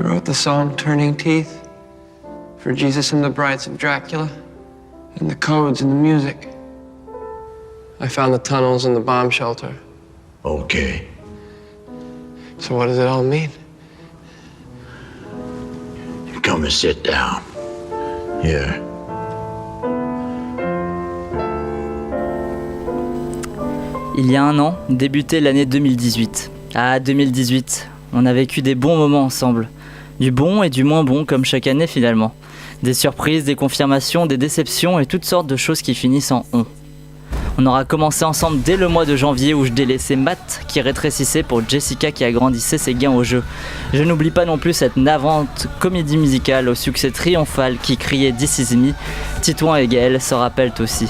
You wrote the song Turning Teeth for Jesus and the Brides of Dracula, and the codes and the music. I found the tunnels and the bomb shelter. Okay. So what does it all mean? You come and sit down. Here. Il y a un an, débutait l'année 2018. Ah, 2018, on a vécu des bons moments ensemble. Du bon et du moins bon, comme chaque année finalement. Des surprises, des confirmations, des déceptions et toutes sortes de choses qui finissent en on. On aura commencé ensemble dès le mois de janvier où je délaissais Matt qui rétrécissait pour Jessica qui agrandissait ses gains au jeu. Je n'oublie pas non plus cette navrante comédie musicale au succès triomphal qui criait This is me. Titouan et Gaël s'en rappellent aussi.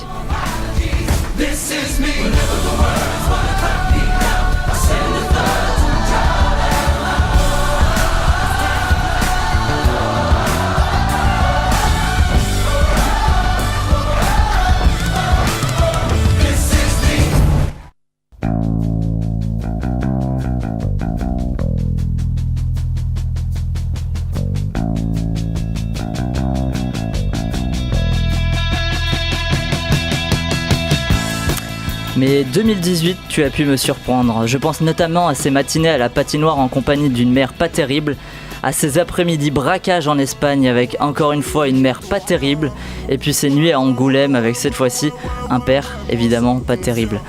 Mais 2018, tu as pu me surprendre. Je pense notamment à ces matinées à la patinoire en compagnie d'une mère pas terrible, à ces après-midi braquages en Espagne avec encore une fois une mère pas terrible, et puis ces nuits à Angoulême avec cette fois-ci un père évidemment pas terrible.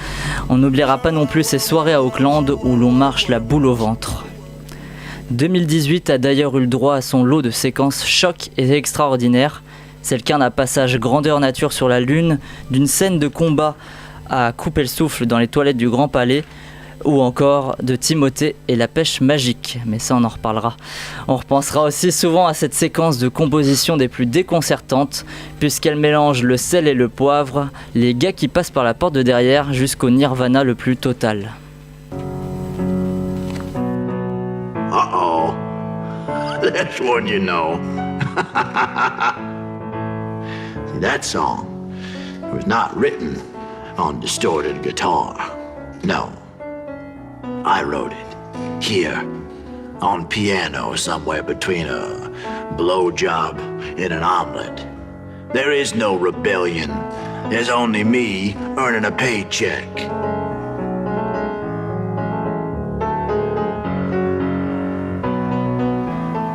On n'oubliera pas non plus ces soirées à Auckland où l'on marche la boule au ventre. 2018 a d'ailleurs eu le droit à son lot de séquences chocs et extraordinaires. C'est le cas d'un passage grandeur nature sur la Lune, d'une scène de combat à couper le souffle dans les toilettes du Grand Palais, ou encore de Timothée et la pêche magique, mais ça on en reparlera. On repensera aussi souvent à cette séquence de composition des plus déconcertantes, puisqu'elle mélange le sel et le poivre, les gars qui passent par la porte de derrière jusqu'au nirvana le plus total. Uh-oh. That's one you know. That song was not written on distorted guitar. No. I wrote it here on piano somewhere between a blowjob and an omelet. There is no rebellion. There's only me earning a paycheck.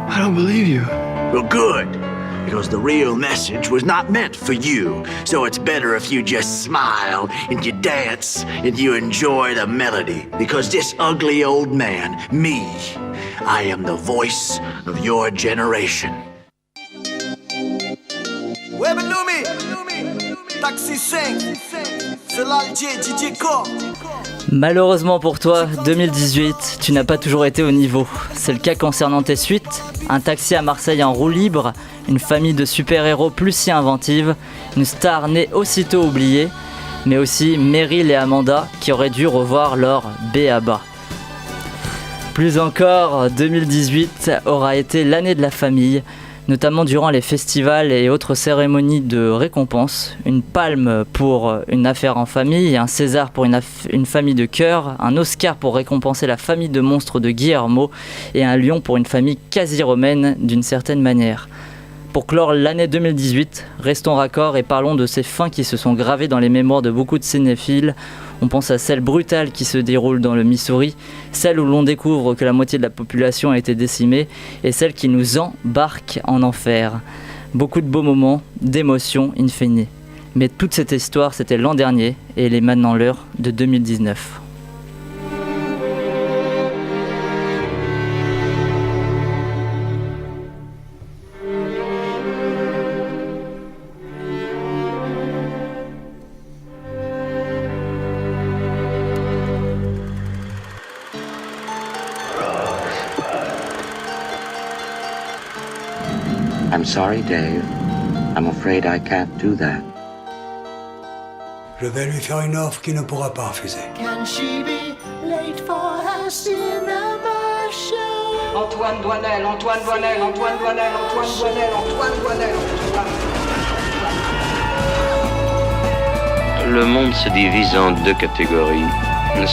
I don't believe you. Well, good. Because the real message was not meant for you. So it's better if you just smile and you dance and you enjoy the melody. Because this ugly old man, me, I am the voice of your generation. Malheureusement pour toi, 2018, tu n'as pas toujours été au niveau. C'est le cas concernant tes suites. Un taxi à Marseille en roue libre, une famille de super-héros plus si inventive, une star née aussitôt oubliée, mais aussi Meryl et Amanda qui auraient dû revoir leur B.A.B.A. Plus encore, 2018 aura été l'année de la famille, notamment durant les festivals et autres cérémonies de récompense. Une palme pour une affaire en famille, un César pour une famille de cœur, un Oscar pour récompenser la famille de monstres de Guillermo et un lion pour une famille quasi romaine d'une certaine manière. Pour clore l'année 2018, restons raccords et parlons de ces fins qui se sont gravées dans les mémoires de beaucoup de cinéphiles. On pense à celle brutale qui se déroule dans le Missouri, celle où l'on découvre que la moitié de la population a été décimée, et celle qui nous embarque en enfer. Beaucoup de beaux moments, d'émotions in fine. Mais toute cette histoire, c'était l'an dernier, et elle est maintenant l'heure de 2019. I'm sorry, Dave. I'm afraid I can't do that. Je vais lui faire une offre qu'il ne pourra pas refuser. Can she be late for her cinema show? Antoine Doinel, Antoine Doinel, Antoine Doinel, Antoine Doinel, Antoine Doinel, Antoine. Le monde se divise en deux catégories.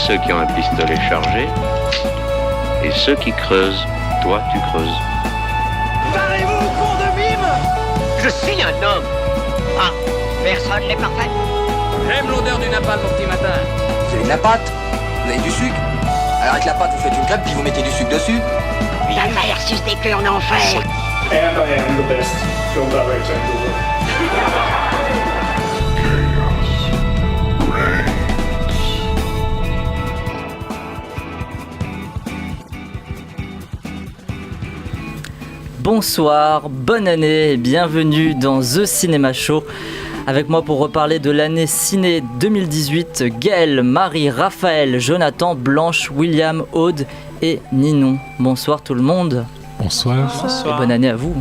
Ceux qui ont un pistolet chargé et ceux qui creusent. Toi, tu creuses. Je suis un homme. Ah, personne n'est parfait. J'aime l'odeur du napalm au petit matin. Vous avez de la pâte, vous avez du sucre. Alors avec la pâte, vous faites une crêpe, puis vous mettez du sucre dessus. La mer suce des queues en enfer. And I am the best film director in the world. Bonsoir, bonne année et bienvenue dans The Cinema Show. Avec moi pour reparler de l'année ciné 2018, Gaël, Marie, Raphaël, Jonathan, Blanche, William, Aude et Ninon. Bonsoir tout le monde. Bonsoir. Et bonne année à vous.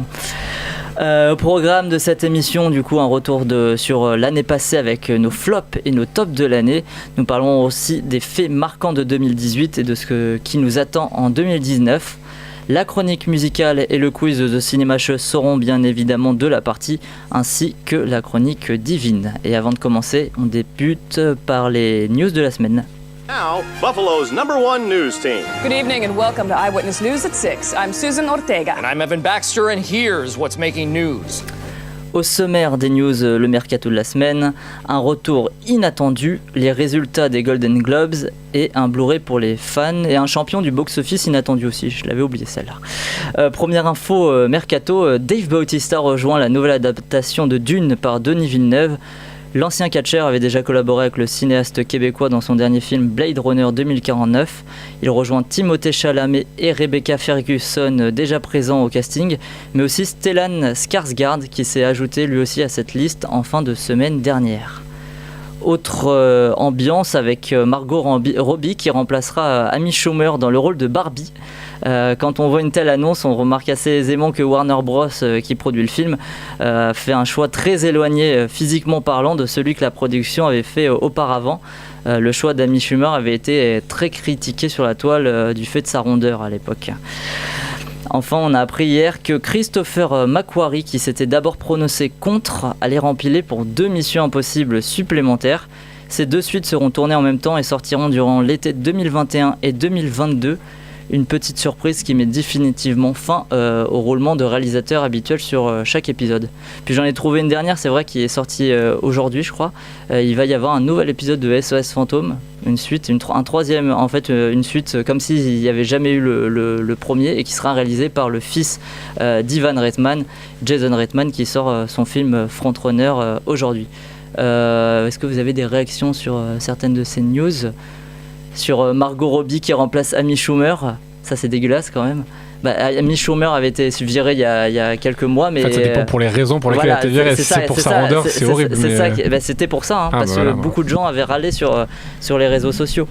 Au programme de cette émission, du coup, un retour sur l'année passée avec nos flops et nos tops de l'année. Nous parlons aussi des faits marquants de 2018 et de qui nous attend en 2019. La chronique musicale et le quiz de The Cinema Show seront bien évidemment de la partie, ainsi que la chronique divine. Et avant de commencer, on débute par les news de la semaine. Now, Buffalo's #1 news team. Good evening and welcome to Eyewitness News at 6. I'm Susan Ortega. And I'm Evan Baxter and here's what's making news. Au sommaire des news, le mercato de la semaine, un retour inattendu, les résultats des Golden Globes et un Blu-ray pour les fans et un champion du box-office inattendu aussi, je l'avais oublié celle-là. Première info mercato, Dave Bautista rejoint la nouvelle adaptation de Dune par Denis Villeneuve. L'ancien catcheur avait déjà collaboré avec le cinéaste québécois dans son dernier film Blade Runner 2049. Il rejoint Timothée Chalamet et Rebecca Ferguson déjà présents au casting, mais aussi Stellan Skarsgård qui s'est ajouté lui aussi à cette liste en fin de semaine dernière. Autre ambiance avec Margot Robbie qui remplacera Amy Schumer dans le rôle de Barbie. Quand on voit une telle annonce, on remarque assez aisément que Warner Bros, qui produit le film, fait un choix très éloigné physiquement parlant de celui que la production avait fait auparavant. Le choix d'Amy Schumer avait été très critiqué sur la toile du fait de sa rondeur à l'époque. Enfin, on a appris hier que Christopher McQuarrie, qui s'était d'abord prononcé contre, allait rempiler pour 2 missions impossibles supplémentaires. Ces 2 suites seront tournées en même temps et sortiront durant l'été 2021 et 2022. Une petite surprise qui met définitivement fin au roulement de réalisateur habituel sur chaque épisode. Puis j'en ai trouvé une dernière, c'est vrai, qui est sortie aujourd'hui, je crois. Il va y avoir un nouvel épisode de SOS Fantôme, une suite, un troisième, en fait, une suite comme s'il n'y avait jamais eu le premier et qui sera réalisé par le fils d'Ivan Reitman, Jason Reitman, qui sort son film Frontrunner aujourd'hui. Est-ce que vous avez des réactions sur certaines de ces news ? Sur Margot Robbie qui remplace Amy Schumer, ça c'est dégueulasse quand même. Amy Schumer avait été virée il y a quelques mois, mais en fait, ça dépend pour les raisons pour lesquelles elle a été virée. Si c'est pour sa rondeur, c'est horrible. C'était pour ça, parce que beaucoup de gens avaient râlé sur les réseaux sociaux.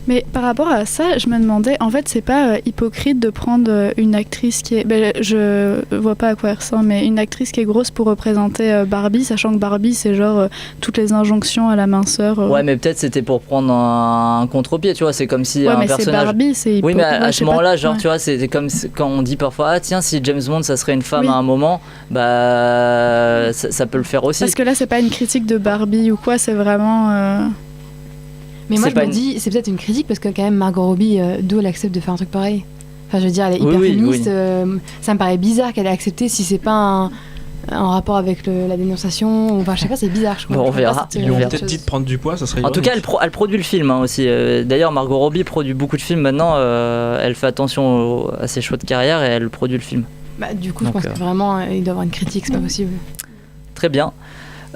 Mais par rapport à ça, je me demandais, en fait, c'est pas hypocrite de prendre une actrice qui est... je vois pas à quoi elle ressemble, mais une actrice qui est grosse pour représenter Barbie, sachant que Barbie, c'est genre toutes les injonctions à la minceur. Ouais, mais peut-être c'était pour prendre un contre-pied, tu vois, c'est comme si un personnage... c'est Barbie, c'est hypocrite. Oui, mais à ce moment-là, genre, tu vois, c'est comme quand on dit parfois, ah tiens, si James Bond, ça serait une femme à un moment, ça peut le faire aussi. Parce que là, c'est pas une critique de Barbie ou quoi, c'est vraiment... Mais moi, je me dis, c'est peut-être une critique parce que quand même, Margot Robbie, d'où elle accepte de faire un truc pareil. Enfin, je veux dire, elle est hyper féministe. Ça me paraît bizarre qu'elle ait accepté si c'est pas en rapport avec la dénonciation. Enfin, je sais pas, c'est bizarre, je crois. Bon, on verra. Ils lui ont peut-être dit de prendre du poids, ça serait... En tout cas, elle produit le film aussi. D'ailleurs, Margot Robbie produit beaucoup de films maintenant. Elle fait attention à ses choix de carrière et elle produit le film. Du coup, je pense que vraiment, il doit y avoir une critique, c'est pas possible. Très bien.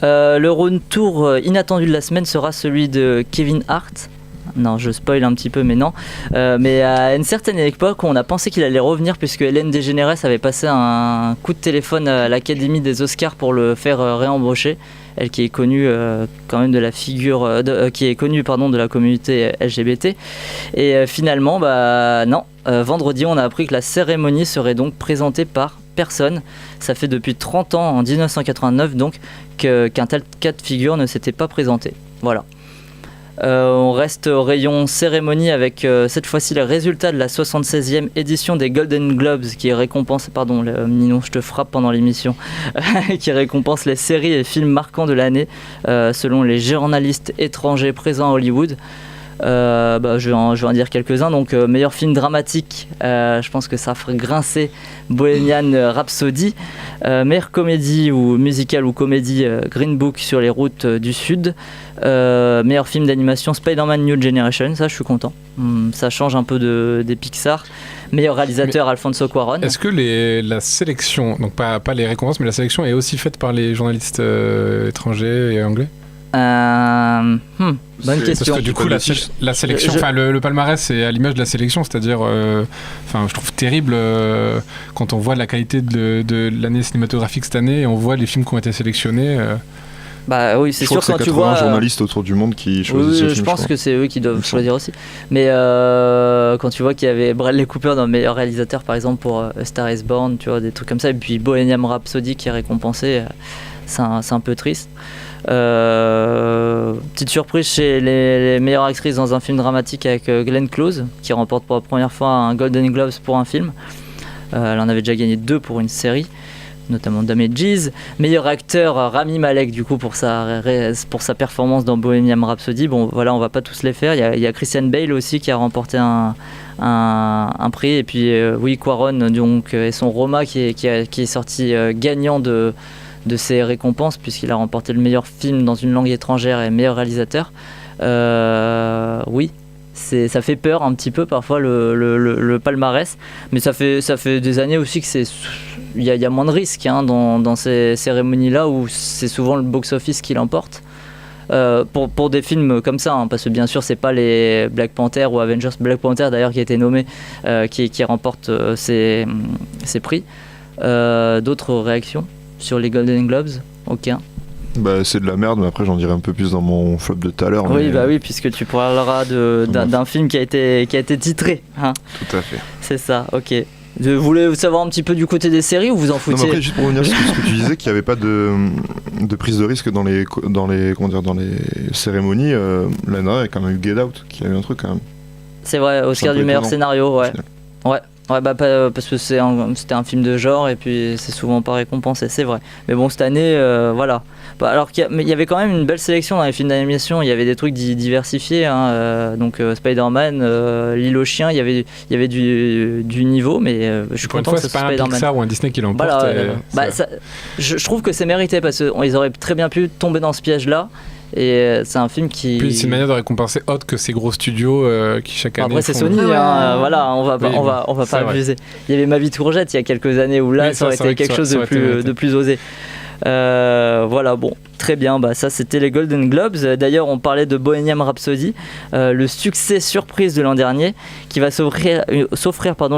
Le retour inattendu de la semaine sera celui de Kevin Hart. Non, je spoil un petit peu, mais non. Mais à une certaine époque, on a pensé qu'il allait revenir puisque Ellen DeGeneres avait passé un coup de téléphone à l'Académie des Oscars pour le faire réembaucher. Elle qui est connue quand même de la figure, qui est connue de la communauté LGBT. Et finalement, non. Vendredi, on a appris que la cérémonie serait donc présentée par personne. Ça fait depuis 30 ans, en 1989 donc, qu'un tel cas de figure ne s'était pas présenté. Voilà. On reste au rayon cérémonie avec cette fois-ci les résultats de la 76e édition des Golden Globes qui récompense, Ninon, je te frappe pendant l'émission, qui récompense les séries et films marquants de l'année selon les journalistes étrangers présents à Hollywood. Je vais en dire quelques-uns. Donc, meilleur film dramatique, je pense que ça ferait grincer Bohemian Rhapsody. Meilleure comédie ou musicale ou comédie, Green Book sur les routes du Sud. Meilleur film d'animation, Spider-Man New Generation. Ça, je suis content. Ça change un peu des Pixar. Meilleur réalisateur, Alfonso Cuarón. Est-ce que la sélection, donc pas les récompenses, mais la sélection est aussi faite par les journalistes étrangers et anglais? Bonne question. Parce que du coup, la sélection, le palmarès est à l'image de la sélection, c'est-à-dire, je trouve terrible quand on voit la qualité de l'année cinématographique cette année et on voit les films qui ont été sélectionnés. Bah oui, c'est sûr quand tu vois. Journalistes autour du monde qui choisissent ce film. Je pense que c'est eux qui doivent choisir aussi. Mais quand tu vois qu'il y avait Bradley Cooper dans meilleur réalisateur, par exemple pour A Star Is Born, tu vois, des trucs comme ça, et puis Bohemian Rhapsody qui est récompensé, c'est un peu triste. Petite surprise chez les meilleures actrices dans un film dramatique avec Glenn Close qui remporte pour la première fois un Golden Globes pour un film. Elle en avait déjà gagné 2 pour une série, notamment Damages. Meilleur acteur, Rami Malek du coup pour sa performance dans Bohemian Rhapsody. Bon voilà, on va pas tous les faire. Il y a Christian Bale aussi qui a remporté un prix, et puis Cuarón donc, et son Roma qui est sorti gagnant de ses récompenses puisqu'il a remporté le meilleur film dans une langue étrangère et meilleur réalisateur. Ça fait peur un petit peu parfois le palmarès, mais ça fait des années aussi que il y a moins de risques dans ces cérémonies-là où c'est souvent le box-office qui l'emporte. Pour des films comme ça, parce que bien sûr c'est pas les Black Panther ou Avengers, Black Panther d'ailleurs qui a été nommé, qui remporte ces prix. D'autres réactions sur les Golden Globes? Aucun. C'est de la merde, mais après j'en dirai un peu plus dans mon flop de tout à l'heure. Oui, puisque tu parleras d'un film qui a été titré. Tout à fait. C'est ça, ok. Vous voulez savoir un petit peu du côté des séries ou vous en foutez? Non, mais après, juste pour revenir sur ce que tu disais, qu'il n'y avait pas de prise de risque dans les cérémonies, l'année dernière, il y a quand même eu Get Out, qui a eu un truc quand même. C'est vrai, Oscar du meilleur scénario, ouais. Ouais, parce que c'était un film de genre et puis c'est souvent pas récompensé, c'est vrai. Mais bon, cette année, voilà. Alors qu'il y avait quand même une belle sélection dans les films d'animation. Il y avait des trucs diversifiés, donc Spider-Man, L'île aux chiens, il y avait du niveau, mais je suis content que ce soit Spider-Man. C'est pas un Pixar ou un Disney qui l'emporte. Voilà, je trouve que c'est mérité parce qu'ils auraient très bien pu tomber dans ce piège-là. Et c'est un film qui. Puis c'est une manière de récompenser autre que ces gros studios qui chaque année. Après c'est Sony, voilà, on va pas abuser. Il y avait Ma vie Tourgette il y a quelques années où là ça aurait été quelque chose de plus osé. Voilà, bon, très bien, ça c'était les Golden Globes. D'ailleurs on parlait de Bohemian Rhapsody, le succès surprise de l'an dernier, qui va s'offrir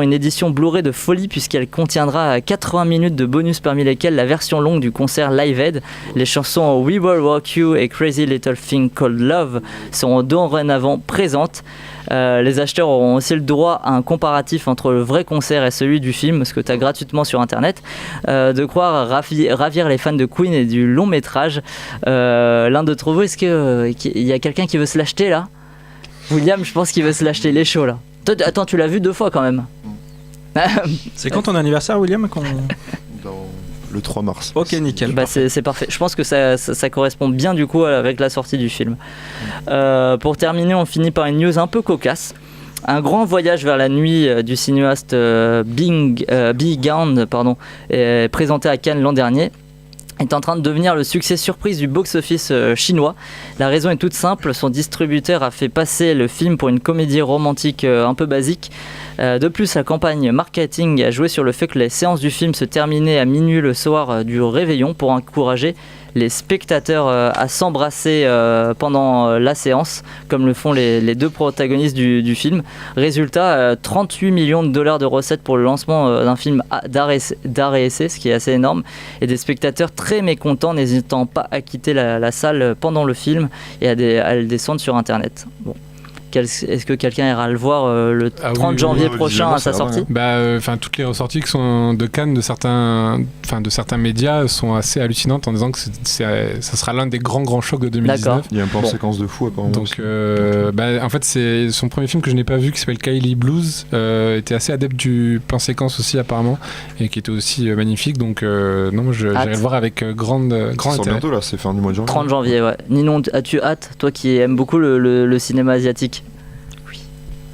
une édition Blu-ray de folie puisqu'elle contiendra 80 minutes de bonus, parmi lesquelles la version longue du concert Live Aid. Les chansons We Will Rock You et Crazy Little Thing Called Love seront dorénavant présentes. Les acheteurs auront aussi le droit à un comparatif entre le vrai concert et celui du film, ce que tu as gratuitement sur internet, de croire ravir les fans de Queen et du long métrage. L'un d'entre vous, est-ce qu'il y a quelqu'un qui veut se l'acheter là? William, je pense qu'il veut se l'acheter, les chauds là. Toi, attends, tu l'as vu 2 fois quand même. C'est quand ton anniversaire, William? Le 3 mars. Ok, nickel. C'est parfait. Je pense que ça correspond bien du coup avec la sortie du film. Pour terminer, on finit par une news un peu cocasse. Un grand voyage vers la nuit du cinéaste Big Gound, présenté à Cannes l'an dernier, est en train de devenir le succès surprise du box-office chinois. La raison est toute simple, son distributeur a fait passer le film pour une comédie romantique un peu basique. De plus, la campagne marketing a joué sur le fait que les séances du film se terminaient à minuit le soir du réveillon pour encourager les spectateurs à s'embrasser pendant la séance, comme le font les 2 protagonistes du film. Résultat, 38 millions de dollars de recettes pour le lancement d'un film d'art et essai, ce qui est assez énorme, et des spectateurs très mécontents, n'hésitant pas à quitter la salle pendant le film et à le descendre sur internet. Bon. Est-ce que quelqu'un ira le voir le 30 janvier prochain à sa sortie? Toutes les ressorties qui sont de Cannes de certains médias sont assez hallucinantes en disant que ça sera l'un des grands chocs de 2019. D'accord. Il y a un plan de séquence de fou apparemment. Donc en fait c'est son premier film que je n'ai pas vu qui s'appelle Kylie Blues, était assez adepte du plan séquence aussi apparemment et qui était aussi magnifique, donc j'irai le voir avec grand intérêt. Bientôt là, c'est fin du mois de janvier. 30 janvier, ouais. Ninon, as-tu hâte, toi qui aimes beaucoup le cinéma asiatique?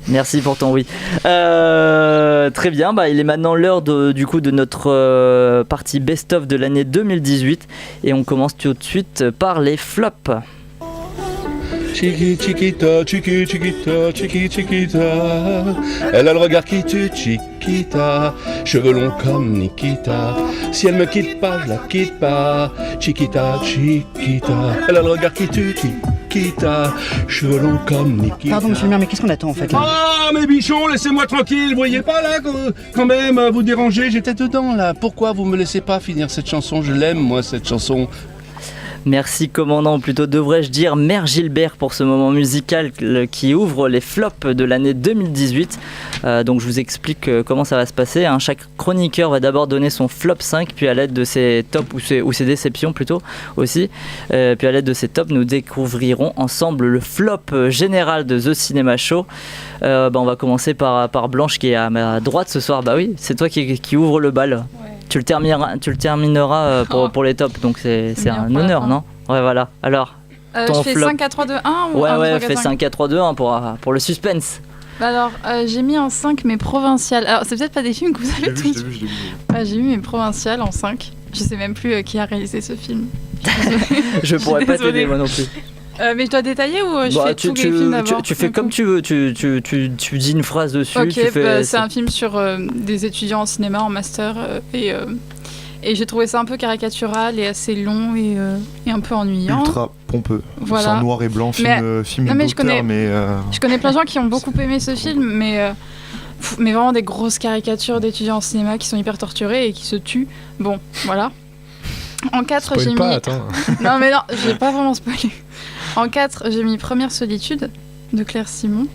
Merci pour ton oui. Très bien, il est maintenant l'heure de notre partie best-of de l'année 2018 et on commence tout de suite par les flops. Chiqui chiquita, chiqui chiquita, chiqui chiquita. Elle a le regard qui tue, Chiquita. Cheveux longs comme Nikita. Si elle me quitte pas, je la quitte pas. Chiquita, Chiquita. Elle a le regard qui tue, Chiquita. Cheveux longs comme Nikita. Pardon, monsieur le maire, mais qu'est-ce qu'on attend en fait là? Ah, mes bichons, laissez-moi tranquille. Vous voyez pas là, quand même, vous dérangez. J'étais dedans là. Pourquoi vous me laissez pas finir cette chanson? Je l'aime, moi, cette chanson. Merci commandant, ou plutôt devrais-je dire Mère Gilbert pour ce moment musical qui ouvre les flops de l'année 2018. Donc je vous explique comment ça va se passer. Chaque chroniqueur va d'abord donner son flop 5, puis à l'aide de ses tops ou ses déceptions plutôt aussi. Puis à l'aide de ces tops, nous découvrirons ensemble le flop général de The Cinema Show. On va commencer par Blanche qui est à ma droite ce soir. Bah oui, c'est toi qui ouvre le bal. Ouais. Tu le termineras pour les tops, donc c'est un honneur, non? Ouais, voilà. Alors, ton je fais flop. 5, 4, 3, 2, 1 ou Ouais, 1, 2, 3, 4, fais 5. 5, 4, 3, 2, 1 pour le suspense. Alors, j'ai mis en 5 mes provinciales. Alors, c'est peut-être pas des films que vous avez tous vus. J'ai mis mes provinciales en 5. Je sais même plus qui a réalisé ce film. Je pourrais pas t'aider, moi non plus. Mais je dois détailler ou je fais tous les films d'abord? Tu fais comme tu veux, tu dis une phrase dessus. Ok, tu fais, c'est un film sur des étudiants en cinéma en master et j'ai trouvé ça un peu caricatural et assez long et un peu ennuyant. Ultra pompeux. Voilà. C'est en noir et blanc, film d'auteur, je connais plein de gens qui ont beaucoup aimé ce film, mais vraiment des grosses caricatures d'étudiants en cinéma qui sont hyper torturés et qui se tuent. Bon, voilà. En 4, j'ai mis... Non, mais non, j'ai pas vraiment spoilé. En 4, j'ai mis Première solitude de Claire Simon.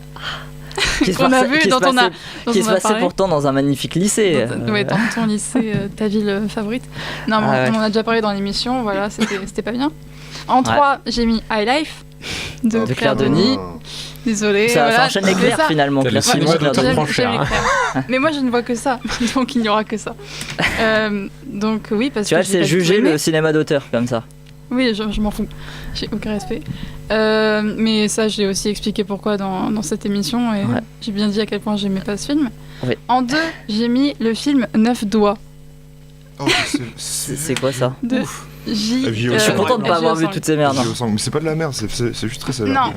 Qu'on a vu, dont on a qui se passait pourtant dans un magnifique lycée. Dans ton lycée, ta ville favorite. Non, mais on en a déjà parlé dans l'émission, voilà, c'était pas bien. En 3, j'ai mis High Life de Claire Denis. Désolée. Ça enchaîne les Claire finalement. Claire Simon, mais moi je ne vois que ça, donc il n'y aura que ça. Donc oui, parce que. Tu vois, c'est juger le cinéma d'auteur comme ça. Oui, je m'en fous. J'ai aucun respect. Mais ça, je l'ai aussi expliqué pourquoi dans cette émission. Et j'ai bien dit à quel point j'aimais pas ce film. Oui. En 2, j'ai mis le film 9 doigts. Oh, c'est quoi ça? De je suis content de ne pas avoir vu toutes ces merdes. Mais c'est pas de la merde, c'est juste très sévère.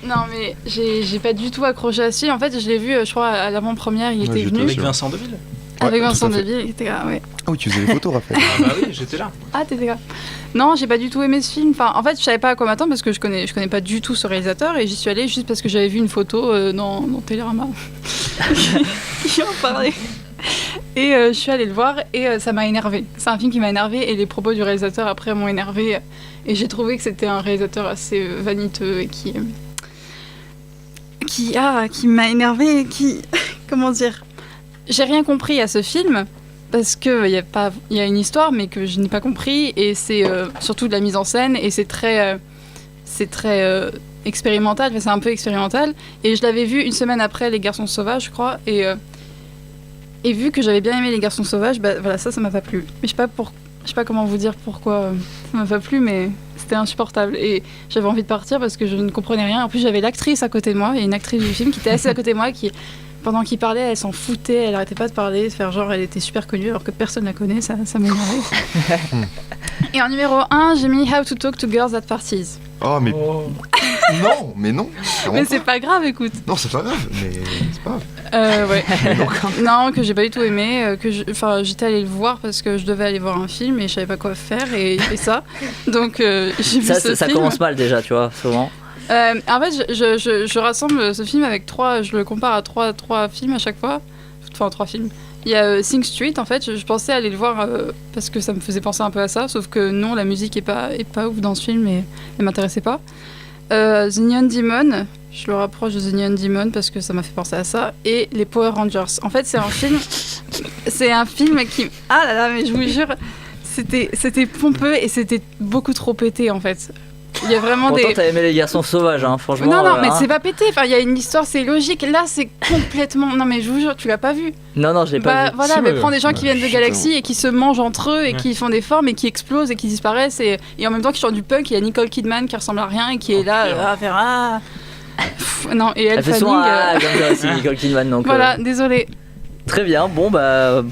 Non, mais j'ai pas du tout accroché à ce film. En fait, je l'ai vu, je crois, à l'avant-première. Il était venu. Avec Vincent Deville. Avec Vincent Deville, il était là, ouais. Ah oui, tu faisais les photos, Raphaël. Ah bah oui, j'étais là. Ah, t'étais là. Non, j'ai pas du tout aimé ce film. Enfin, en fait, je savais pas à quoi m'attendre parce que je connais pas du tout ce réalisateur et j'y suis allée juste parce que j'avais vu une photo dans Télérama qui en parlait. Et je suis allée le voir et ça m'a énervée. C'est un film qui m'a énervée et les propos du réalisateur après m'ont énervée. Et j'ai trouvé que c'était un réalisateur assez vaniteux et qui m'a énervée et qui... Comment dire? J'ai rien compris à ce film parce qu'il y a une histoire mais que je n'ai pas compris et c'est surtout de la mise en scène et c'est très expérimental, c'est un peu expérimental et je l'avais vu une semaine après Les Garçons Sauvages je crois et vu que j'avais bien aimé Les Garçons Sauvages, voilà, ça m'a pas plu. Mais je sais pas comment vous dire pourquoi ça m'a pas plu mais c'était insupportable et j'avais envie de partir parce que je ne comprenais rien. En plus j'avais l'actrice à côté de moi et une actrice du film qui était assise à côté de moi qui... Pendant qu'il parlait, elle s'en foutait, elle arrêtait pas de parler, de faire genre elle était super connue alors que personne la connaît, ça m'énervait. Et en numéro 1, j'ai mis How to Talk to Girls at Parties. Oh mais non, mais non. Mais c'est pas grave, écoute. Non, c'est pas grave, mais c'est pas grave. Ouais. Non, que j'ai pas du tout aimé, j'étais allée le voir parce que je devais aller voir un film et je savais pas quoi faire et ça. Donc j'ai vu ce film. Ça commence mal déjà, tu vois, souvent. En fait, je rassemble ce film avec je le compare à trois films à chaque fois. Enfin, 3 films. Il y a Sing Street, en fait, je pensais aller le voir parce que ça me faisait penser un peu à ça, sauf que non, la musique est pas ouf dans ce film et elle m'intéressait pas. The Neon Demon, je le rapproche de The Neon Demon parce que ça m'a fait penser à ça. Et les Power Rangers. En fait, c'est un film qui... Ah là là, mais je vous jure, c'était pompeux et c'était beaucoup trop pété, en fait. Il y a vraiment Pourtant, t'as aimé Les Garçons Sauvages, hein, franchement. Non, mais c'est pas pété. Enfin, il y a une histoire, c'est logique. Là, c'est complètement. Non, mais je vous jure, tu l'as pas vu. Non, je l'ai pas vu. Voilà, mais prends des gens qui viennent de galaxies et qui se mangent entre eux et qui font des formes et qui explosent et qui disparaissent et en même temps qui chantent du punk. Il y a Nicole Kidman qui ressemble à rien et qui est là à faire Non, et Elle fait Fanning. souvent comme ça aussi, Nicole Kidman. Donc, voilà, désolé. Très bien, bon bah.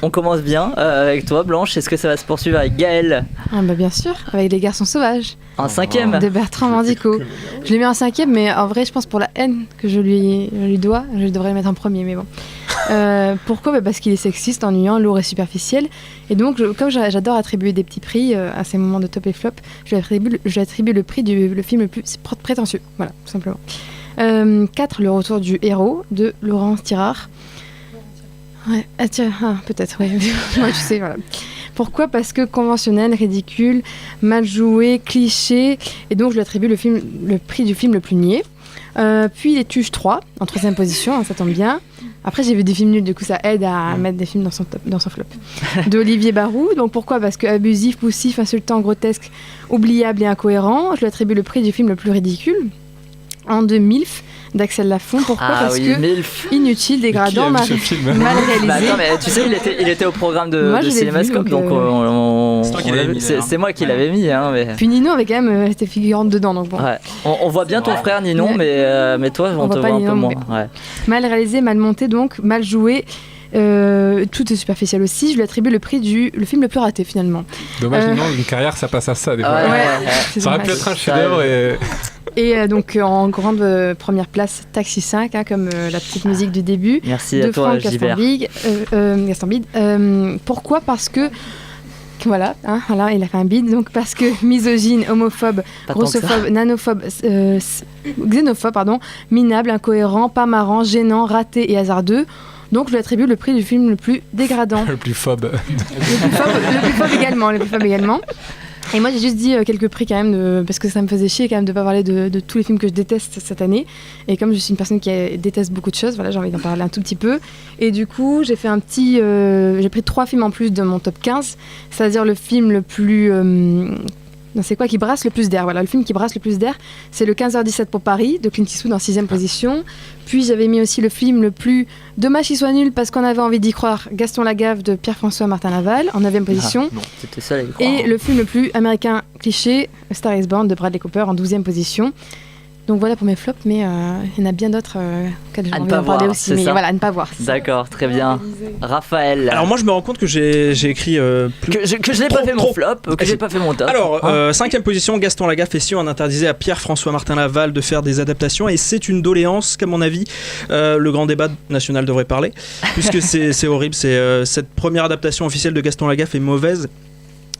On commence bien avec toi, Blanche. Est-ce que ça va se poursuivre avec Gaël? Bien sûr, avec Les Garçons Sauvages. En 5e de Bertrand Mandico. Je l'ai mis en 5e, mais en vrai, je pense pour la haine que je lui dois, je devrais le mettre en premier, mais bon. Pourquoi? Parce qu'il est sexiste, ennuyant, lourd et superficiel. Et donc, comme j'adore attribuer des petits prix à ces moments de top et flop, je lui attribue le prix du film le plus prétentieux. Voilà, tout simplement. 4, Le Retour du héros de Laurence Tirard. Ouais, peut-être, oui. Moi, tu sais, voilà. Pourquoi? Parce que conventionnel, ridicule, mal joué, cliché, et donc je lui attribue le prix du film le plus niais. Puis Les Tuches 3, en 3e position, ça tombe bien. Après, j'ai vu des films nuls, du coup, ça aide à mettre des films dans son flop. D'Olivier Barou, donc pourquoi? Parce que abusif, poussif, insultant, grotesque, oubliable et incohérent. Je lui attribue le prix du film le plus ridicule. En 2000, d'Axel Lafont. Pourquoi? Parce que Milf. Inutile, dégradant, mal réalisé. Attends, mais tu sais, il était au programme de Cinémascope, donc c'est moi qui l'avais mis. Hein, mais... Puis Ninon avait quand même été figurante dedans. Donc bon. Ouais. On voit bien ton frère Ninon, mais toi, on te voit un peu moins. Ouais. Mal réalisé, mal monté, donc mal joué. Tout est superficiel aussi. Je lui attribue le prix le film le plus raté finalement. Dommage, Ninon, une carrière ça passe à ça des fois. Ça aurait pu être un chef-d'œuvre et donc en grande première place Taxi 5 comme la petite musique du début. Merci de à toi, Franck Gaston Bide. Pourquoi? Parce que voilà, il a fait un bide. Donc parce que misogyne, homophobe, grossophobe, nanophobe, xénophobe, minable, incohérent, pas marrant, gênant, raté et hasardeux. Donc je lui attribue le prix du film le plus dégradant. Le plus phobe. le plus phobe également. Et moi j'ai juste dit quelques prix quand même, parce que ça me faisait chier quand même de pas parler de tous les films que je déteste cette année. Et comme je suis une personne qui déteste beaucoup de choses, voilà, j'ai envie d'en parler un tout petit peu. Et du coup j'ai fait j'ai pris 3 films en plus de mon top 15, c'est-à-dire le film le plus... c'est quoi qui brasse le plus d'air? Voilà, le film qui brasse le plus d'air, c'est le 15h17 pour Paris de Clint Eastwood en 6e position. Puis j'avais mis aussi le film le plus dommage qu'il soit nul parce qu'on avait envie d'y croire, Gaston Lagaffe de Pierre-François Martin Laval en 9e position. Non, c'était ça, y croire. Et le film le plus américain cliché, Star is Born de Bradley Cooper en 12e position. Donc voilà pour mes flops, mais il y en a bien d'autres que j'ai envie d'en parler aussi. Mais voilà, à ne pas voir. D'accord, très bien. Raphaël. Alors moi je me rends compte que j'ai écrit... que je n'ai pas fait mon flop, que j'ai pas fait mon top. Alors, 5e position, Gaston Lagaffe et si on interdisait à Pierre-François Martin Laval de faire des adaptations. Et c'est une doléance qu'à mon avis, le grand débat national devrait parler. Puisque c'est horrible, cette première adaptation officielle de Gaston Lagaffe est mauvaise.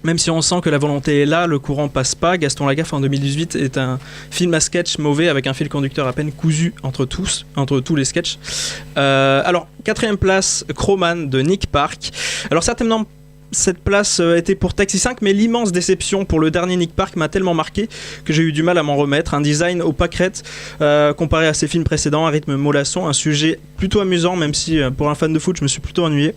Même si on sent que la volonté est là, le courant passe pas. Gaston Lagaffe en 2018 est un film à sketch mauvais avec un fil conducteur à peine cousu entre tous les sketchs. Alors, 4e place, Crowman de Nick Park. Alors certainement cette place était pour Taxi 5, mais l'immense déception pour le dernier Nick Park m'a tellement marqué que j'ai eu du mal à m'en remettre. Un design aux pâquerettes comparé à ses films précédents, un rythme mollasson, un sujet plutôt amusant, même si pour un fan de foot je me suis plutôt ennuyé.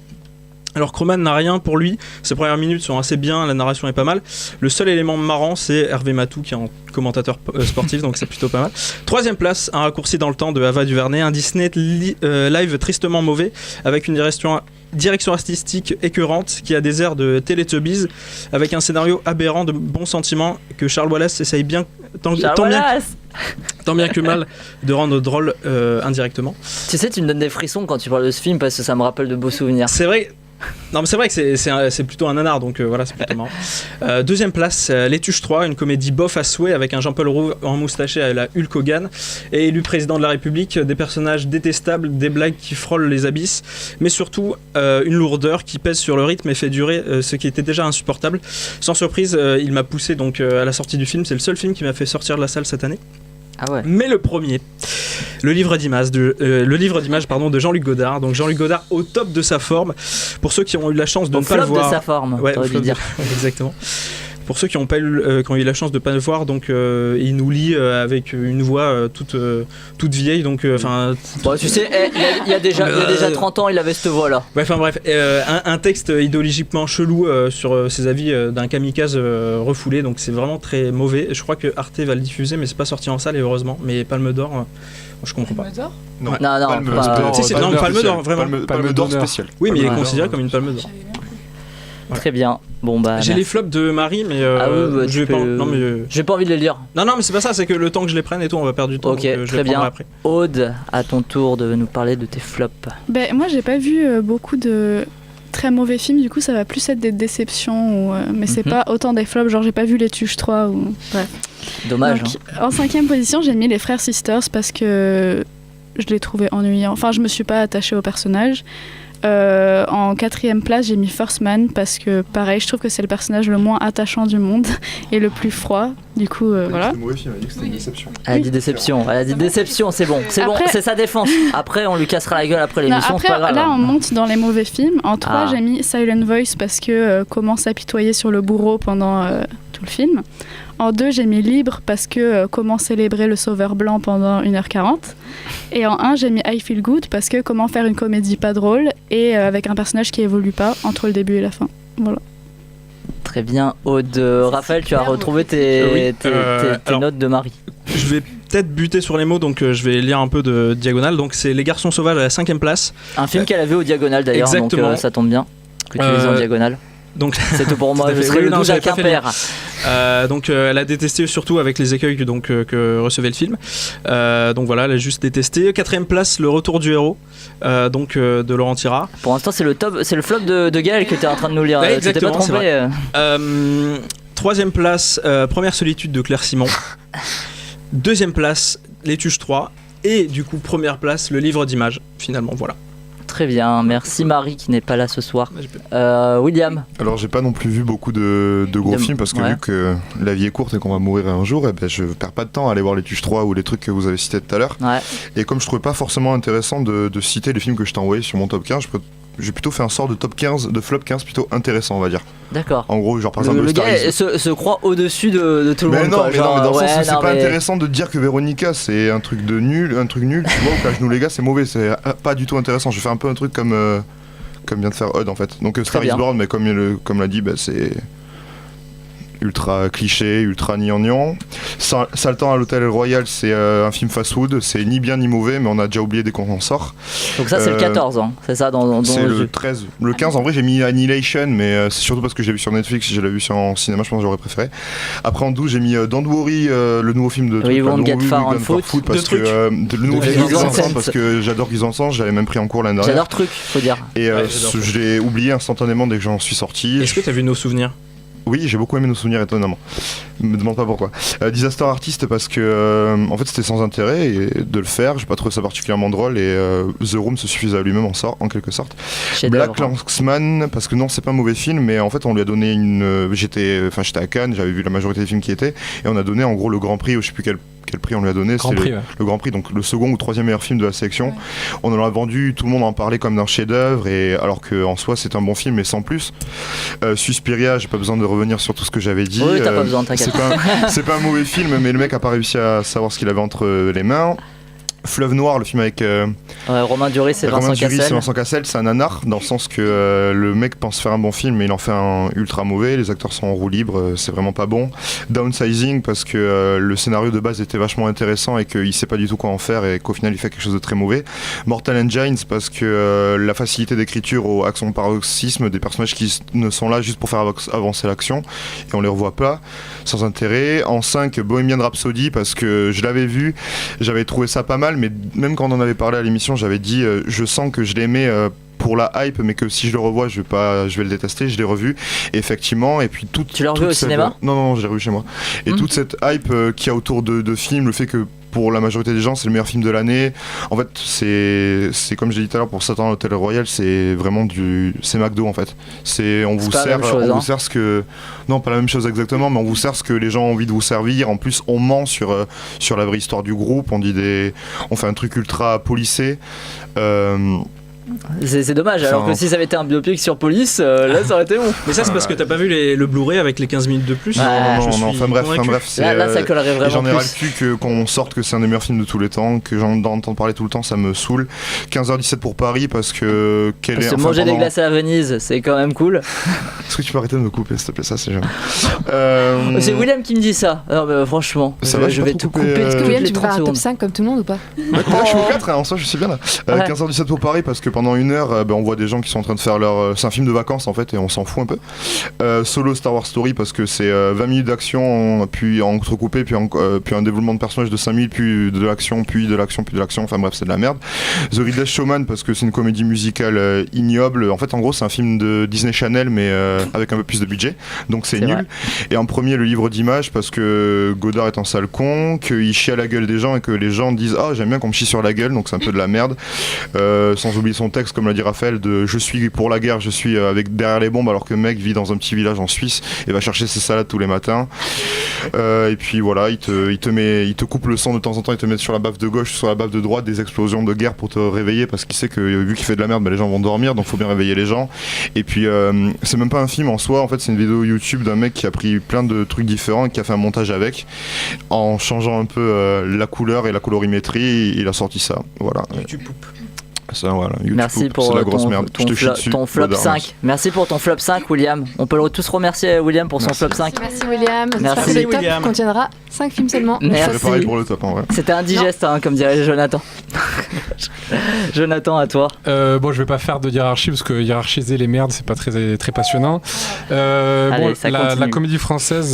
Alors Crowman n'a rien pour lui, ses premières minutes sont assez bien, la narration est pas mal. Le seul élément marrant c'est Hervé Matou qui est en commentateur sportif, donc c'est plutôt pas mal. 3e place, un raccourci dans le temps de Ava DuVernay, un Disney live tristement mauvais avec une direction artistique écœurante qui a des airs de Teletubbies avec un scénario aberrant de bons sentiments que Charles Wallace essaye bien tant bien que mal de rendre drôle indirectement. Tu sais, tu me donnes des frissons quand tu parles de ce film parce que ça me rappelle de beaux souvenirs. C'est vrai. Non mais c'est vrai que c'est plutôt un nanar, donc voilà, c'est plutôt marrant. 2e place, Les Tuches 3, une comédie bof à souhait avec un Jean-Paul Rouve en moustaché à la Hulk Hogan et élu président de la République, des personnages détestables, des blagues qui frôlent les abysses, mais surtout une lourdeur qui pèse sur le rythme et fait durer ce qui était déjà insupportable. Sans surprise, il m'a poussé donc à la sortie du film, c'est le seul film qui m'a fait sortir de la salle cette année. Ah ouais. Mais le premier, le livre d'images de Jean-Luc Godard. Donc Jean-Luc Godard au top de sa forme. Pour ceux qui ont eu la chance de ne pas le voir. Au flop de sa forme, ouais, t'aurais dû dire. Exactement. Pour ceux qui ont eu la chance de ne pas le voir, donc il nous lit avec une voix toute vieille, donc bon, tu sais, il y a déjà 30 ans, il avait cette voix là. Ouais, enfin bref, un texte idéologiquement chelou sur ses avis d'un kamikaze refoulé, donc c'est vraiment très mauvais. Je crois que Arte va le diffuser, mais c'est pas sorti en salle et heureusement. Mais Palme d'Or, je comprends pas. Palme d'Or ? Non, Palme d'Or, vraiment. Palme d'Or spécial. Oui, mais il est considéré comme une Palme d'Or. Très bien. Bon bah. J'ai les flops de Marie, mais j'ai pas envie de les lire. Non, mais c'est pas ça, c'est que le temps que je les prenne et tout, on va perdre du temps. Ok, donc, je très les bien. après. Aude, à ton tour de nous parler de tes flops. Moi, j'ai pas vu beaucoup de très mauvais films, du coup, ça va plus être des déceptions, mais c'est pas autant des flops, genre j'ai pas vu Les Tuches 3 ou. Bref. Dommage. Donc, en 5e position, j'ai mis Les Frères Sisters parce que je les trouvais ennuyants. Enfin, je me suis pas attachée au personnage. En 4e place, j'ai mis First Man parce que, pareil, je trouve que c'est le personnage le moins attachant du monde et le plus froid. Du coup, voilà. C'est mauvais film, elle a dit que c'était une déception. Elle a dit déception, c'est bon, c'est sa défense. Après, on lui cassera la gueule après l'émission, c'est pas grave. Là, on monte dans les mauvais films. En 3, j'ai mis Silent Voice parce que comment s'apitoyer sur le bourreau pendant tout le film. En 2, j'ai mis Libre parce que comment célébrer le sauveur blanc pendant 1h40. Et en 1, j'ai mis I Feel Good parce que comment faire une comédie pas drôle et avec un personnage qui évolue pas entre le début et la fin. Voilà. Très bien. Aude, Raphaël, tu as retrouvé tes notes de Marie. Je vais peut-être buter sur les mots, donc je vais lire un peu de diagonale. Donc c'est Les Garçons Sauvages à la 5e place. Un film qu'elle avait au diagonale d'ailleurs, exactement. Donc ça tombe bien que tu les aies en diagonale. Donc c'est tout pour moi, je serai le 12 à Quimper. Donc elle a détesté surtout avec les écueils que recevait le film. Donc voilà, elle a juste détesté. 4e place, Le Retour du héros, de Laurent Tirard. Pour l'instant c'est le flop de Gaël que tu es en train de nous lire. Ouais, tu t'es pas trompé. 3e place, Première solitude de Claire Simon. 2e place, Les Tuches 3. Et du coup, 1re place, Le Livre d'images, finalement, voilà. Très bien, merci Marie qui n'est pas là ce soir. William. Alors j'ai pas non plus vu beaucoup de gros films parce que vu que la vie est courte et qu'on va mourir un jour, je perds pas de temps à aller voir Les Tuches 3 ou les trucs que vous avez cités tout à l'heure. Et comme je trouvais pas forcément intéressant de citer les films que je t'ai envoyés sur mon top 15, j'ai plutôt fait un sort de top 15, de flop 15 plutôt intéressant, on va dire. D'accord. En gros, genre par exemple le gars se croit au-dessus de tout le monde. Non, quoi. mais dans le sens où c'est pas intéressant de dire que Véronica c'est un truc nul, tu vois, ou qu'à genoux les gars c'est mauvais, c'est pas du tout intéressant. Je fais un peu un truc comme vient de faire Odd en fait. Donc Star is Born, mais comme l'a dit, c'est ultra cliché, ultra gnangnan. Saltan à l'hôtel Royal, c'est un film fast-food, c'est ni bien ni mauvais, mais on a déjà oublié dès qu'on en sort. Donc ça c'est le 14, hein. C'est ça dans c'est le 13. Le 15 en vrai j'ai mis Annihilation, mais c'est surtout parce que j'ai vu sur Netflix, si je l'avais vu en cinéma je pense que j'aurais préféré. Après en 12 j'ai mis Don't Worry, le nouveau film de Won't Get Far on Foot parce que le nouveau film de Vincent, parce que j'adore Gus Van Sant, j'avais même pris en cours l'année dernière. J'adore Truc, faut dire. Et je l'ai oublié instantanément dès que j'en suis sorti. Est-ce que t'as vu Nos Souvenirs ? Oui, j'ai beaucoup aimé Nos Souvenirs, étonnamment. Me demande pas pourquoi. Disaster Artist parce que en fait c'était sans intérêt de le faire. J'ai pas trouvé ça particulièrement drôle et The Room se suffisait à lui-même en quelque sorte. Black Landsman parce que non c'est pas un mauvais film, mais en fait on lui a donné j'étais à Cannes, j'avais vu la majorité des films qui étaient et on a donné en gros le Grand Prix, je sais plus quel prix on lui a donné, le Grand Prix, donc le second ou troisième meilleur film de la sélection. On en a vendu, tout le monde en parlait comme d'un chef-d'œuvre, et alors qu'en soi c'est un bon film mais sans plus. Suspiria, j'ai pas besoin de revenir sur tout ce que j'avais dit. Oui, t'as pas besoin, t'inquiète. C'est pas un mauvais film, mais le mec a pas réussi à savoir ce qu'il avait entre les mains. Fleuve Noir, le film avec Romain Duris et Vincent Cassel, c'est un nanar dans le sens que le mec pense faire un bon film mais il en fait un ultra mauvais, les acteurs sont en roue libre, c'est vraiment pas bon. Downsizing parce que le scénario de base était vachement intéressant et qu'il sait pas du tout quoi en faire et qu'au final il fait quelque chose de très mauvais. Mortal Engines parce que la facilité d'écriture à son paroxysme, des personnages qui ne sont là juste pour faire avancer l'action et on les revoit pas, sans intérêt. En 5, Bohemian Rhapsody parce que je l'avais vu, j'avais trouvé ça pas mal, mais même quand on en avait parlé à l'émission, j'avais dit je sens que je l'aimais pour la hype, mais que si je le revois, je vais le détester. Je l'ai revu, et effectivement, et puis Tu l'as revu au cinéma ? Non, je l'ai revu chez moi. Et toute cette hype qu'il y a autour de films, le fait que pour la majorité des gens, c'est le meilleur film de l'année. En fait, c'est comme j'ai dit tout à l'heure pour Satan à l'Hôtel Royal, c'est vraiment c'est McDo en fait. On vous sert ce que non, pas la même chose exactement, mais on vous sert ce que les gens ont envie de vous servir. En plus, on ment sur la vraie histoire du groupe. On fait un truc ultra policé. C'est dommage, alors que si ça avait été un biopic sur Police, là ça aurait été bon. Mais ça c'est parce que t'as pas vu le Blu-ray avec les 15 minutes de plus. Non, enfin bref, là ça collerait vraiment. J'en ai ras le cul qu'on sorte que c'est un des meilleurs films de tous les temps, que j'en entends parler tout le temps, ça me saoule. 15h17 pour Paris parce que manger des glaces à Venise, c'est quand même cool. Est-ce que tu peux arrêter de me couper s'il te plaît, ça c'est jamais. C'est William qui me dit ça. Non, mais franchement, je vais tout couper. Est-ce que William tu peux faire un top 5 comme tout le monde ou pas? Là je suis au 4, en soi je suis bien là. 15h17 pour Paris parce que Pendant 1 heure, on voit des gens qui sont en train de faire leur... c'est un film de vacances en fait et on s'en fout un peu. Solo Star Wars Story parce que c'est 20 minutes d'action, puis entrecoupé, puis un développement de personnage de 5 minutes, puis de l'action, puis de l'action, puis de l'action, enfin bref c'est de la merde. The Greatest Showman parce que c'est une comédie musicale ignoble. En fait en gros c'est un film de Disney Channel mais avec un peu plus de budget, donc c'est nul. Vrai. Et en premier le livre d'images parce que Godard est un sale con, qu'il chie à la gueule des gens et que les gens disent ah j'aime bien qu'on me chie sur la gueule, donc c'est un peu de la merde. Sans oublier son texte comme l'a dit Raphaël de je suis pour la guerre, je suis avec derrière les bombes alors que le mec vit dans un petit village en Suisse et va chercher ses salades tous les matins. Et puis voilà, il te coupe le son de temps en temps, il te met sur la baffe de gauche, sur la baffe de droite des explosions de guerre pour te réveiller parce qu'il sait que vu qu'il fait de la merde, les gens vont dormir, donc faut bien réveiller les gens. Et puis c'est même pas un film en soi, en fait c'est une vidéo YouTube d'un mec qui a pris plein de trucs différents et qui a fait un montage avec en changeant un peu la couleur et la colorimétrie, il a sorti ça. Voilà. YouTube Poop. Ça, voilà. YouTube Merci Poop, pour c'est la grosse merde. ton flop 5. Merci pour ton flop 5, William. On peut tous remercier William pour son flop 5. Merci William. Merci Le top contiendra 5 films seulement. Merci. C'est pareil pour le top en vrai. C'était indigeste, comme dirait Jonathan. Jonathan, à toi. Bon, je vais pas faire de hiérarchie parce que hiérarchiser les merdes, c'est pas très, très passionnant. Allez, la comédie française,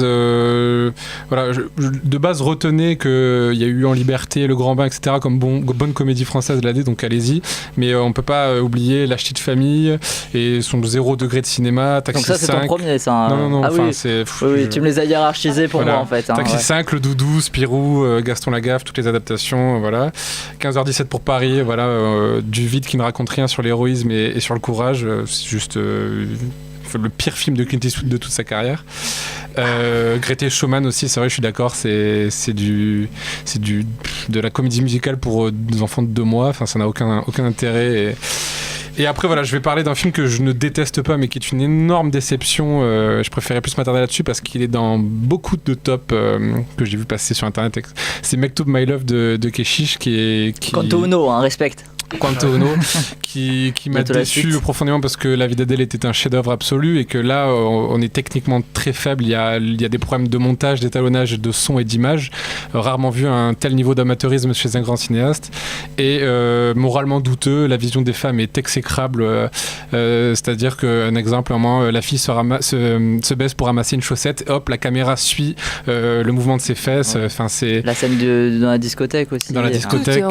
voilà, de base, retenez qu'il y a eu En Liberté, Le Grand Bain, etc. comme bonne comédie française de l'année, donc allez-y. Mais on peut pas oublier La Ch'tite Famille et son 0 degré de cinéma, Taxi 5. Donc ça, c'est ton premier, ça. Hein. Non, ah, enfin, oui. c'est... Oui, tu me les as hiérarchisés pour moi, en fait. Taxi 5, Le Doudou, Spirou, Gaston Lagaffe, toutes les adaptations, voilà. 15h17 pour Paris, voilà. Du vide qui ne raconte rien sur l'héroïsme et sur le courage. C'est juste... le pire film de Clint Eastwood de toute sa carrière. Greatest Showman aussi, c'est vrai, je suis d'accord, c'est de la comédie musicale pour des enfants de 2 mois, enfin ça n'a aucun intérêt. Et après voilà, je vais parler d'un film que je ne déteste pas mais qui est une énorme déception. Je préférais plus m'attarder là-dessus parce qu'il est dans beaucoup de tops que j'ai vu passer sur internet. C'est Mektoub My Love de Keshish qui... Quanto Uno, respecte. Quanto Uno qui m'a déçu profondément parce que La vie d'Adèle était un chef-d'œuvre absolu et que là on est techniquement très faible, il y a des problèmes de montage, d'étalonnage, de son et d'image, rarement vu un tel niveau d'amateurisme chez un grand cinéaste et moralement douteux, la vision des femmes est exécrable, c'est-à-dire qu'un exemple, un moment la fille se baisse pour ramasser une chaussette, hop la caméra suit le mouvement de ses fesses, enfin c'est la scène dans la discothèque aussi. Dans la discothèque,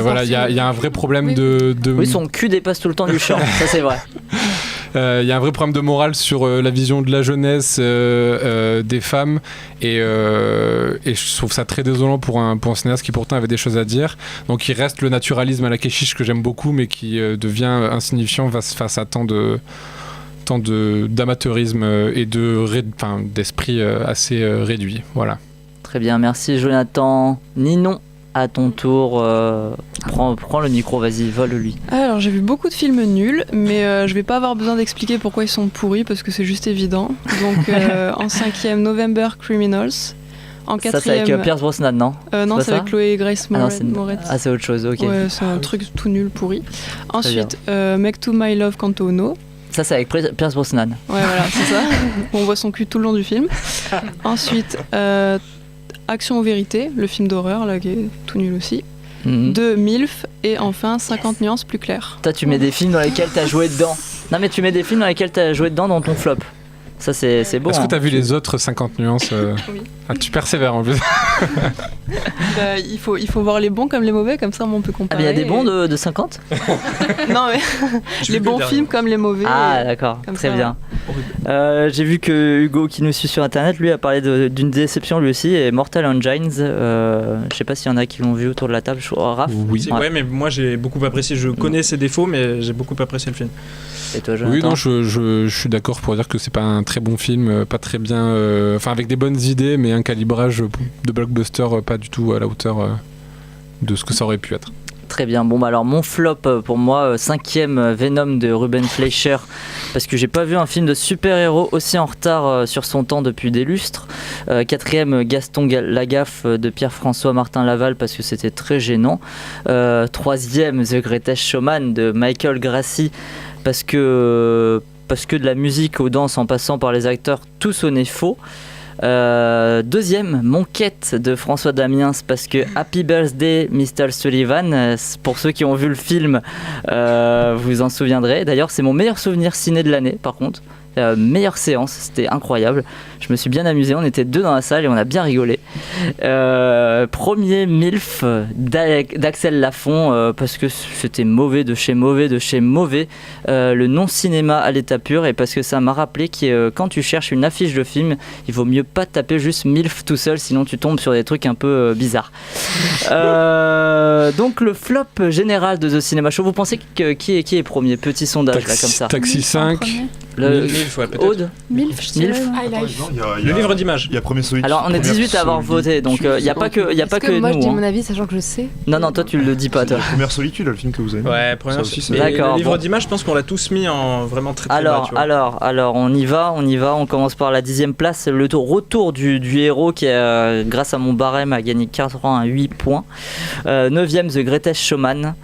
voilà, il y a un vrai problème de... Oui, son cul dépasse tout le temps du champ, ça c'est vrai. Il y a un vrai problème de morale sur la vision de la jeunesse des femmes et je trouve ça très désolant pour un cinéaste qui pourtant avait des choses à dire. Donc il reste le naturalisme à la Keshish que j'aime beaucoup mais qui devient insignifiant face à tant d'amateurisme et d'esprit assez réduit. Voilà. Très bien, merci Jonathan. Ninon, à ton tour, prends le micro, vas-y, vole-lui. Alors j'ai vu beaucoup de films nuls, mais je vais pas avoir besoin d'expliquer pourquoi ils sont pourris parce que c'est juste évident. Donc en 5e, November Criminals. En 4e, ça c'est avec Pierce Brosnan, non? Non, c'est avec Chloé Grace Moretz. Ah, c'est autre chose, ok. Ouais, c'est un truc tout nul, pourri. Ensuite, Mektoub My Love Quanto Uno. Ça c'est avec Pierce Brosnan. Ouais, voilà, c'est ça. On voit son cul tout le long du film. Ensuite, Action ou Vérité, le film d'horreur, là, qui est tout nul aussi. 2, MILF. Et enfin, 50 nuances plus claires. Toi, tu mets des films dans lesquels t'as joué dedans. Non, mais tu mets des films dans lesquels t'as joué dedans dans ton flop. Ça, c'est beau. Est-ce que t'as vu les autres 50 nuances Oui. Ah, tu persévères en plus. Il faut voir les bons comme les mauvais, comme ça on peut comparer. Ah, mais il y a des bons de 50 Non, mais les bons films comme les mauvais. Ah, d'accord, très bien. J'ai vu que Hugo, qui nous suit sur internet, lui a parlé d'une déception lui aussi, et Mortal Engines. Je sais pas s'il y en a qui l'ont vu autour de la table. Raph? Oui, ouais, mais moi j'ai beaucoup apprécié. Je connais ses défauts, mais j'ai beaucoup apprécié le film. Et toi, Jonathan? Oui, non, je suis d'accord pour dire que c'est pas un très bon film, pas très bien. Enfin, avec des bonnes idées, mais un calibrage de blockbuster pas du tout à la hauteur de ce que ça aurait pu être. Très bien, bon bah alors mon flop pour moi, 5e Venom de Ruben Fleischer, parce que j'ai pas vu un film de super-héros aussi en retard sur son temps depuis des lustres. 4e Gaston Lagaffe de Pierre-François Martin Laval, parce que c'était très gênant. 3e The Greatest Showman de Michael Grassi, parce que de la musique aux danses en passant par les acteurs, tout sonnait faux. Deuxième, Mon Quête de François Damiens, parce que Happy Birthday Mr. Sullivan, pour ceux qui ont vu le film, vous vous en souviendrez. D'ailleurs, c'est mon meilleur souvenir ciné de l'année, par contre. Meilleure séance, c'était incroyable. Je me suis bien amusé, on était 2 dans la salle et on a bien rigolé. Premier MILF d'Axel Lafont, parce que c'était mauvais de chez mauvais de chez mauvais. Le non-cinéma à l'état pur, et parce que ça m'a rappelé que quand tu cherches une affiche de film, il vaut mieux pas taper juste MILF tout seul, sinon tu tombes sur des trucs un peu bizarres. Donc le flop général de The Cinema Show, vous pensez qui est premier? Petit sondage là comme ça. Taxi 5. MILF, ouais, peut-être. Aude MILF, je dirais, Le livre d'image. Il y a premier solitude. Alors on est 18 à avoir voté, donc il n'y a pas que moi, nous. je dis mon avis, sachant que je sais. Non, toi tu le dis pas, toi. La première solitude, le film que vous avez. Ouais, première solitude. D'accord. Le livre Bon. d'image, je pense qu'on l'a tous mis en vraiment très bas, tu vois. Alors, on y va. On commence par la 10e place. Le retour du héros qui, grâce à mon barème, a gagné 88 points. 9e, The Greatest Showman.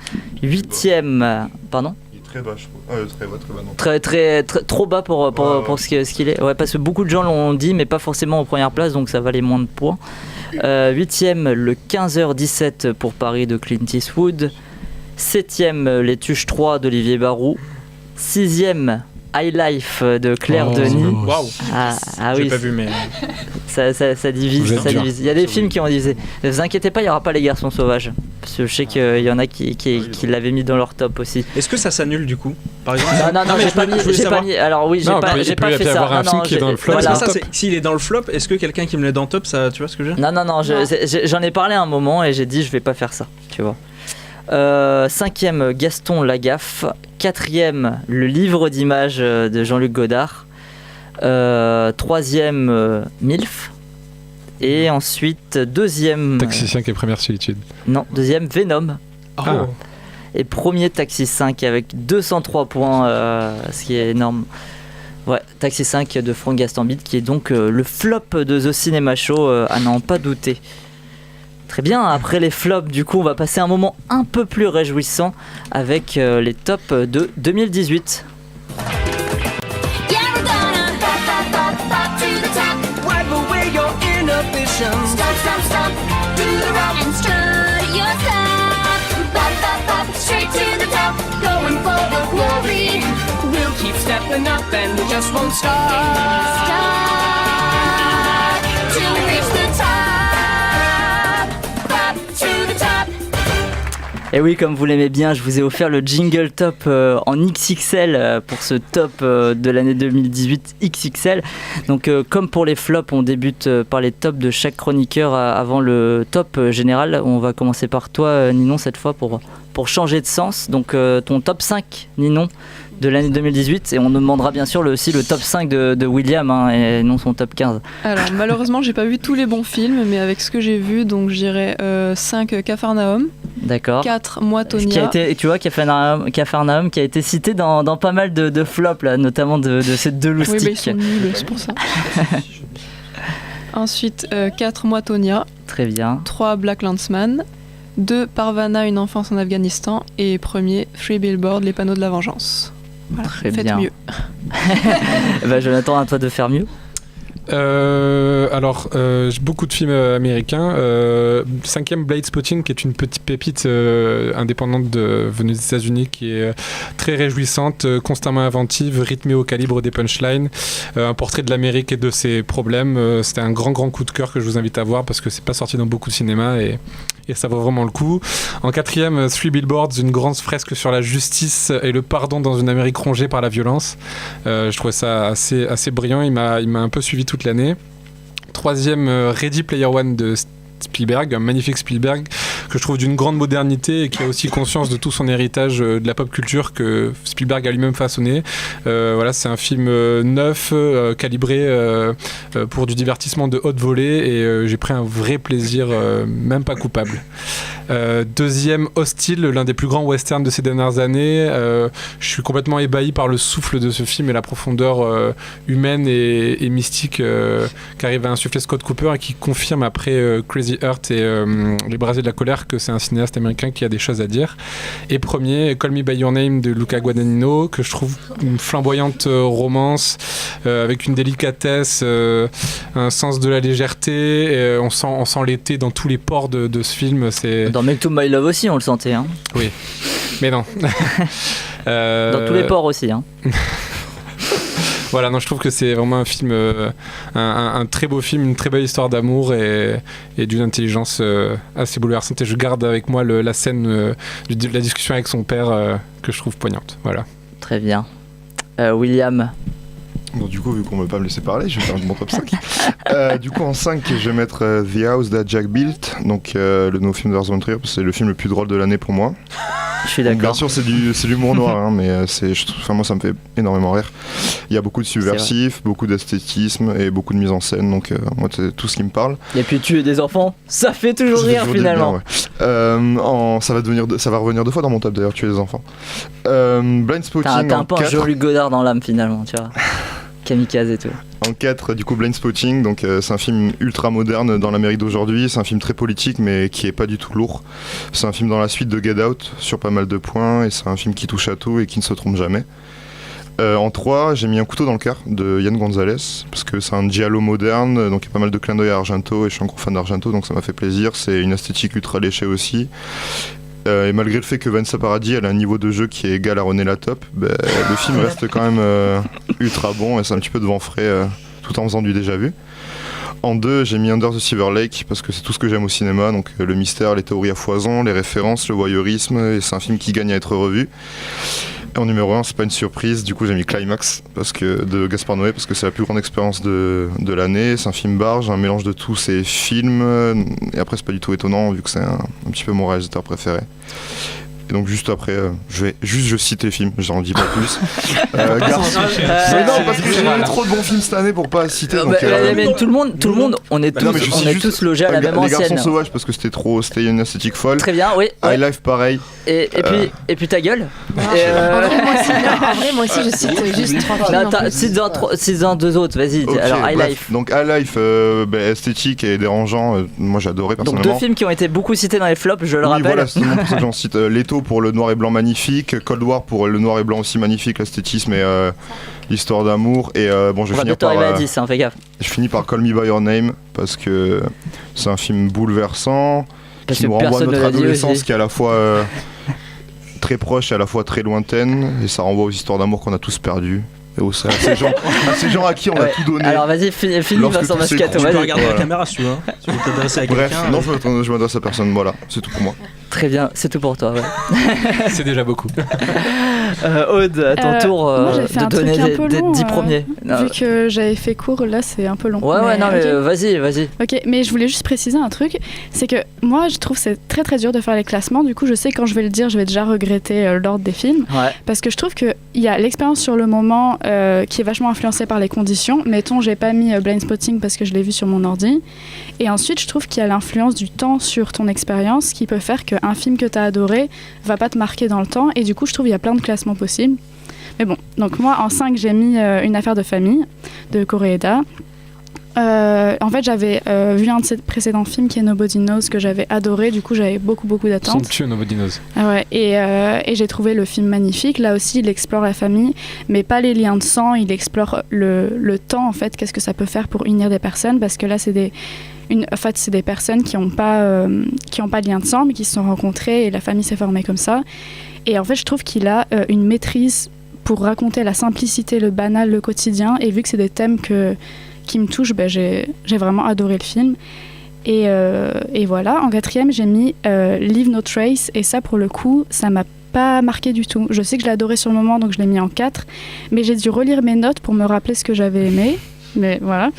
8e, pardon. Très bas, je trouve. Très bas, non. Très, trop bas pour ce qu'il est. Ouais, parce que beaucoup de gens l'ont dit, mais pas forcément en première place, donc ça valait moins de points. 8e, le 15h17 pour Paris de Clint Eastwood. 7e, Les Tuches 3 d'Olivier Barou. 6e, High Life de Claire Denis. Waouh. Oui, j'ai pas vu, mais ça divise. Il y a des films qui ont divisé. Ne vous inquiétez pas, il n'y aura pas Les Garçons Sauvages. Parce que je sais qu'il y en a qui l'avaient mis dans leur top aussi. Est-ce que ça s'annule du coup, par exemple? Non, j'ai pas mis. Alors oui, j'ai pas fait ça. avoir un film qui est dans le flop. Voilà. S'il est dans le flop, est-ce que quelqu'un qui me l'a dans le top, ça, tu vois ce que je veux dire? Non, j'en ai parlé à un moment et j'ai dit je vais pas faire ça, tu vois. 5e, Gaston Lagaffe. 4e, Le Livre d'images de Jean-Luc Godard. 3e, MILF. Et ensuite, 2e. Taxi 5 et Première Solitude. Non, 2e, Venom. Et premier, Taxi 5 avec 203 points, ce qui est énorme. Ouais, Taxi 5 de Franck Gastambide, qui est donc le flop de The Cinema Show, à n'en pas douter. Très bien, après les flops, du coup, on va passer un moment un peu plus réjouissant avec les tops de 2018. Stop, do the rock and stir yourself. Straight to the top, going for the glory. We'll keep stepping up and we just won't stop. Till we reach the top, to the top. Et oui, comme vous l'aimez bien, je vous ai offert le jingle top en XXL pour ce top de l'année 2018 XXL. Donc comme pour les flops, on débute par les tops de chaque chroniqueur avant le top général. On va commencer par toi, Ninon, cette fois pour changer de sens. Donc ton top 5, Ninon, de l'année 2018, et on nous demandera bien sûr aussi le top 5 de William, et non son top 15. Alors malheureusement j'ai pas vu tous les bons films, mais avec ce que j'ai vu, donc je dirais 5 Capharnaüm. D'accord. 4 Moi Tonya. Tu vois, Capharnaüm qui a été cité dans pas mal de flops là, notamment de ces deux loustiques. Oui, mais ils sont nuls, c'est pour ça. Ensuite 4 Moi Tonya. Très bien. 3 Black Landsman. 2 Parvana, une enfance en Afghanistan. Et premier, Three Billboards, les panneaux de la vengeance. Voilà, très faites bien. mieux. Jonathan, à toi de faire mieux. J'ai beaucoup de films américains. 5e, Blade Spotting, qui est une petite pépite indépendante venue des États-Unis, qui est très réjouissante, constamment inventive, rythmée au calibre des punchlines. Un portrait de l'Amérique et de ses problèmes. C'était un grand coup de cœur que je vous invite à voir, parce que c'est pas sorti dans beaucoup de cinéma et ça vaut vraiment le coup. En 4e, Three Billboards, une grande fresque sur la justice et le pardon dans une Amérique rongée par la violence. Je trouvais ça assez brillant, il m'a un peu suivi toute l'année. 3e, Ready Player One de Spielberg, un magnifique Spielberg que je trouve d'une grande modernité et qui a aussi conscience de tout son héritage de la pop culture que Spielberg a lui-même façonné. Voilà, c'est un film neuf, calibré pour du divertissement de haute volée, et j'ai pris un vrai plaisir, même pas coupable. 2e, Hostile, l'un des plus grands westerns de ces dernières années. Je suis complètement ébahi par le souffle de ce film et la profondeur humaine et mystique qu'arrive à insuffler Scott Cooper, et qui confirme après Crazy Heart et Les Brasiers de la colère clair que c'est un cinéaste américain qui a des choses à dire. Et premier, Call Me By Your Name de Luca Guadagnino, que je trouve une flamboyante romance avec une délicatesse, un sens de la légèreté. On sent l'été dans tous les pores de ce film. Dans Make To My Love aussi, on le sentait. Hein. Oui, mais non. Dans tous les pores aussi. Hein. Voilà, non, je trouve que c'est vraiment un film, un très beau film, une très belle histoire d'amour et d'une intelligence assez bouleversante. Et je garde avec moi la scène de la discussion avec son père que je trouve poignante. Voilà. Très bien. William. Bon, du coup, vu qu'on ne veut pas me laisser parler, je vais faire mon top 5. Du coup, en 5, je vais mettre The House That Jack Built, donc le nouveau film de Lars von Trier. C'est le film le plus drôle de l'année pour moi. Je suis d'accord. Bien sûr, c'est de l'humour noir, hein, mais moi, ça me fait énormément rire. Il y a beaucoup de subversif, beaucoup d'esthétisme et beaucoup de mise en scène, donc moi, c'est tout ce qui me parle. Et puis tuer des enfants, ça fait toujours rire finalement. Bien, ouais. Ça va revenir 2 fois dans mon top d'ailleurs, tuer des enfants. Blind Spotting. T'as un peu un Jean-Luc Godard dans l'âme finalement, tu vois. Kamikaze et tout. En 4, du coup, Blind Spotting, donc c'est un film ultra moderne dans l'Amérique d'aujourd'hui, c'est un film très politique mais qui est pas du tout lourd. C'est un film dans la suite de Get Out sur pas mal de points et c'est un film qui touche à tout et qui ne se trompe jamais. En 3, j'ai mis Un couteau dans le cœur de Yann Gonzalez parce que c'est un giallo moderne, donc il y a pas mal de clins d'œil à Argento et je suis un gros fan d'Argento donc ça m'a fait plaisir. C'est une esthétique ultra léchée aussi. Et malgré le fait que Vanessa Paradis elle a un niveau de jeu qui est égal à René Latop, le film reste quand même ultra bon et c'est un petit peu de vent frais tout en faisant du déjà vu. En 2, j'ai mis Under the Silver Lake parce que c'est tout ce que j'aime au cinéma, donc le mystère, les théories à foison, les références, le voyeurisme, et c'est un film qui gagne à être revu. Et en numéro 1, c'est pas une surprise, du coup j'ai mis Climax de Gaspard Noé parce que c'est la plus grande expérience de l'année. C'est un film barge, un mélange de tous ces films, et après c'est pas du tout étonnant vu que c'est un petit peu mon réalisateur préféré. Et donc juste après, je cite les films, j'en dis pas plus. Non, parce que j'ai eu trop de bons films cette année pour pas citer. Mais tout le monde, on est tous logés à la même ancienne. Les Garçons Sauvages parce que c'était une esthétique folle. Très bien, oui. High Life pareil. Et puis ta gueule. En vrai, moi aussi, je cite juste 3 films. Cite-en 2 autres, vas-y. Okay, alors High Life. Donc High Life, esthétique et dérangeant, moi j'ai adoré personnellement. Donc 2 films qui ont été beaucoup cités dans les flops, je le rappelle. Voilà, c'est pour ça que j'en cite. Leto pour le noir et blanc magnifique, Cold War pour le noir et blanc aussi magnifique, l'esthétisme et l'histoire d'amour. Et bon, je vais finir par. À 10, hein, fais gaffe. Je finis par Call Me By Your Name parce que c'est un film bouleversant parce qui nous renvoie à notre adolescence qui est à la fois très proche et à la fois très lointaine et ça renvoie aux histoires d'amour qu'on a tous perdues. Et à ces gens à qui on a tout donné. Alors vas-y, finis Vincent Moscato. Tu peux regarder la caméra si tu veux. Tu veux t'adresser à quelqu'un. Bref, non, je m'adresse à personne. Voilà, c'est tout pour moi. Très bien, c'est tout pour toi. Ouais. C'est déjà beaucoup. Aude, à ton tour moi, de donner des 10 premiers. Vu que j'avais fait court, là c'est un peu long. Ouais, non, mais vas-y. Ok, mais je voulais juste préciser un truc, c'est que moi je trouve que c'est très très dur de faire les classements. Du coup, je sais que quand je vais le dire, je vais déjà regretter l'ordre des films. Ouais. Parce que je trouve qu'il y a l'expérience sur le moment qui est vachement influencée par les conditions. Mettons, j'ai pas mis Blind Spotting parce que je l'ai vu sur mon ordi. Et ensuite, je trouve qu'il y a l'influence du temps sur ton expérience qui peut faire qu'un film que tu as adoré va pas te marquer dans le temps. Et du coup, je trouve qu'il y a plein de classements possibles. Mais bon, donc moi, en 5, j'ai mis Une affaire de famille de Koreeda. En fait, j'avais vu un de ses précédents films qui est Nobody Knows que j'avais adoré. Du coup, j'avais beaucoup d'attentes. Somptueux Nobody Knows. Ah ouais, et j'ai trouvé le film magnifique. Là aussi, il explore la famille, mais pas les liens de sang. Il explore le temps, en fait. Qu'est-ce que ça peut faire pour unir des personnes? Parce que là, c'est des personnes qui n'ont pas de lien de sang, mais qui se sont rencontrées et la famille s'est formée comme ça. Et en fait, je trouve qu'il a une maîtrise pour raconter la simplicité, le banal, le quotidien. Et vu que c'est des thèmes qui me touchent, j'ai vraiment adoré le film. Et voilà, en 4e, j'ai mis Leave No Trace. Et ça, pour le coup, ça m'a pas marqué du tout. Je sais que je l'ai adoré sur le moment, donc je l'ai mis en 4. Mais j'ai dû relire mes notes pour me rappeler ce que j'avais aimé. Mais voilà.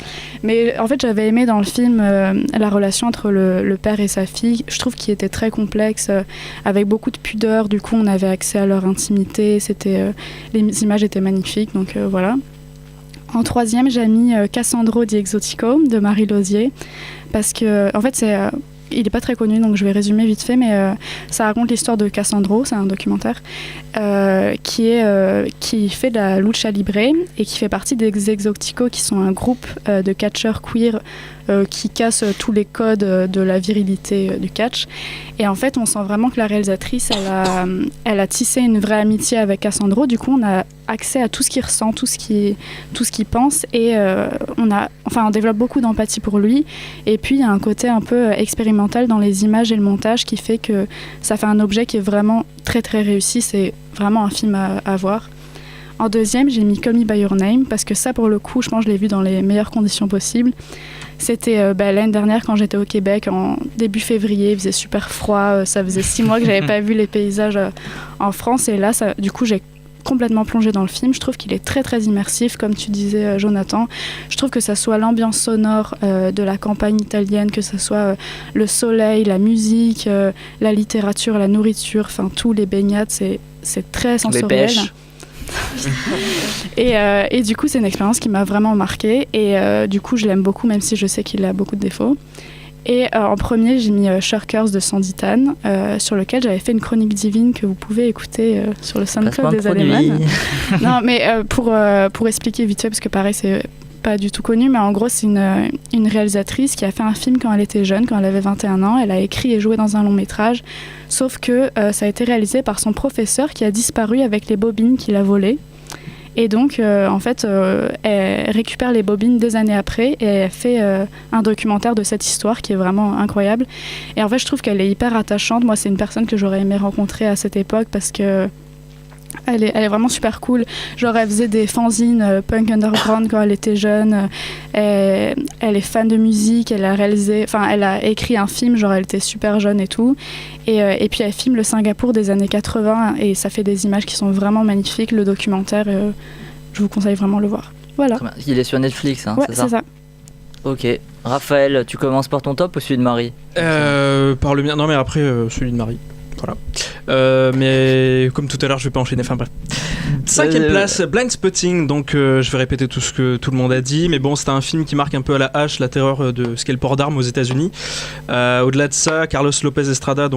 Mais en fait, j'avais aimé dans le film la relation entre le père et sa fille. Je trouve qu'il était très complexe, avec beaucoup de pudeur. Du coup, on avait accès à leur intimité. Les images étaient magnifiques. Donc voilà. En 3e, j'ai mis Cassandro di Exotico de Marie Lausier. Parce que, en fait, il n'est pas très connu, donc je vais résumer vite fait, mais ça raconte l'histoire de Cassandro, c'est un documentaire, qui fait de la lucha libre et qui fait partie des Exoticos, qui sont un groupe de catcheurs queer qui casse tous les codes de la virilité du catch. Et en fait, on sent vraiment que la réalisatrice, elle a tissé une vraie amitié avec Cassandro. Du coup, on a accès à tout ce qu'il ressent, tout ce qu'il pense, et on développe beaucoup d'empathie pour lui. Et puis, il y a un côté un peu expérimental dans les images et le montage qui fait que ça fait un objet qui est vraiment très très réussi. C'est vraiment un film à voir. En deuxième, j'ai mis Call Me By Your Name, parce que ça, pour le coup, je pense que je l'ai vu dans les meilleures conditions possibles. C'était l'année dernière quand j'étais au Québec, en début février, il faisait super froid, ça faisait 6 mois que j'avais pas vu les paysages en France, et là, du coup, j'ai complètement plongé dans le film. Je trouve qu'il est très très immersif, comme tu disais, Jonathan. Je trouve que ça soit l'ambiance sonore de la campagne italienne, que ça soit le soleil, la musique, la littérature, la nourriture, enfin tous les baignades, c'est très sensoriel. Les pêches. Et du coup, c'est une expérience qui m'a vraiment marquée, et du coup, je l'aime beaucoup, même si je sais qu'il a beaucoup de défauts. Et en premier, j'ai mis Shirkers de Sandy Tan, sur lequel j'avais fait une chronique divine que vous pouvez écouter sur le SoundCloud des Alémanes. Non, mais pour expliquer vite fait, parce que pareil, c'est pas du tout connu, mais en gros, c'est une réalisatrice qui a fait un film quand elle était jeune, quand elle avait 21 ans. Elle a écrit et joué dans un long métrage, sauf que ça a été réalisé par son professeur qui a disparu avec les bobines qu'il a volées. Et donc, en fait, elle récupère les bobines 2 années après, et elle fait un documentaire de cette histoire qui est vraiment incroyable. Et en fait, je trouve qu'elle est hyper attachante. Moi, c'est une personne que j'aurais aimé rencontrer à cette époque, parce que elle est vraiment super cool. Genre, elle faisait des fanzines punk underground quand elle était jeune. Elle est fan de musique. Elle a écrit un film, genre elle était super jeune et tout. Et puis elle filme le Singapour des années 80, et ça fait des images qui sont vraiment magnifiques. Le documentaire, je vous conseille vraiment de le voir. Voilà. Il est sur Netflix, hein, ouais, c'est ça. Ok. Raphaël, tu commences par ton top ou celui de Marie ? Par le mien. Non, mais après, celui de Marie. Voilà. Mais comme tout à l'heure, je vais pas enchaîner. Enfin bref. 5e place, Blind Spotting. Donc je vais répéter tout ce que tout le monde a dit, mais bon, c'était un film qui marque un peu à la hache la terreur de ce qu'est le port d'armes aux États-Unis. Au-delà de ça, Carlos Lopez Estrada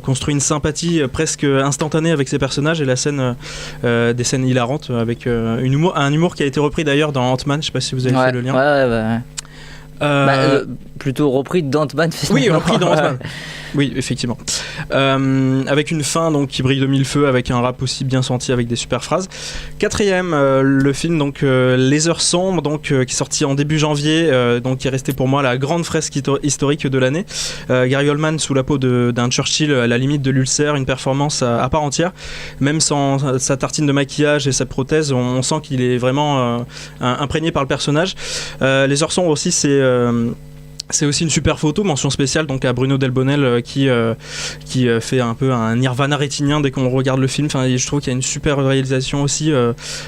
construit une sympathie presque instantanée avec ses personnages, et la scène, des scènes hilarantes avec un humour qui a été repris d'ailleurs dans Ant-Man. Je sais pas si vous avez fait le lien. Ouais. Plutôt repris d'Ant-Man. Oui, repris dans Ant-Man. Oui, effectivement. Avec une fin qui brille de mille feux, avec un rap aussi bien senti, avec des super phrases. 4e, le film Les Heures Sombres, qui est sorti en début janvier, qui est resté pour moi la grande fresque historique de l'année. Gary Oldman sous la peau d'un Churchill à la limite de l'ulcère, une performance à part entière. Même sans sa tartine de maquillage et sa prothèse, on sent qu'il est vraiment imprégné par le personnage. Les Heures Sombres aussi, c'est aussi une super photo, mention spéciale à Bruno Delbonnel qui fait un peu un nirvana rétinien dès qu'on regarde le film. Enfin, je trouve qu'il y a une super réalisation aussi.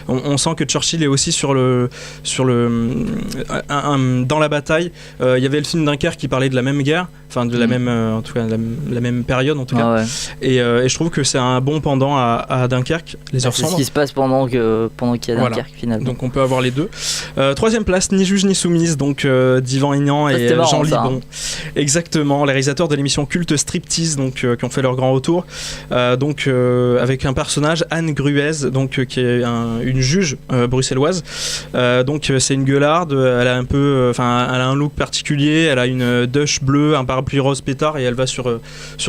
On sent que Churchill est aussi dans la bataille. Il y avait le film Dunkerque qui parlait de la même guerre, enfin de la même, en tout cas la même période en tout cas. Ouais. Et je trouve que c'est un bon pendant à Dunkerque. Les Heures Sombres. C'est ce qui se passe pendant qu'il y a Dunkerque finalement. Donc on peut avoir les deux. 3e place, Ni juge ni soumise, d'Yvan Ignan et Jean Libon. Exactement, les réalisateurs de l'émission culte Striptease, qui ont fait leur grand retour. Avec un personnage, Anne Gruez, qui est une juge bruxelloise. C'est une gueularde. Elle a un look particulier. Elle a une douche bleue, un parapluie rose pétard, et elle va sur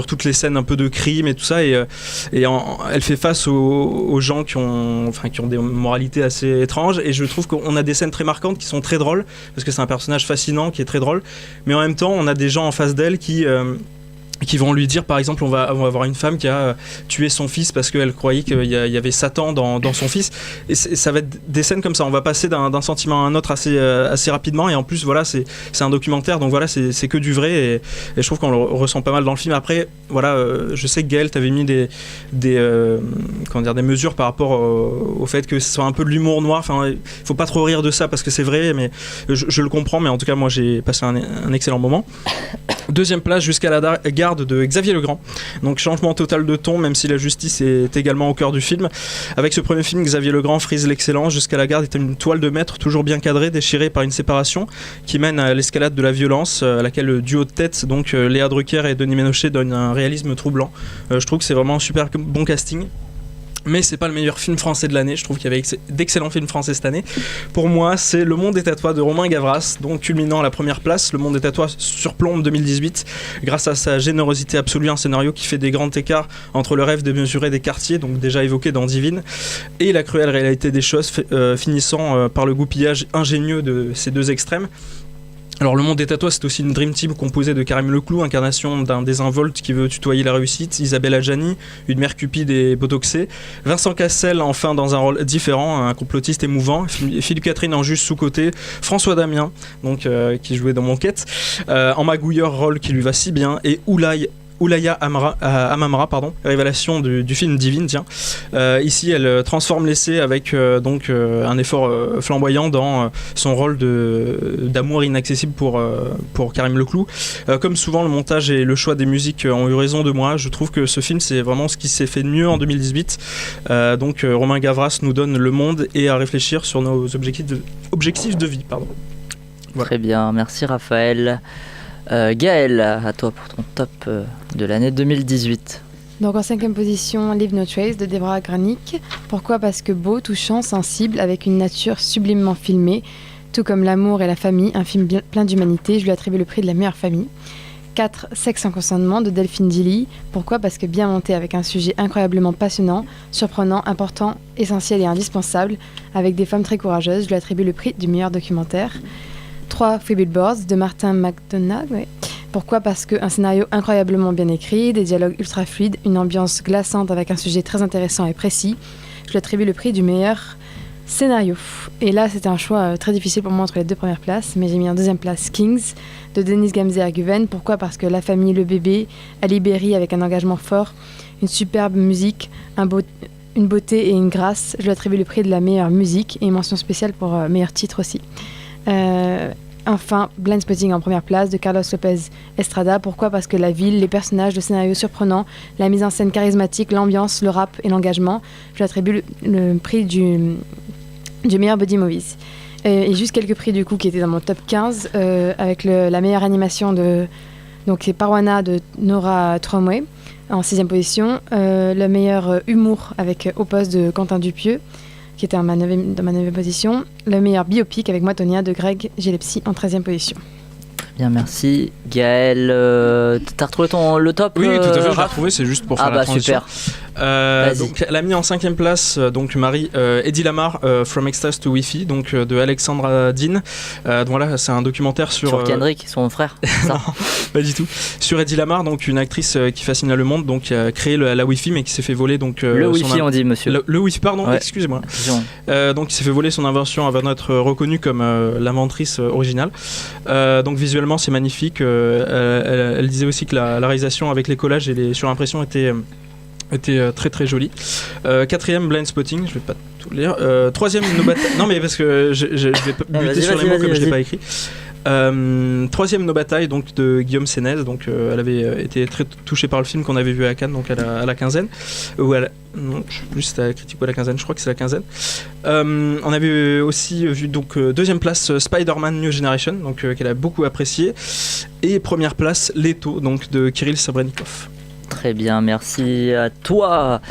toutes les scènes un peu de crime et tout ça. Elle fait face aux gens qui ont des moralités assez étranges. Et je trouve qu'on a des scènes très marquantes qui sont très drôles, parce que c'est un personnage fascinant qui est très drôle. Mais en même temps, on a des gens en face d'elle qui vont lui dire, par exemple, on va avoir une femme qui a tué son fils parce qu'elle croyait qu'il y avait Satan dans son fils, et ça va être des scènes comme ça. On va passer d'un sentiment à un autre assez rapidement, et en plus voilà, c'est un documentaire, donc voilà, c'est que du vrai, et je trouve qu'on le ressent pas mal dans le film. Après voilà, je sais que Gaël t'avais mis des mesures par rapport au fait que ce soit un peu de l'humour noir. Enfin, il faut pas trop rire de ça parce que c'est vrai, mais je le comprends. Mais en tout cas, moi j'ai passé un excellent moment. 2e place, Jusqu'à la garde de Xavier Legrand. Changement total de ton, même si la justice est également au cœur du film. Avec ce premier film, Xavier Legrand frise l'excellence. Jusqu'à la garde est une toile de maître, toujours bien cadrée, déchirée par une séparation qui mène à l'escalade de la violence, à laquelle le duo de tête, Léa Drucker et Denis Ménochet, donne un réalisme troublant. Je trouve que c'est vraiment un super bon casting. Mais c'est pas le meilleur film français de l'année. Je trouve qu'il y avait d'excellents films français cette année. Pour moi, c'est Le Monde est à toi de Romain Gavras, donc culminant à la première place. Le Monde est à toi surplombe 2018 grâce à sa générosité absolue, un scénario qui fait des grands écarts entre le rêve démesuré des quartiers, donc déjà évoqué dans Divine, et la cruelle réalité des choses, finissant par le goupillage ingénieux de ces deux extrêmes. Alors Le Monde est à toi, c'est aussi une dream team composée de Karim Leclou, incarnation d'un désinvolte qui veut tutoyer la réussite, Isabelle Adjani, une mère cupide et botoxée, Vincent Cassel enfin dans un rôle différent, un complotiste émouvant, Philippe Catherine en juste sous-côté, François Damien donc qui jouait dans Monquête, en magouilleur, rôle qui lui va si bien, et Oulaya Amamra, révélation du film Divine, tiens. Ici, elle transforme l'essai avec un effort flamboyant dans son rôle d'amour inaccessible pour Karim Leclou. Comme souvent, le montage et le choix des musiques ont eu raison de moi. Je trouve que ce film, c'est vraiment ce qui s'est fait de mieux en 2018. Romain Gavras nous donne le monde et à réfléchir sur nos objectifs de vie. Voilà. Très bien, merci Raphaël. Gaël, à toi pour ton top de l'année 2018. Donc en 5e position, Leave No Trace de Deborah Granick. Pourquoi ? Parce que beau, touchant, sensible, avec une nature sublimement filmée, tout comme L'amour et la famille, un film plein d'humanité. Je lui attribue le prix de la meilleure famille. 4. Sexe sans consentement de Delphine Dilly. Pourquoi ? Parce que bien monté, avec un sujet incroyablement passionnant, surprenant, important, essentiel et indispensable, avec des femmes très courageuses. Je lui attribue le prix du meilleur documentaire. 3. Free Billboards de Martin McDonagh. Ouais. Pourquoi ? Parce qu'un scénario incroyablement bien écrit, des dialogues ultra fluides, une ambiance glaçante avec un sujet très intéressant et précis. Je lui attribue le prix du meilleur scénario. Et là, c'était un choix très difficile pour moi entre les deux premières places, mais j'ai mis en deuxième place Kings de Denis Gamze-Erguven. Pourquoi ? Parce que la famille, le bébé, Ali Berry avec un engagement fort, une superbe musique, une beauté et une grâce. Je lui attribue le prix de la meilleure musique et une mention spéciale pour meilleur titre aussi. Enfin, Blindspotting en première place de Carlos Lopez Estrada. Pourquoi ? Parce que la ville, les personnages, le scénario surprenant, la mise en scène charismatique, l'ambiance, le rap et l'engagement. Je lui attribue le prix du meilleur body movies. Et juste quelques prix du coup qui étaient dans mon top 15 avec la meilleure animation donc c'est Parwana de Nora Tromway en 6e position. Le meilleur humour avec Oppose de Quentin Dupieux, qui était dans ma 9e position. Le meilleur biopic avec Moi Tonia de Greg Gillespie en 13e position. Bien, merci. Gaël, t'as retrouvé le top ? Oui, tout à fait, je l'ai retrouvé, c'est juste pour faire la transition. Super. Donc, elle a mis en 5e place donc Marie Eddie Lamar, From Ecstasy to Wi-Fi, donc de Alexandra Dean. Donc voilà, c'est un documentaire sur Kendrick, son frère. Non, pas du tout. Sur Eddie Lamar, donc une actrice qui fascine le monde, donc qui a créé la Wi-Fi, mais qui s'est fait voler donc le Wi-Fi, on dit monsieur. Le Wi-Fi, pardon, ouais. Excusez-moi. Donc il s'est fait voler son invention avant d'être reconnue comme l'inventrice originale. Donc visuellement c'est magnifique. Elle disait aussi que la réalisation avec les collages et les surimpressions était très très jolie. 4e Blindspotting, je vais pas tout lire. 3e No Bataille. Non mais parce que je vais buter sur les mots comme je l'ai pas écrit. 3e No Bataille donc de Guillaume Sénez, donc elle avait été très touchée par le film qu'on avait vu à Cannes, donc à la quinzaine non, je sais plus si c'était à la critique ou à la quinzaine, je crois que c'est la quinzaine. On avait aussi vu donc 2e place Spider-Man New Generation, donc qu'elle a beaucoup apprécié, et 1re place Leto, donc de Kirill Sabrennikov. Très bien, merci à toi,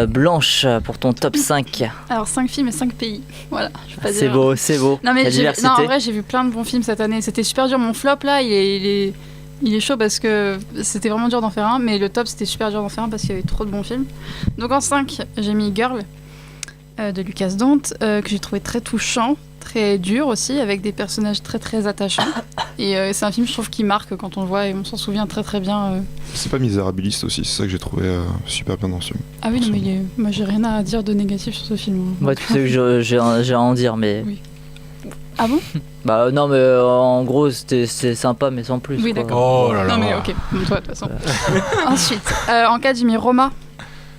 Blanche, pour ton top 5. Alors 5 films et 5 pays, voilà. C'est beau, c'est beau. Non, mais en vrai, j'ai vu plein de bons films cette année. C'était super dur. Mon flop, là, il est chaud parce que c'était vraiment dur d'en faire un, mais le top, c'était super dur d'en faire un parce qu'il y avait trop de bons films. Donc en 5, j'ai mis Girl de Lucas Dont, que j'ai trouvé très touchant, très dur aussi, avec des personnages très très attachants. Et c'est un film, je trouve, qui marque quand on le voit et on s'en souvient très très bien. C'est pas Misérabiliste aussi, c'est ça que j'ai trouvé super bien dans ce film. Ah oui, non, mais moi j'ai rien à dire de négatif sur ce film. Moi, tu sais que j'ai à en dire, mais. Oui. Ah bon ? Bah non, mais en gros c'est sympa, mais sans plus. Oui, d'accord. Oh là là. Non, mais ok, bon, toi de toute façon. Ensuite, en 4, j'ai mis Roma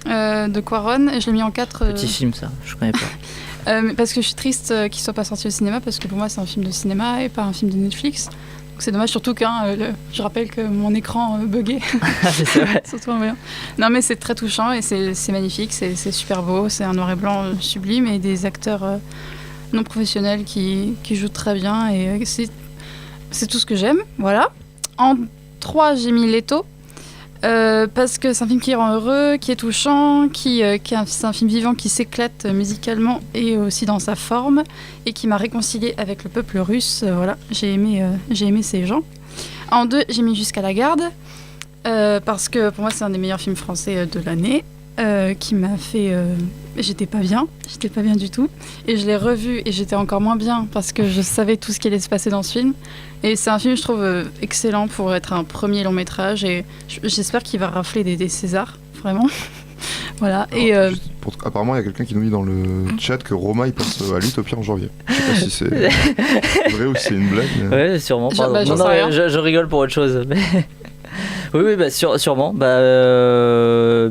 de Cuarón, et je l'ai mis en 4. Petit film, ça, je connais pas. Parce que je suis triste qu'il soit pas sorti au cinéma, parce que pour moi c'est un film de cinéma et pas un film de Netflix. Donc c'est dommage, surtout je rappelle que mon écran buguait. C'est vrai. Surtout en voyant. Non mais c'est très touchant et c'est magnifique, c'est super beau, c'est un noir et blanc sublime et des acteurs non professionnels qui jouent très bien et c'est tout ce que j'aime. Voilà. En 3, j'ai mis Leto. Parce que c'est un film qui rend heureux, qui est touchant, c'est un film vivant qui s'éclate musicalement et aussi dans sa forme, et qui m'a réconcilié avec le peuple russe. Voilà, j'ai aimé ces gens. En 2, j'ai mis Jusqu'à la garde, parce que pour moi c'est un des meilleurs films français de l'année, qui m'a fait... j'étais pas bien du tout, et je l'ai revu et j'étais encore moins bien parce que je savais tout ce qui allait se passer dans ce film. Et c'est un film, je trouve, excellent pour être un premier long métrage, et j'espère qu'il va rafler des Césars, vraiment. Voilà. Et apparemment, il y a quelqu'un qui nous dit dans le chat que Roma il passe à l'Utopia en janvier. Je sais pas si c'est vrai ou si c'est une blague. Mais... Ouais, sûrement. Pardon. Non, je rigole pour autre chose. Mais... oui, bah, sûrement. Bah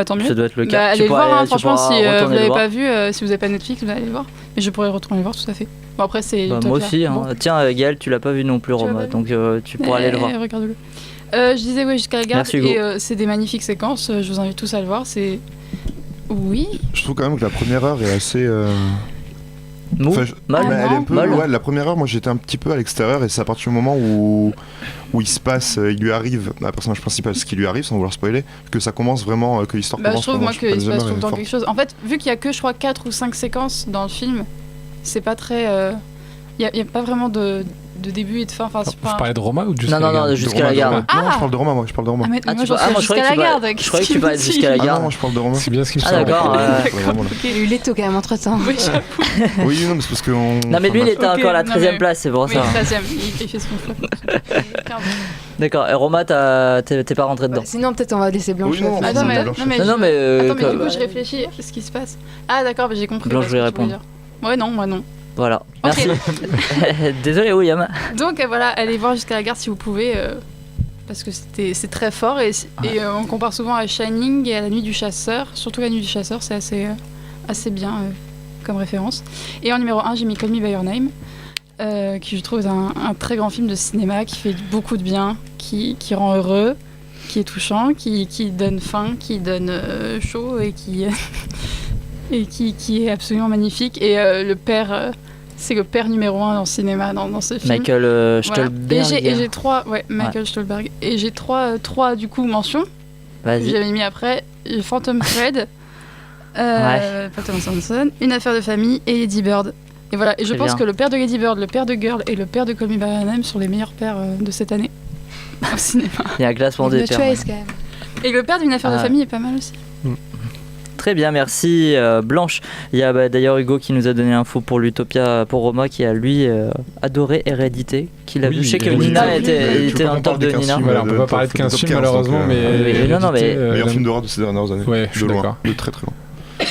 tant mieux. Ça doit être le cas. Allez le voir, franchement, si vous l'avez pas vu, si vous n'avez pas Netflix, vous allez le voir. Et je pourrais retourner le voir, tout à fait. Bon, après, c'est. Moi aussi. Bon. Tiens, Gaël, tu l'as pas vu non plus, Roma, donc tu pourras aller le voir. Regarde-le. Je disais, oui, Jusqu'à la garde. Merci, Hugo. Et c'est des magnifiques séquences. Je vous invite tous à le voir. C'est. Oui. Je trouve quand même que la première heure est assez. Mou, mal, elle est un peu, mal. ouais, la première heure, moi j'étais un petit peu à l'extérieur, et c'est à partir du moment où il se passe, il lui arrive, un personnage principal, ce qui lui arrive, sans vouloir spoiler, que ça commence vraiment, que l'histoire commence. Je trouve moi qu'il se passe tout le temps forte. quelque chose. En fait, vu qu'il y a que je crois 4 ou 5 séquences dans le film, c'est pas très. Il y a pas vraiment de début et de fin. Enfin, vous parlez de Roma ou de Jusqu'à la garde? Non, Jusqu'à la garde. Non, je parle de Roma, moi. Je parle de Roma. Moi, je croyais que tu parlais de Jusqu'à la garde. Non, moi je parle de Roma. C'est bien ce qu'il me semble. D'accord. Il y a eu Leto quand même entre temps. Oui, j'avoue. Oui, non, mais c'est parce que. Non, mais lui, il était encore à la 13e place, c'est pour ça. Oui, 13e, il fait son flop. D'accord. Et Roma, t'es pas rentré dedans? Sinon, peut-être on va laisser Blanche. Oui, non, mais Attends, mais. Attends, mais du coup, je réfléchis à ce qui se passe. Ah, d'accord, j'ai compris. Blanche voulait répondre. Ouais, non, moi non. Voilà, merci. Désolé, William. Donc voilà, allez voir Jusqu'à la garde si vous pouvez, parce que c'est très fort, et on compare souvent à Shining et à La Nuit du Chasseur. Surtout La Nuit du Chasseur, c'est assez bien comme référence. Et en numéro 1, j'ai mis Call Me By Your Name, qui je trouve est un très grand film de cinéma qui fait beaucoup de bien, qui rend heureux, qui est touchant, qui donne faim, qui donne chaud, et qui est absolument magnifique. Et le père... c'est le père numéro 1 dans le cinéma, dans ce film. Michael Stolberg. Voilà. Et j'ai 3... Ouais, Michael Stolberg. Et j'ai trois du coup, mentions. Vas-y. Que j'avais mis après. Phantom Thread, Phantom Samson, Une affaire de famille et Lady Bird. Et voilà. Et je pense que le père de Lady Bird, le père de Girl et le père de Call Me By Your Name sont les meilleurs pères de cette année au cinéma. Il y a un classement des pères. Quand même. Et le père d'une affaire de famille est pas mal aussi. Très bien, merci Blanche. Il y a d'ailleurs Hugo qui nous a donné l'info pour l'Utopia, pour Roma, qui a lui adoré Hérédité, qu'il a vu. Je sais que Nina était dans le top de Nina. Voilà, on peut pas parler de 15 films malheureusement, mais meilleur film d'horreur de ces dernières années. Ouais, je suis d'accord. De très très loin.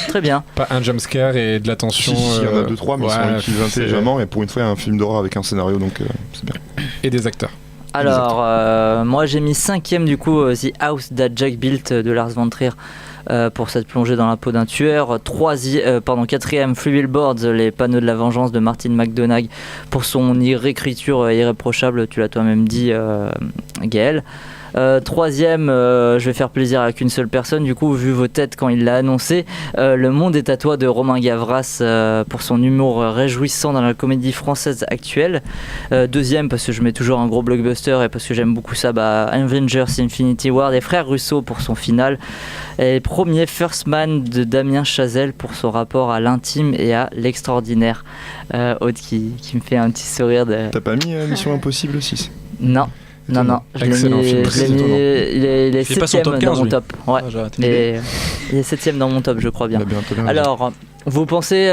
Très bien. Pas un jumpscare et de la tension. Si, il y en a 2-3, mais ils sont utilisés intelligemment, et pour une fois, il y a un film d'horreur avec un scénario, donc c'est bien. Et des acteurs. Alors, moi j'ai mis 5e du coup, The House That Jack Built de Lars von Trier. Pour cette plongée dans la peau d'un tueur. 4e, Free Billboards, Les panneaux de la vengeance de Martin McDonagh, pour son réécriture irréprochable, tu l'as toi-même dit, Gaël. 3e, je vais faire plaisir à qu'une seule personne, du coup, vu vos têtes quand il l'a annoncé, Le monde est à toi de Romain Gavras, pour son humour réjouissant dans la comédie française actuelle. 2e, parce que je mets toujours un gros blockbuster et parce que j'aime beaucoup ça, Avengers Infinity War des frères Russo pour son final. Et 1er, First Man de Damien Chazelle pour son rapport à l'intime et à l'extraordinaire. Aude qui me fait un petit sourire de... T'as pas mis Mission Impossible 6? Non. Non, excellent film. Il est 7ème dans mon top. Ouais. Il est 7ème dans mon top, je crois bien. Alors, vous pensez,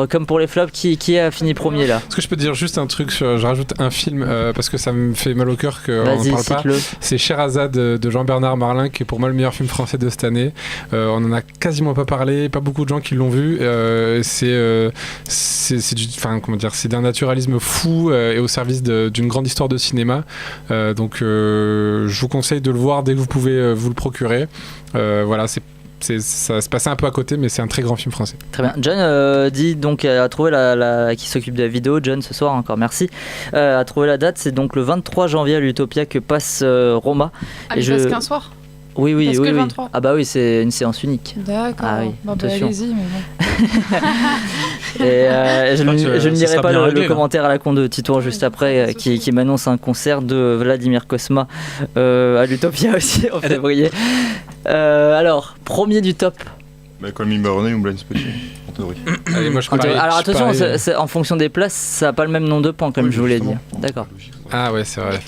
comme pour les flops, qui a fini premier là? Est-ce que je peux dire juste un truc, je rajoute un film, parce que ça me fait mal au cœur qu'on n'en parle pas. C'est Sherazade de Jean-Bernard Marlin, qui est pour moi le meilleur film français de cette année. On en a quasiment pas parlé, pas beaucoup de gens qui l'ont vu. C'est d'un naturalisme fou et au service d'une grande histoire de cinéma. Donc je vous conseille de le voir dès que vous pouvez vous le procurer. Voilà, ça se passait un peu à côté, mais c'est un très grand film français. Très bien. John dit donc a trouvé qui s'occupe de la vidéo. John, ce soir encore merci. A trouvé la date. C'est donc le 23 janvier à l'Utopia que passe Roma. Passe qu'un soir. Oui. Que le 23. Ah bah oui, c'est une séance unique. D'accord. Ah oui, allez-y, mais bon. Et je ne lirai pas le là. commentaire à la con de Titouan juste après qui m'annonce un concert de Vladimir Cosma à l'Utopia aussi en février. Alors, premier du top. Call Me By Your Name ou Blindspotting, en théorie. Allez, moi, Alors attention, c'est en fonction des places, ça n'a pas le même nombre de points comme je vous l'ai dit. D'accord. Ah ouais, c'est vrai.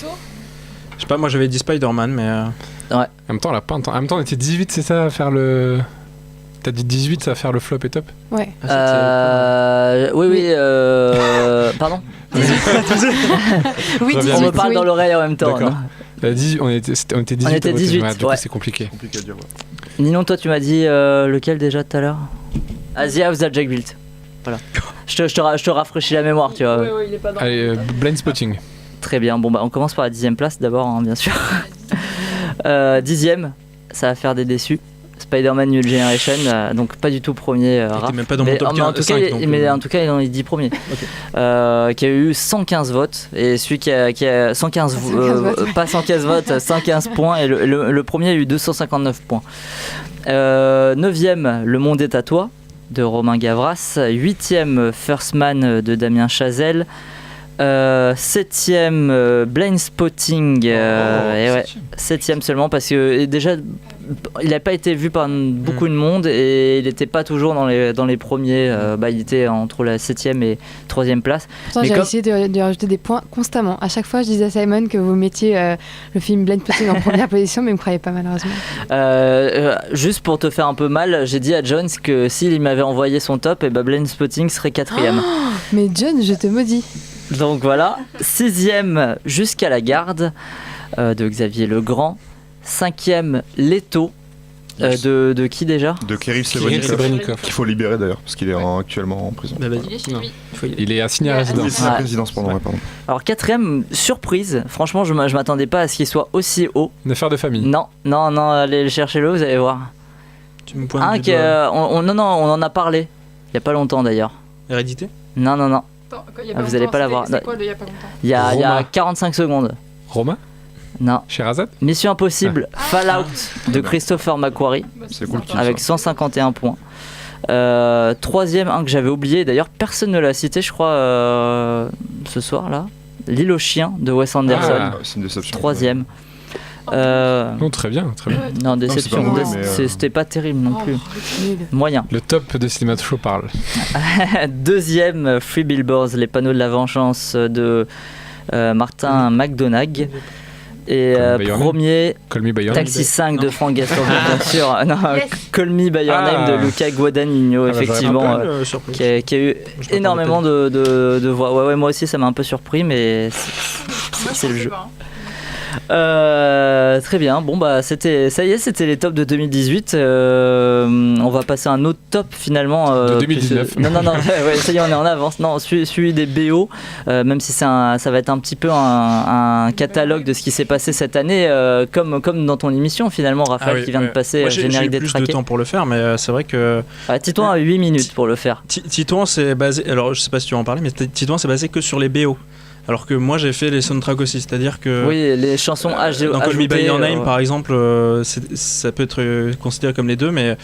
Je sais pas, moi j'avais dit Spider-Man, mais. Ouais. En même temps, on l'a pas entendu. En même temps, on était 18, c'est ça, à faire le. T'as dit 18, ça va faire le flop et top. Ouais. Oui. Pardon. Oui, on me parle dans l'oreille en même temps. D'accord. On était 18. On était 18, du coup, c'est compliqué. Compliqué à dire, ouais. Ninon, toi, tu m'as dit lequel déjà tout à l'heure? The House That Jack Built. Voilà. je te rafraîchis la mémoire, tu vois. Oui, il est pas dans Allez, Blindspotting. Très bien. Bon, bah, on commence par la 10e place d'abord, hein, bien sûr. 10e, ça va faire des déçus. Spider-Man New Generation, donc pas du tout premier. T'es même pas dans mon top 15, en tout 5, cas, donc, mais en tout cas, il est dans les 10 premiers. Okay. Qui a eu 115 votes. Et celui qui a 115 votes, pas 115 votes, 115 points. Et le premier a eu 259 points. 9e, Le Monde est à toi, de Romain Gavras. 8e, First Man, de Damien Chazelle. 7e, Blindspotting. Et ouais, 7e seulement parce que déjà il n'a pas été vu par beaucoup de monde et il n'était pas toujours dans les premiers. Il était entre la 7e et 3e place. Pourtant, j'ai essayé de rajouter des points constamment. À chaque fois, je disais à Simon que vous mettiez le film Blindspotting en première position, mais il ne me croyait pas malheureusement. Juste pour te faire un peu mal, j'ai dit à Jones que s'il m'avait envoyé son top, et Blindspotting serait 4e. Oh, mais John, je te maudis. Donc voilà, 6e, Jusqu'à la garde, de Xavier Legrand. 5e, Leto, de qui déjà? De Kirill Serebrennikov, qu'il faut libérer d'ailleurs, parce qu'il est actuellement en prison. Il est assigné à résidence. Il est assigné à résidence, pardon. Alors 4e, surprise, franchement je m'attendais pas à ce qu'il soit aussi haut. Une affaire de famille. Non, allez le chercher-le, vous allez voir. Tu me pointes du doigt. On en a parlé, il y a pas longtemps d'ailleurs. Hérédité? Non. Attends, vous allez pas l'avoir. C'est quoi il y a pas longtemps? Il y a 45 secondes. Romain? Non. Sherazade? Mission Impossible, Fallout de Christopher McQuarrie, c'est cool, avec 151 points. 3e, un que j'avais oublié, d'ailleurs personne ne l'a cité, je crois, ce soir là. L'île aux chiens de Wes Anderson. C'est une déception. 3e. Non, très bien. Non, déception. Non, c'est pas mauvais, c'était pas terrible non plus. Moyen. Le top de Cinéma Show parle. 2e, Free Billboards, les panneaux de la vengeance de Martin McDonagh. Et premier, Taxi 5 de Franck Gaston, bien sûr. Non, Call Me By Your Name de Luca Guadagnino, effectivement, qui a eu énormément de voix. Ouais, moi aussi, ça m'a un peu surpris, mais c'est le jeu. Très bien, bon c'était les tops de 2018. On va passer à un autre top finalement de 2019. Non, ouais, ça y est, on est en avance. Non, celui des BO, même si ça va être un petit peu un catalogue de ce qui s'est passé cette année, comme dans ton émission finalement, Raphaël, qui vient de passer. Moi, générique des plus traqués. de temps pour le faire, mais c'est vrai que Titouan a 8 minutes pour le faire. Titouan c'est basé, alors je sais pas si tu vas en parler, mais Titouan c'est basé que sur les BO. Alors que moi j'ai fait les soundtracks aussi, c'est-à-dire que... Oui, les chansons HD. Dans Call Me By Your Name par exemple, ça peut être considéré comme les deux, mais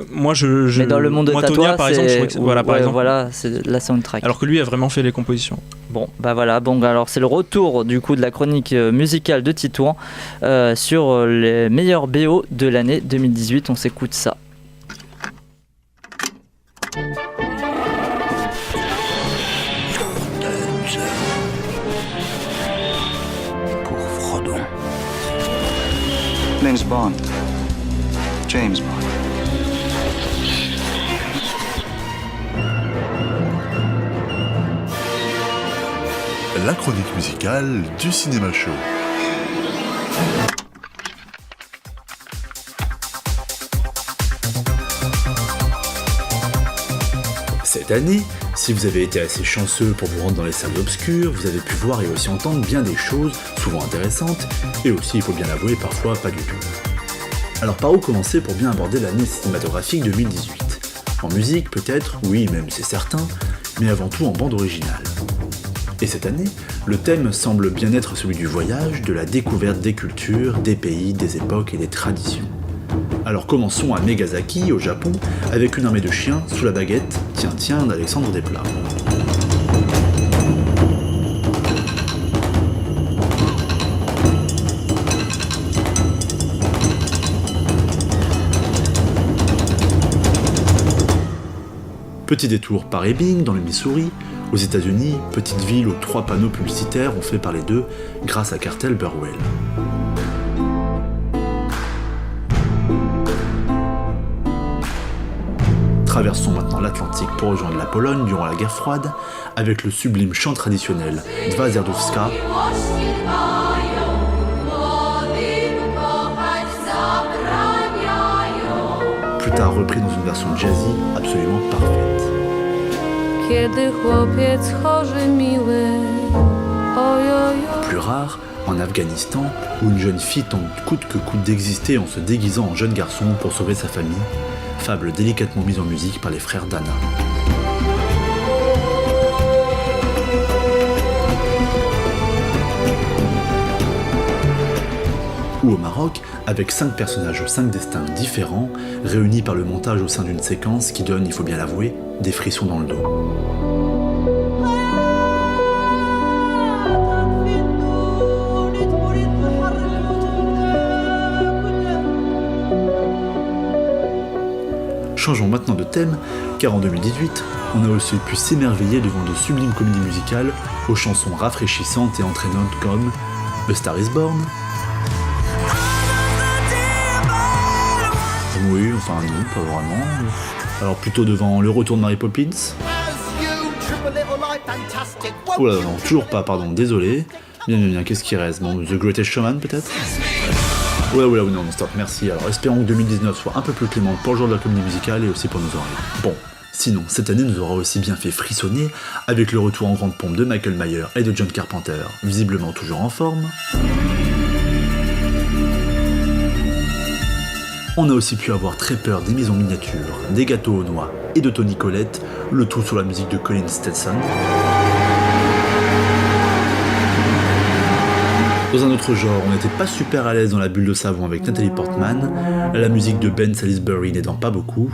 moi je... Mais dans le monde de Tonya par exemple, je crois que par exemple. Voilà, c'est la soundtrack. Alors que lui a vraiment fait les compositions. Bon, alors c'est le retour du coup de la chronique musicale de Titouan sur les meilleurs BO de l'année 2018, on s'écoute ça. Name's Bond. James Bond. La chronique musicale du Cinéma Show. Cette année, si vous avez été assez chanceux pour vous rendre dans les salles obscures, vous avez pu voir et aussi entendre bien des choses, souvent intéressantes, et aussi, il faut bien l'avouer, parfois pas du tout. Alors par où commencer pour bien aborder l'année cinématographique 2018 ? En musique peut-être, oui, même c'est certain, mais avant tout en bande originale. Et cette année, le thème semble bien être celui du voyage, de la découverte des cultures, des pays, des époques et des traditions. Alors commençons à Nagasaki, au Japon, avec une armée de chiens sous la baguette Tiens d'Alexandre Desplat. Petit détour par Ebbing, dans le Missouri. Aux États-Unis, petite ville aux 3 panneaux publicitaires ont fait parler d'eux grâce à Cartel Burwell. Traversons maintenant l'Atlantique pour rejoindre la Pologne durant la guerre froide avec le sublime chant traditionnel Dwa Serduszka, plus tard repris dans une version jazzy absolument parfaite. Plus rare, en Afghanistan, où une jeune fille tente coûte que coûte d'exister en se déguisant en jeune garçon pour sauver sa famille, fable délicatement mise en musique par les frères Dana. Ou au Maroc, avec 5 personnages aux 5 destins différents, réunis par le montage au sein d'une séquence qui donne, il faut bien l'avouer, des frissons dans le dos. Changeons maintenant de thème, car en 2018, on a aussi pu s'émerveiller devant de sublimes comédies musicales aux chansons rafraîchissantes et entraînantes comme A Star is Born. Oui, enfin non, pas vraiment. Alors plutôt devant Le Retour de Mary Poppins. Oula, non, toujours pas, pardon, désolé. Bien, qu'est-ce qui reste? Bon, The Greatest Showman peut-être? Oula, non, stop, merci. Alors espérons que 2019 soit un peu plus clémente pour le jour de la comédie musicale et aussi pour nos oreilles. Bon, sinon, cette année nous aura aussi bien fait frissonner avec le retour en grande pompe de Michael Myers et de John Carpenter, visiblement toujours en forme. On a aussi pu avoir très peur des mises en miniature, des gâteaux aux noix et de Toni Collette, le tout sur la musique de Colin Stetson. Dans un autre genre, on n'était pas super à l'aise dans la bulle de savon avec Nathalie Portman, la musique de Ben Salisbury n'aidant pas beaucoup,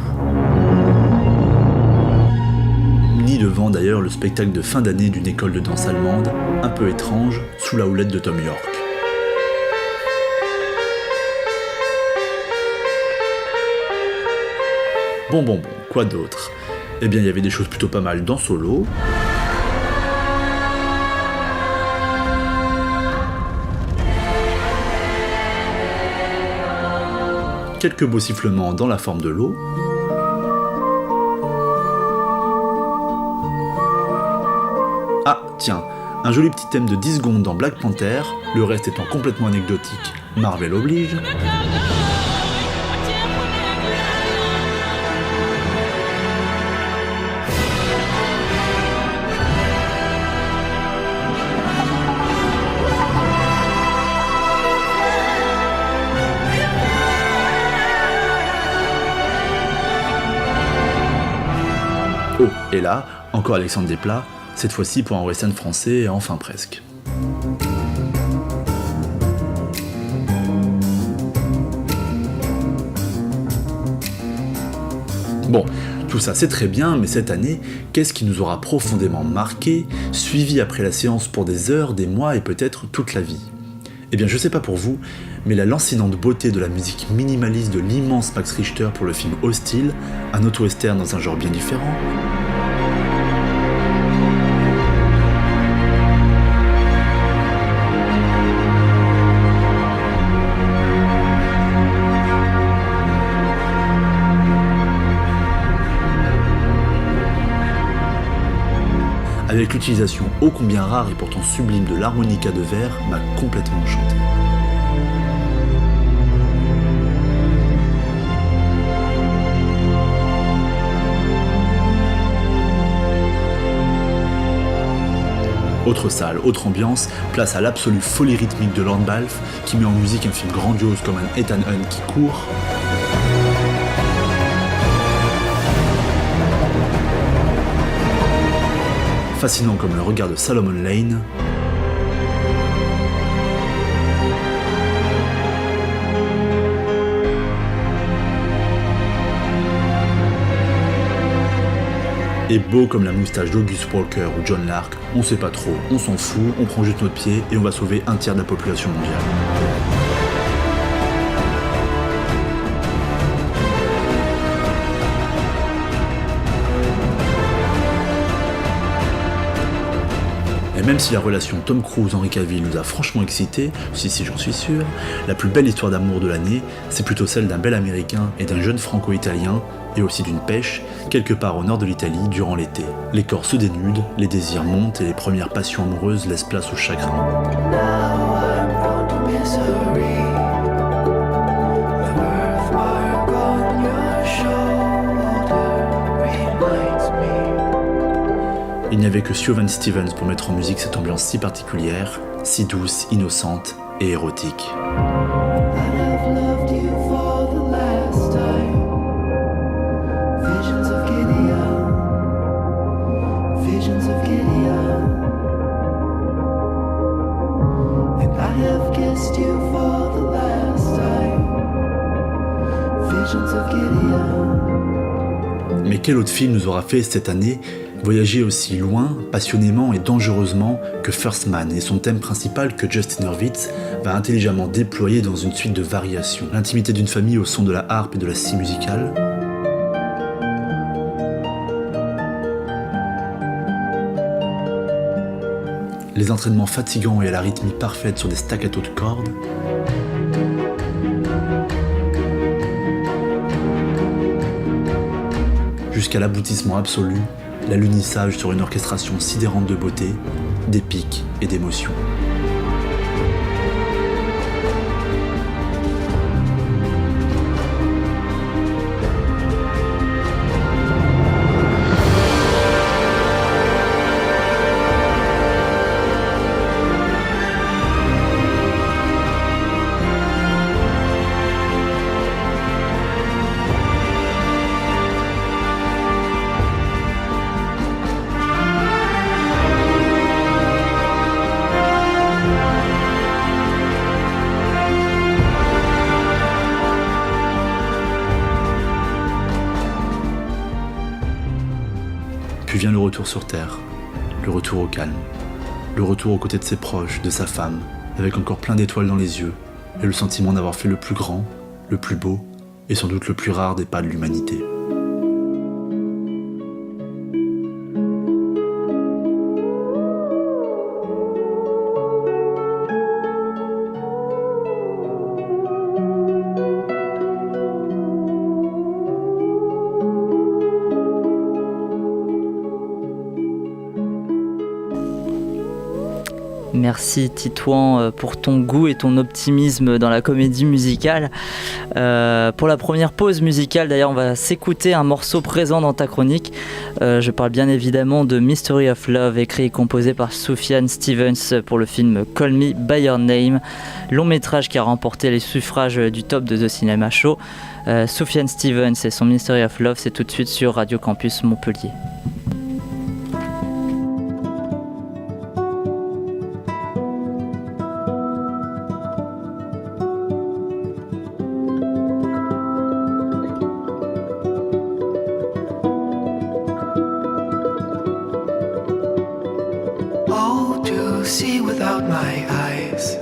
ni devant d'ailleurs le spectacle de fin d'année d'une école de danse allemande, un peu étrange, sous la houlette de Tom York. Bon, quoi d'autre? Eh bien, il y avait des choses plutôt pas mal dans Solo. Quelques beaux sifflements dans la forme de l'eau. Ah, tiens, un joli petit thème de 10 secondes dans Black Panther, le reste étant complètement anecdotique, Marvel oblige. Oh, et là, encore Alexandre Desplat, cette fois-ci pour un western français, enfin presque. Bon, tout ça c'est très bien, mais cette année, qu'est-ce qui nous aura profondément marqué, suivi après la séance pour des heures, des mois et peut-être toute la vie? Eh bien je sais pas pour vous, mais la lancinante beauté de la musique minimaliste de l'immense Max Richter pour le film Hostile, un auto-western dans un genre bien différent, avec l'utilisation ô combien rare et pourtant sublime de l'harmonica de verre, m'a complètement enchanté. Autre salle, autre ambiance, place à l'absolue folie rythmique de Lord Balfe, qui met en musique un film grandiose comme un Ethan Hunt qui court. Fascinant comme le regard de Solomon Lane. Et beau comme la moustache d'August Walker ou John Lark, on sait pas trop, on s'en fout, on prend juste notre pied et on va sauver un tiers de la population mondiale. Et même si la relation Tom Cruise-Henry Cavill nous a franchement excités, si j'en suis sûr, la plus belle histoire d'amour de l'année, c'est plutôt celle d'un bel américain et d'un jeune franco-italien, et aussi d'une pêche, quelque part au nord de l'Italie durant l'été. Les corps se dénudent, les désirs montent et les premières passions amoureuses laissent place au chagrin. Il n'y avait que Sufjan Stevens pour mettre en musique cette ambiance si particulière, si douce, innocente et érotique. Mais quel autre film nous aura fait cette année voyager aussi loin, passionnément et dangereusement que First Man et son thème principal que Justin Hurwitz va intelligemment déployer dans une suite de variations. L'intimité d'une famille au son de la harpe et de la scie musicale. Les entraînements fatigants et à la rythmie parfaite sur des staccatos de cordes. Jusqu'à l'aboutissement absolu, l'alunissage sur une orchestration sidérante de beauté, d'épique et d'émotion. Puis vient le retour sur Terre, le retour au calme, le retour aux côtés de ses proches, de sa femme, avec encore plein d'étoiles dans les yeux, et le sentiment d'avoir fait le plus grand, le plus beau, et sans doute le plus rare des pas de l'humanité. Merci Titouan pour ton goût et ton optimisme dans la comédie musicale. Pour la première pause musicale, d'ailleurs, on va s'écouter un morceau présent dans ta chronique. Je parle bien évidemment de Mystery of Love, écrit et composé par Sufjan Stevens pour le film Call Me By Your Name, long métrage qui a remporté les suffrages du top de The Cinema Show. Sufjan Stevens et son Mystery of Love, c'est tout de suite sur Radio Campus Montpellier. See without my eyes,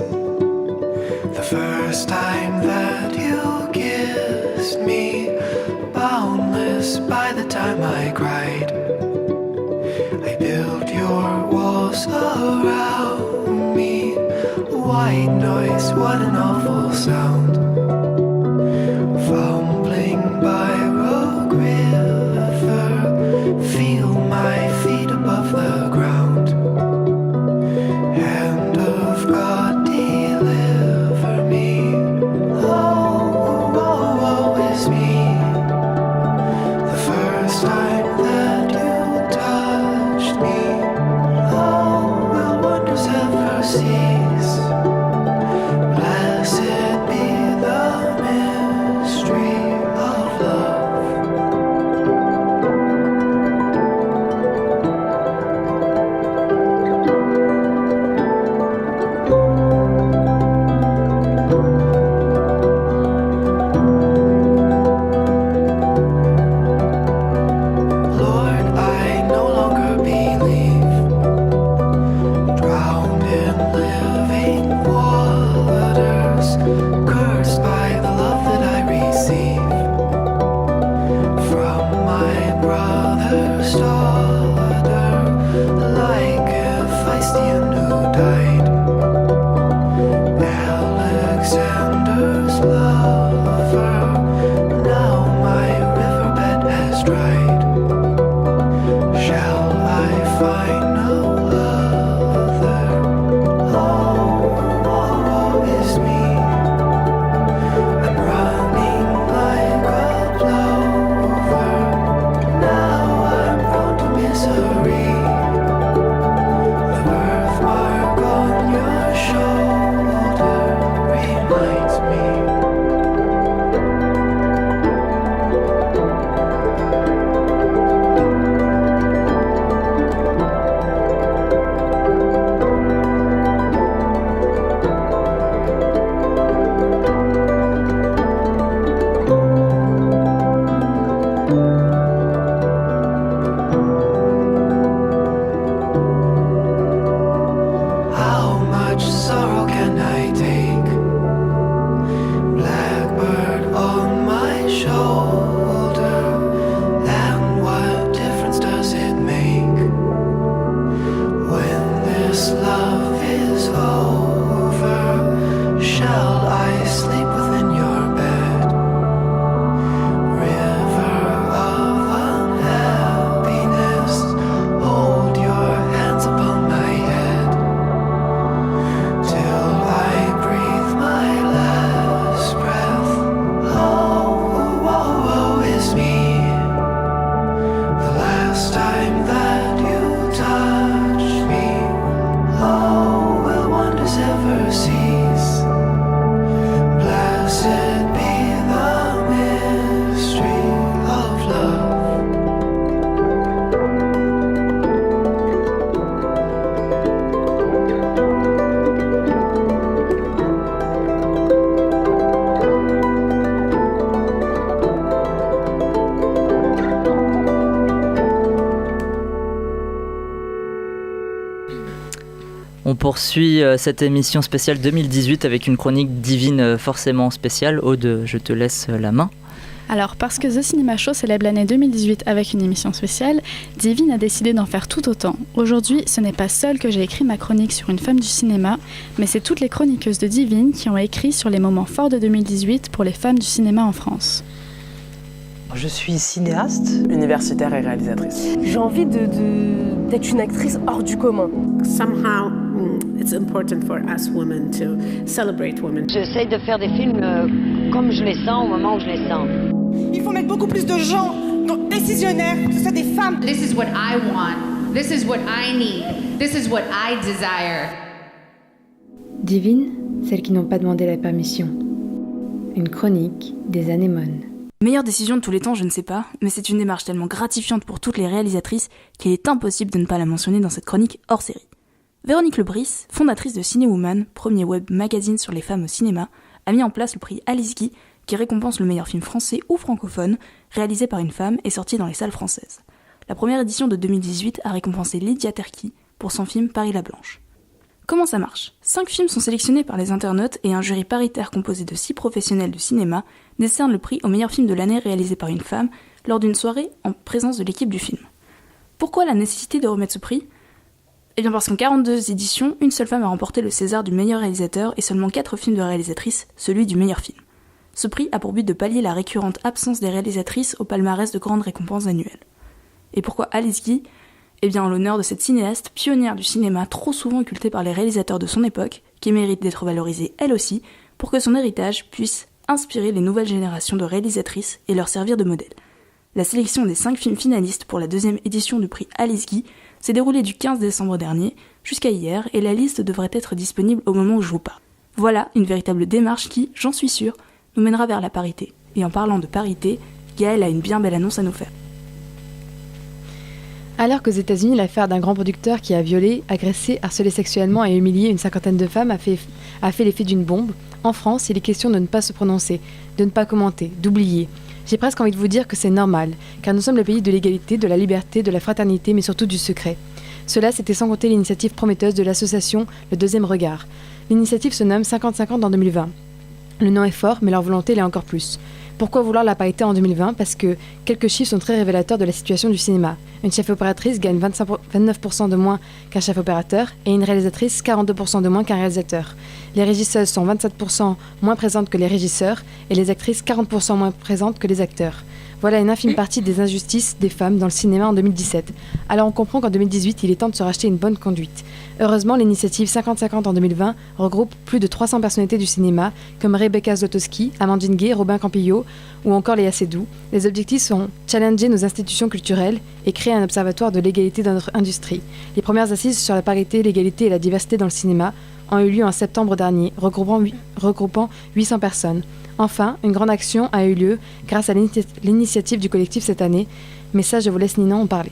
the first time that you kissed me, boundless by the time I cried. I built your walls around me, white noise, what an awful sound. Fumbling by Rogue River, feel my feet above the ground. God, deliver me. Oh, woe is me. The first time that you touched me, oh, will wonders ever cease? Blessed be living waters, cursed by the love that I receive from my brother's daughter, like a Hephaestion who died. Alexander's lover, now my riverbed has dried. Shall I find no other? Oh, woe is me. I'm running like a plover. Now I'm prone to misery. The birthmark on your shoulder reminds me. How much sorrow can I take? Blackbird on my shoulder, and what difference does it make when this love is over? Shall I sleep within your bed? River of unhappiness, hold your hands upon my head till I breathe my last breath. Oh, woe is me. The last time that you touched me, oh, will wonders ever cease? Blessed be the mystery of love. On poursuit cette émission spéciale 2018 avec une chronique divine forcément spéciale. Aude, je te laisse la main. Alors, parce que The Cinema Show célèbre l'année 2018 avec une émission spéciale, Divine a décidé d'en faire tout autant. Aujourd'hui, ce n'est pas seule que j'ai écrit ma chronique sur une femme du cinéma, mais c'est toutes les chroniqueuses de Divine qui ont écrit sur les moments forts de 2018 pour les femmes du cinéma en France. Je suis cinéaste, universitaire et réalisatrice. J'ai envie d'être une actrice hors du commun. Somehow, it's important for us women to celebrate women. J'essaye de faire des films comme je les sens au moment où je les sens. Il faut mettre beaucoup plus de gens décisionnaires, que ce soit des femmes. This is what I want. This is what I need. This is what I desire. Divine, celles qui n'ont pas demandé la permission. Une chronique des anémones. Meilleure décision de tous les temps, je ne sais pas, mais c'est une démarche tellement gratifiante pour toutes les réalisatrices qu'il est impossible de ne pas la mentionner dans cette chronique hors série. Véronique Lebris, fondatrice de Cinéwoman, premier web magazine sur les femmes au cinéma, a mis en place le prix Alice Guy, qui récompense le meilleur film français ou francophone, réalisé par une femme et sorti dans les salles françaises. La première édition de 2018 a récompensé Lydia Terki pour son film Paris la Blanche. Comment ça marche ? 5 films sont sélectionnés par les internautes et un jury paritaire composé de 6 professionnels du cinéma décerne le prix au meilleur film de l'année réalisé par une femme lors d'une soirée en présence de l'équipe du film. Pourquoi la nécessité de remettre ce prix ? Eh bien parce qu'en 42 éditions, une seule femme a remporté le César du meilleur réalisateur et seulement 4 films de réalisatrices, celui du meilleur film. Ce prix a pour but de pallier la récurrente absence des réalisatrices au palmarès de grandes récompenses annuelles. Et pourquoi Alice Guy ? Eh bien en l'honneur de cette cinéaste pionnière du cinéma trop souvent occultée par les réalisateurs de son époque, qui mérite d'être valorisée elle aussi, pour que son héritage puisse inspirer les nouvelles générations de réalisatrices et leur servir de modèle. La sélection des 5 films finalistes pour la 2e édition du prix Alice Guy s'est déroulée du 15 décembre dernier jusqu'à hier et la liste devrait être disponible au moment où je vous parle. Voilà une véritable démarche qui, j'en suis sûre, nous mènera vers la parité. Et en parlant de parité, Gaëlle a une bien belle annonce à nous faire. Alors qu'aux États-Unis, l'affaire d'un grand producteur qui a violé, agressé, harcelé sexuellement et humilié une 50aine de femmes a fait l'effet d'une bombe, en France, il est question de ne pas se prononcer, de ne pas commenter, d'oublier. J'ai presque envie de vous dire que c'est normal, car nous sommes le pays de l'égalité, de la liberté, de la fraternité, mais surtout du secret. Cela, c'était sans compter l'initiative prometteuse de l'association Le Deuxième Regard. L'initiative se nomme 50-50 en 2020. Le nom est fort, mais leur volonté l'est encore plus. Pourquoi vouloir la parité en 2020 ? Parce que quelques chiffres sont très révélateurs de la situation du cinéma. Une chef opératrice gagne 29% de moins qu'un chef opérateur et une réalisatrice 42% de moins qu'un réalisateur. Les régisseuses sont 27% moins présentes que les régisseurs et les actrices 40% moins présentes que les acteurs. Voilà une infime partie des injustices des femmes dans le cinéma en 2017. Alors on comprend qu'en 2018, il est temps de se racheter une bonne conduite. Heureusement, l'initiative 50-50 en 2020 regroupe plus de 300 personnalités du cinéma, comme Rebecca Zlotowski, Amandine Gay, Robin Campillo ou encore Léa Seydoux. Les objectifs sont challenger nos institutions culturelles et créer un observatoire de l'égalité dans notre industrie. Les premières assises sur la parité, l'égalité et la diversité dans le cinéma ont eu lieu en septembre dernier, regroupant 800 personnes. Enfin, une grande action a eu lieu grâce à l'initiative du collectif cette année. Mais ça, je vous laisse Nina en parler.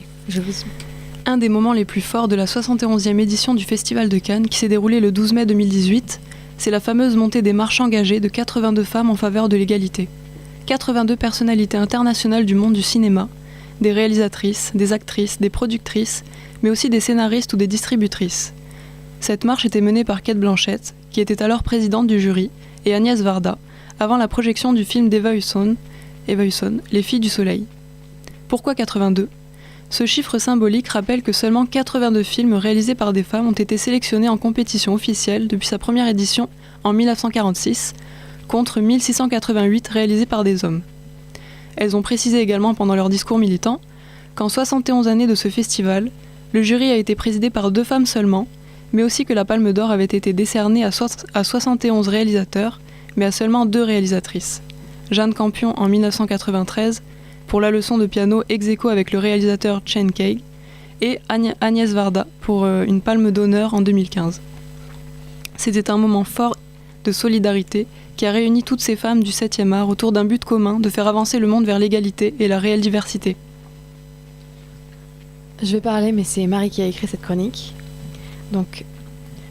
Un des moments les plus forts de la 71e édition du Festival de Cannes, qui s'est déroulé le 12 mai 2018, c'est la fameuse montée des marches engagées de 82 femmes en faveur de l'égalité. 82 personnalités internationales du monde du cinéma, des réalisatrices, des actrices, des productrices, mais aussi des scénaristes ou des distributrices. Cette marche était menée par Cate Blanchett, qui était alors présidente du jury, et Agnès Varda, avant la projection du film d'Eva Husson, Les Filles du Soleil. Pourquoi 82 ? Ce chiffre symbolique rappelle que seulement 82 films réalisés par des femmes ont été sélectionnés en compétition officielle depuis sa première édition en 1946, contre 1688 réalisés par des hommes. Elles ont précisé également pendant leur discours militant qu'en 71 années de ce festival, le jury a été présidé par 2 femmes seulement, mais aussi que la Palme d'Or avait été décernée à 71 réalisateurs, mais à seulement 2 réalisatrices. Jeanne Campion en 1993, pour la leçon de piano ex aequo avec le réalisateur Chen Kaig, et Agnès Varda pour une Palme d'honneur en 2015. C'était un moment fort de solidarité qui a réuni toutes ces femmes du 7e art autour d'un but commun de faire avancer le monde vers l'égalité et la réelle diversité. Je vais parler, mais c'est Marie qui a écrit cette chronique. Donc,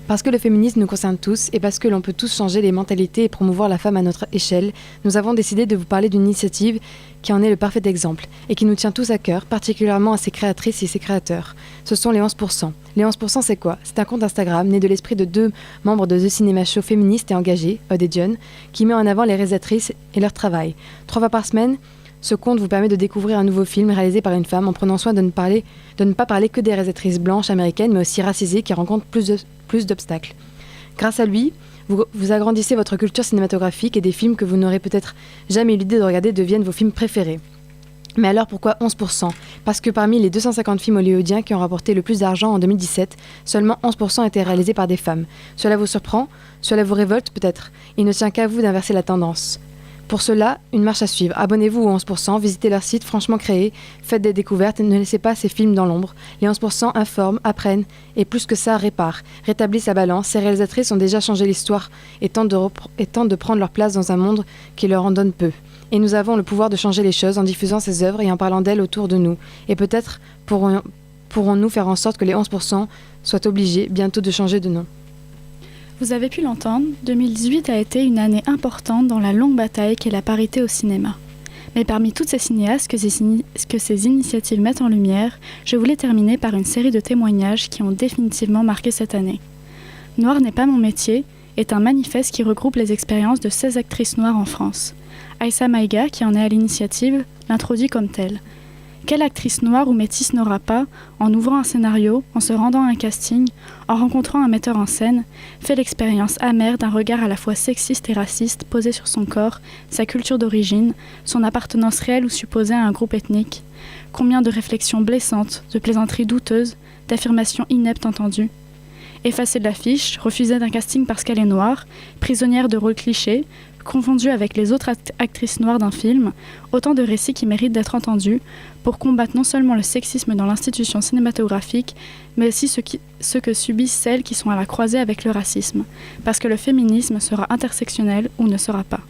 parce que le féminisme nous concerne tous et parce que l'on peut tous changer les mentalités et promouvoir la femme à notre échelle, nous avons décidé de vous parler d'une initiative qui en est le parfait exemple et qui nous tient tous à cœur, particulièrement à ses créatrices et ses créateurs. Ce sont les 11%. Les 11%, c'est quoi ? C'est un compte Instagram né de l'esprit de 2 membres de The Cinema Show féministes et engagées, Aude et John, qui met en avant les réalisatrices et leur travail. 3 fois par semaine, ce compte vous permet de découvrir un nouveau film réalisé par une femme en prenant soin de ne pas parler que des réalisatrices blanches américaines, mais aussi racisées qui rencontrent plus d'obstacles. Grâce à lui, vous agrandissez votre culture cinématographique et des films que vous n'aurez peut-être jamais eu l'idée de regarder deviennent vos films préférés. Mais alors pourquoi 11% ? Parce que parmi les 250 films hollywoodiens qui ont rapporté le plus d'argent en 2017, seulement 11% étaient réalisés par des femmes. Cela vous surprend ? Cela vous révolte peut-être ? Il ne tient qu'à vous d'inverser la tendance. Pour cela, une marche à suivre. Abonnez-vous aux 11%, visitez leur site franchement créé, faites des découvertes et ne laissez pas ces films dans l'ombre. Les 11% informent, apprennent et plus que ça, réparent, rétablissent la balance. Ces réalisatrices ont déjà changé l'histoire et tentent de prendre leur place dans un monde qui leur en donne peu. Et nous avons le pouvoir de changer les choses en diffusant ces œuvres et en parlant d'elles autour de nous. Et peut-être pourrons-nous faire en sorte que les 11% soient obligés bientôt de changer de nom. Vous avez pu l'entendre, 2018 a été une année importante dans la longue bataille qu'est la parité au cinéma. Mais parmi toutes ces cinéastes que ces initiatives mettent en lumière, je voulais terminer par une série de témoignages qui ont définitivement marqué cette année. Noir n'est pas mon métier est un manifeste qui regroupe les expériences de 16 actrices noires en France. Aïssa Maïga, qui en est à l'initiative, l'introduit comme telle. Quelle actrice noire ou métisse n'aura pas, en ouvrant un scénario, en se rendant à un casting, en rencontrant un metteur en scène, fait l'expérience amère d'un regard à la fois sexiste et raciste posé sur son corps, sa culture d'origine, son appartenance réelle ou supposée à un groupe ethnique ? Combien de réflexions blessantes, de plaisanteries douteuses, d'affirmations ineptes entendues ? Effacée de l'affiche, refusée d'un casting parce qu'elle est noire, prisonnière de rôles clichés, confondue avec les autres actrices noires d'un film, autant de récits qui méritent d'être entendus pour combattre non seulement le sexisme dans l'institution cinématographique, mais aussi ce que subissent celles qui sont à la croisée avec le racisme, parce que le féminisme sera intersectionnel ou ne sera pas.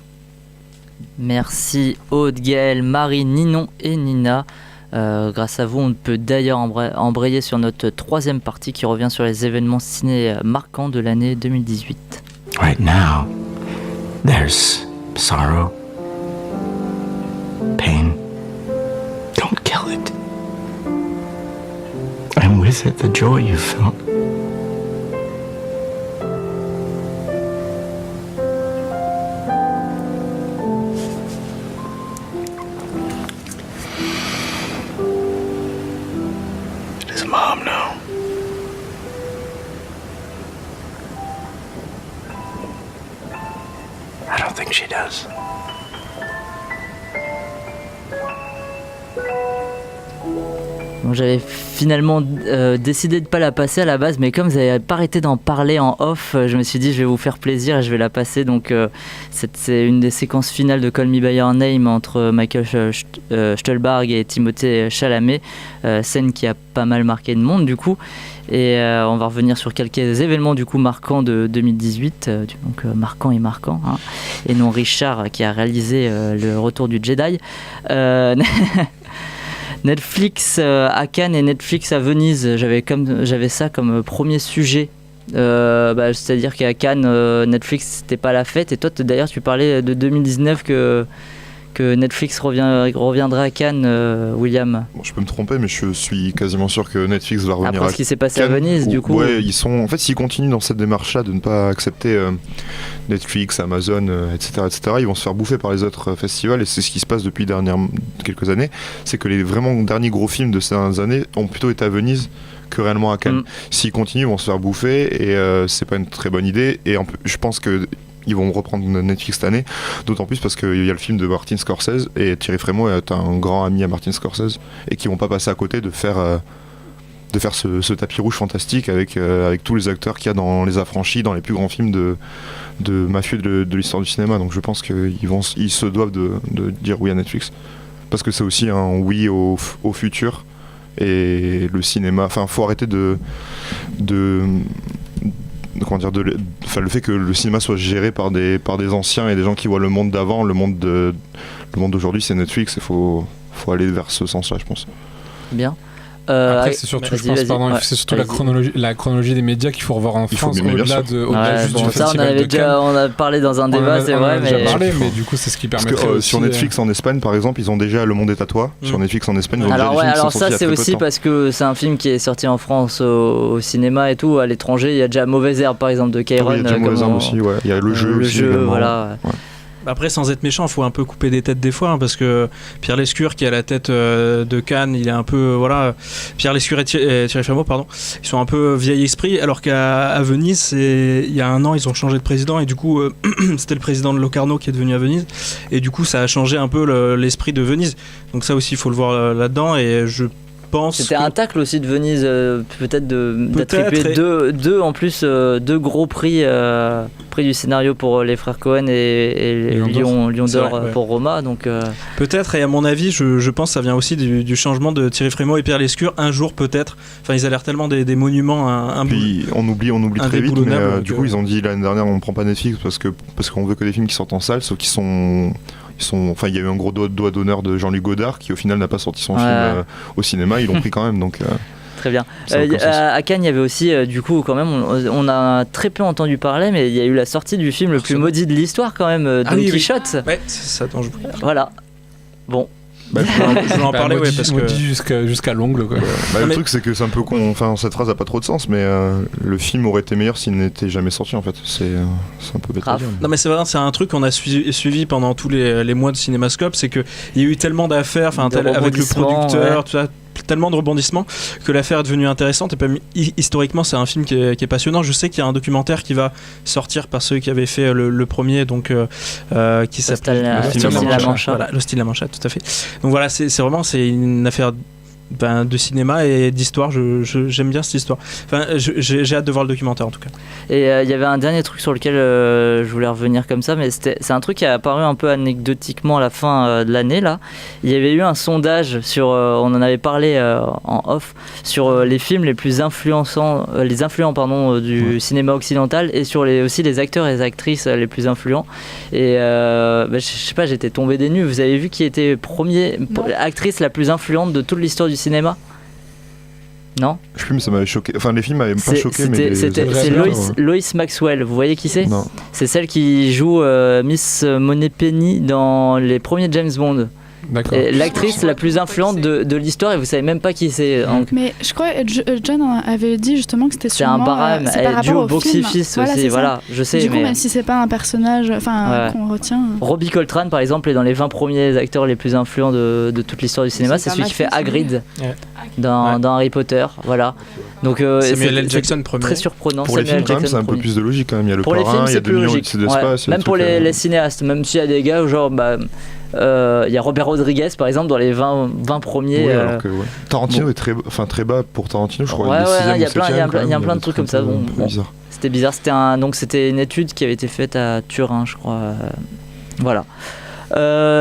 Merci Aude, Gaëlle, Marie, Ninon et Nina. Grâce à vous, on peut d'ailleurs embrayer sur notre 3e partie qui revient sur les événements ciné marquants de l'année 2018. Right now, there's sorrow, pain. Don't kill it. And is it the joy you felt? Does Mom know? I don't think she does. Bon, j'avais finalement décidé de pas la passer à la base, mais comme vous n'avez pas arrêté d'en parler en off, je me suis dit je vais vous faire plaisir et je vais la passer. Donc c'est une des séquences finales de Call Me By Your Name entre Michael Stuhlbarg et Timothée Chalamet, scène qui a pas mal marqué le monde du coup. Et on va revenir sur quelques événements du coup marquants de 2018, donc marquant et marquant, hein, et non Richard qui a réalisé le Retour du Jedi. Netflix à Cannes et Netflix à Venise, j'avais ça comme premier sujet. C'est-à-dire qu'à Cannes, Netflix c'était pas la fête. Et toi d'ailleurs tu parlais de 2019 que Netflix reviendra à Cannes, William. Bon, je peux me tromper, mais je suis quasiment sûr que Netflix va revenir. Après ce qui s'est passé à Venise, du coup. Ouais, en fait, s'ils continuent dans cette démarche-là de ne pas accepter Netflix, Amazon, etc., ils vont se faire bouffer par les autres festivals. Et c'est ce qui se passe depuis quelques années. C'est que les vraiment derniers gros films de ces dernières années ont plutôt été à Venise que réellement à Cannes. S'ils continuent, ils vont se faire bouffer et c'est pas une très bonne idée. Et je pense que ils vont reprendre Netflix cette année, d'autant plus parce qu'il y a le film de Martin Scorsese et Thierry Frémaux est un grand ami à Martin Scorsese et qui vont pas passer à côté de faire ce tapis rouge fantastique avec tous les acteurs qu'il y a dans Les Affranchis, dans les plus grands films de mafieux de l'histoire du cinéma. Donc je pense qu'ils se doivent de dire oui à Netflix parce que c'est aussi un oui au futur et le cinéma. Enfin, faut arrêter le fait que le cinéma soit géré par des anciens et des gens qui voient le monde d'avant, le monde d'aujourd'hui c'est Netflix, il faut aller vers ce sens-là, je pense. Bien. Après, c'est surtout, c'est surtout la chronologie des médias qu'il faut revoir en France au-delà juste du festival de Cannes. On a parlé dans un débat, c'est vrai, mais du coup, c'est ce qui permettrait aussi... Sur Netflix en Espagne, par exemple, ils ont déjà Le Monde est à toi. Sur Netflix en Espagne, ils ont déjà des films qui sont sortis il y a très peu de temps. Alors ça, c'est aussi parce que c'est un film qui est sorti en France au cinéma et tout. À l'étranger, il y a déjà Mauvaise Herbe, par exemple, de Kairon. Il y a déjà Mauvaise Herbe aussi, ouais. Il y a le jeu, voilà. Après, sans être méchant, il faut un peu couper des têtes des fois, hein, parce que Pierre Lescure, qui est à la tête de Cannes, il est un peu, Pierre Lescure et Thierry Frémaux, pardon, ils sont un peu vieil esprit, alors qu'à Venise, il y a un an, ils ont changé de président, et du coup, c'était le président de Locarno qui est devenu à Venise, et du coup, ça a changé un peu l'esprit de Venise. Donc ça aussi, il faut le voir là-dedans, et je pense c'était un tacle aussi de Venise, peut-être d'attribuer deux gros prix du scénario pour les frères Cohen et Lion d'Or pour Roma. Donc peut-être, et à mon avis, je pense que ça vient aussi du changement de Thierry Frémaux et Pierre Lescure. Un jour peut-être, enfin ils ont l'air tellement des monuments. Puis on oublie très vite, mais du coup ils ont dit l'année dernière on prend pas Netflix parce qu'on veut que des films qui sortent en salle, sauf qu'ils sont enfin, il y a eu un gros doigt d'honneur de Jean-Luc Godard qui au final n'a pas sorti son film au cinéma, ils l'ont pris quand même, donc très bien. À Cannes, il y avait aussi, du coup, quand même, on a très peu entendu parler, mais il y a eu la sortie du film le plus maudit de l'histoire, quand même, Don Quichotte. Ouais, c'est ça dont je voulais. Voilà. Bon. Je voulais en parler, parce que jusqu'à l'ongle, quoi. Le truc, c'est que c'est un peu con. Enfin, cette phrase a pas trop de sens, mais le film aurait été meilleur s'il n'était jamais sorti, en fait. C'est un peu bête à dire. Non, mais c'est vrai, c'est un truc qu'on a suivi pendant tous les mois de Cinémascope, c'est que il y a eu tellement d'affaires, avec le producteur, tout ça. Tellement de rebondissements que l'affaire est devenue intéressante, et puis historiquement c'est un film qui est passionnant. Je sais qu'il y a un documentaire qui va sortir par ceux qui avaient fait le premier, donc qui s'appelle L'Hostile La Manchette, tout à fait. Donc voilà, c'est vraiment une affaire de cinéma et d'histoire. J'aime bien cette histoire. Enfin, j'ai hâte de voir le documentaire en tout cas. Et il y avait un dernier truc sur lequel je voulais revenir comme ça, mais c'est un truc qui a apparu un peu anecdotiquement à la fin de l'année là. Il y avait eu un sondage sur, on en avait parlé en off, sur les films les plus influents du cinéma occidental, et sur aussi les acteurs et les actrices les plus influents. Et je sais pas, j'étais tombé des nues. Vous avez vu qui était actrice la plus influente de toute l'histoire du cinéma? Non? Je sais plus, mais ça m'avait choqué. Enfin, les films m'avaient pas choqué, mais c'est Lois Maxwell. Vous voyez qui c'est? Non. C'est celle qui joue Miss Moneypenny dans les premiers James Bond. D'accord. L'actrice la plus influente de l'histoire et vous savez même pas qui c'est. Donc... Mais je crois que John avait dit justement que c'était sûrement... C'est un barème, elle est due au box-office aussi, voilà, je sais. Du coup, même si c'est pas un personnage qu'on retient... Robbie Coltrane, par exemple, est dans les 20 premiers acteurs les plus influents de toute l'histoire du cinéma. C'est celui qui fait Hagrid dans Harry Potter, voilà. Donc Samuel L. Jackson premier. Très surprenant. Pour les films, quand même, c'est un peu plus de logique quand même. Il y a le parrain, il y a 2000 ans d'Odyssée d'espace. Même pour les cinéastes, même s'il y a des gars genre... il y a Robert Rodriguez par exemple dans les 20 premiers. Oui, alors que, Tarantino est très bas pour Tarantino, je crois. Il y a plein de trucs comme ça. C'était bizarre. C'était une étude qui avait été faite à Turin, je crois. Voilà.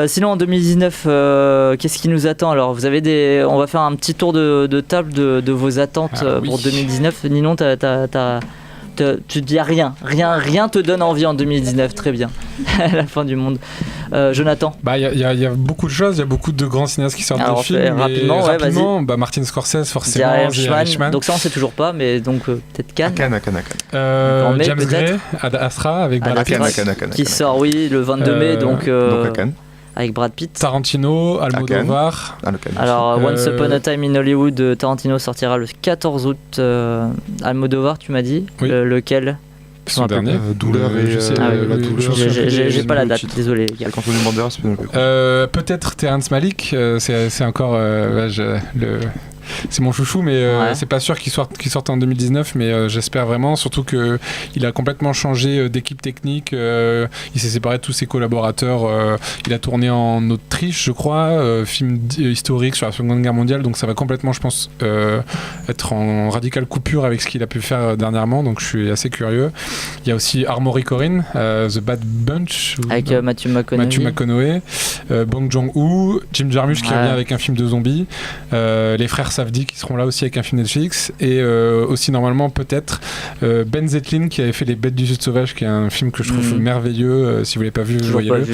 Sinon en 2019, qu'est-ce qui nous attend? Alors vous avez on va faire un petit tour de table de vos attentes pour 2019. Ninon, tu te dis rien te donne envie en 2019, très bien. La fin du monde. Jonathan. Il y a beaucoup de choses, il y a beaucoup de grands cinéastes qui sortent de films. Rapidement, Martin Scorsese forcément, Irishman. Donc ça on sait toujours pas, mais donc peut-être Cannes. James Gray, Ad Astra avec Brad Pitt. Qui sort le 22 mai, donc à Cannes. Avec Brad Pitt. Tarantino, Almodovar. Alors Once Upon a Time in Hollywood, Tarantino sortira le 14 août. Almodovar, tu m'as dit lequel? Son dernier. Douleur et... J'ai pas la date, désolé. Avec Antonio Banderas, peut-être Terrence Malick, c'est encore c'est mon chouchou, mais c'est pas sûr qu'il sorte en 2019, mais j'espère vraiment, surtout qu'il a complètement changé d'équipe technique, il s'est séparé de tous ses collaborateurs, il a tourné en Autriche, je crois, film historique sur la Seconde Guerre mondiale, donc ça va complètement, je pense, être en radicale coupure avec ce qu'il a pu faire dernièrement, donc je suis assez curieux. Il y a aussi Armory Corrin, The Bad Bunch, avec Matthew McConaughey, Bong Joon-ho, Jim Jarmusch qui revient avec un film de zombies, les frères Safdie qui seront là aussi avec un film Netflix, et aussi normalement peut-être Ben Zetlin qui avait fait Les Bêtes du Sud Sauvage, qui est un film que je trouve merveilleux, si vous l'avez pas vu, voyez-le,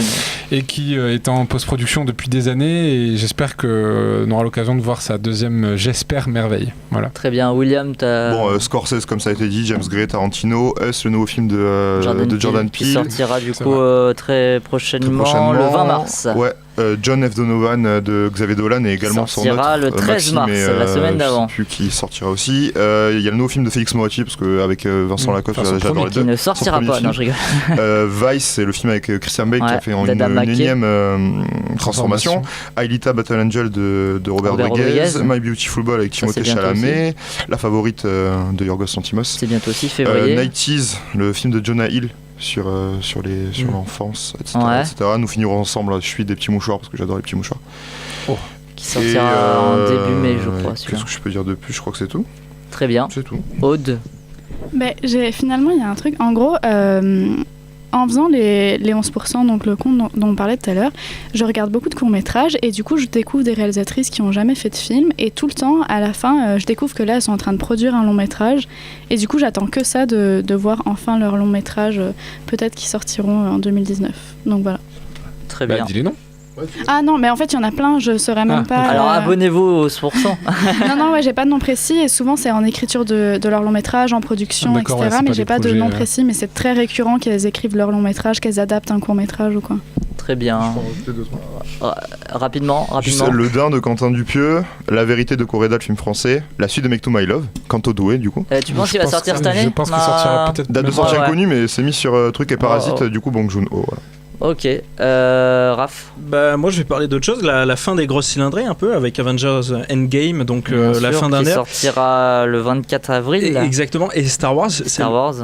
et qui est en post-production depuis des années, et j'espère qu'on aura l'occasion de voir sa deuxième merveille. Voilà. Très bien. William, Scorsese, comme ça a été dit, James Gray, Tarantino, Us, le nouveau film de Jordan Peele qui sortira du coup très prochainement le 20 mars. John F. Donovan de Xavier Dolan est également son autre. Sortira le 13 mars, la semaine d'avant. Je sais plus qui sortira aussi. Il y a le nouveau film de Félix Moretti, parce qu'avec Vincent Lacoste, j'adore les deux. Qui ne sortira pas, non je rigole. Vice, c'est le film avec Christian Bale qui a fait une énième transformation. Aelita Battle Angel de Robert Rodriguez. My Beautiful Boy avec Timothée Chalamet. La Favorite de Yorgos Lanthimos. C'est bientôt aussi février. 90s, le film de Jonah Hill sur l'enfance, etc., etc. Nous finirons ensemble. Je suis des petits mouchoirs parce que j'adore les petits mouchoirs. Qui sortira en début mai, je crois. Qu'est-ce que je peux dire de plus? Je crois que c'est tout. Très bien. C'est tout. Aude. Finalement, il y a un truc. En gros, en faisant les 11%, donc le compte dont on parlait tout à l'heure, je regarde beaucoup de courts-métrages et du coup, je découvre des réalisatrices qui n'ont jamais fait de film, et tout le temps, à la fin, je découvre que là, elles sont en train de produire un long-métrage, et du coup, j'attends que ça de voir enfin leur long-métrage, peut-être qu'ils sortiront en 2019. Donc voilà. Très bien. Dis-les non. Ah non, mais en fait, il y en a plein, je saurais même pas. Alors abonnez-vous aux 11%. non, j'ai pas de nom précis, et souvent c'est en écriture de leur long métrage, en production, etc. Mais j'ai pas de nom précis, mais c'est très récurrent qu'elles écrivent leur long métrage, qu'elles adaptent un court métrage ou quoi. Très bien. Rapidement. Le Dain de Quentin Dupieux, La Vérité de Coréda, le film français, la suite de Make to My Love, Canto Doué du coup. Tu penses qu'il va sortir cette année? Je pense qu'il sortira peut-être. Date de sortie inconnue, mais c'est mis sur Truc et Parasite, du coup Bong Joon-ho. Voilà. Ok, Raph. Moi je vais parler d'autre chose, la fin des grosses cylindrées un peu avec Avengers Endgame, donc la fin d'un ère. Qui sortira le 24 avril. Exactement, et Star Wars.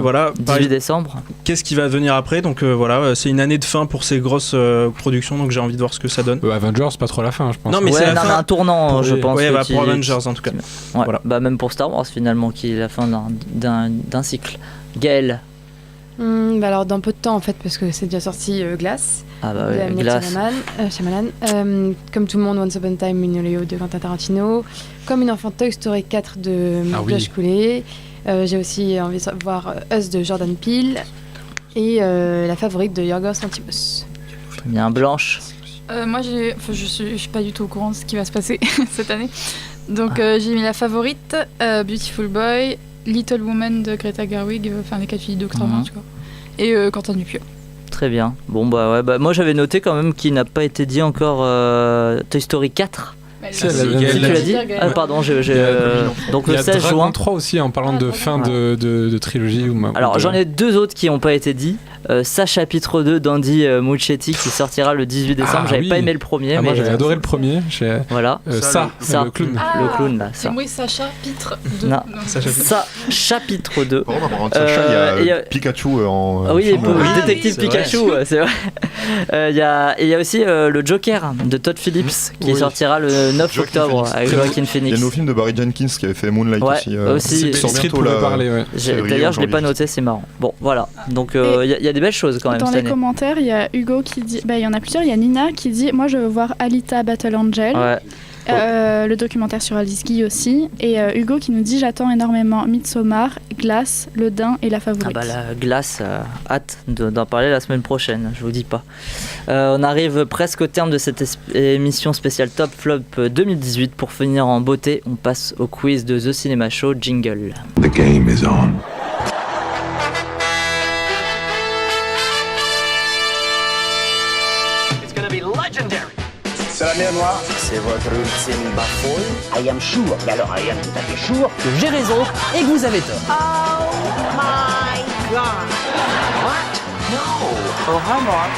Voilà, 18 décembre. Qu'est-ce qui va venir après? Donc voilà, c'est une année de fin pour ces grosses productions, donc j'ai envie de voir ce que ça donne. Avengers, c'est pas trop la fin, je pense. Non, mais c'est un tournant, je pense. Pour Avengers en tout cas. Voilà. Même pour Star Wars finalement, qui est la fin d'un cycle. Gaël. Alors dans peu de temps en fait, parce que c'est déjà sorti Glass de Glass. Shyamalan. Comme tout le monde, Once Upon a Time in Hollywood de Quentin Tarantino. Comme une enfant, Toy Story 4 de Josh Cooley. J'ai aussi envie de voir Us de Jordan Peele et La Favorite de Yorgos Lanthimos. Bien. Blanche. Moi je suis pas du tout au courant de ce qui va se passer cette année. Donc j'ai mis La Favorite, Beautiful Boy, Little Woman de Greta Gerwig, les 4 filles d'Octobre, tu vois. Et Quentin Dupieux. très bien. Bon bah ouais, moi j'avais noté quand même qu'il n'a pas été dit encore Toy Story 4. Si, tu l'as dit. Ah pardon, donc le 16 juin. Il y a Dragon 3 aussi en parlant de fin de trilogie. Alors j'en ai 2 autres qui n'ont pas été dit. Ça chapitre 2 d'Andy Muschietti qui sortira le 18 décembre. J'avais pas aimé le premier, mais moi j'avais adoré le premier. Voilà. Ça, le clown. Le clown là. C'est moi ça chapitre 2. Non. Ça chapitre 2. Par contre, en parlant de Sacha, il y a Pikachu en. Oui, le détective Pikachu, c'est vrai. Il y a aussi le Joker de Todd Phillips qui sortira le 9 octobre avec Joaquin Phoenix. Il y a nos films de Barry Jenkins qui avait fait Moonlight aussi. D'ailleurs, je l'ai pas noté, c'est marrant. Bon, voilà. Donc il y a des belles choses quand même. Dans les commentaires, il y a Hugo qui dit, il y en a plusieurs. Il y a Nina qui dit, moi je veux voir Alita Battle Angel. Ouais. Le documentaire sur Alice Guy aussi. Et Hugo qui nous dit, j'attends énormément Midsommar, Glace, Le Dain et La Favorite. Ah bah la Glace, hâte d'en parler la semaine prochaine, je vous dis pas. On arrive presque au terme de cette émission spéciale Top Flop 2018. Pour finir en beauté, on passe au quiz de The Cinema Show. Jingle. The game is on. It's gonna be legendary. C'est la mer Noire. C'est votre ultime bafouille. I am sure, et alors I am tout à fait sure, que j'ai raison et que vous avez tort. Oh my god. What? No. Oh, hi, Mark.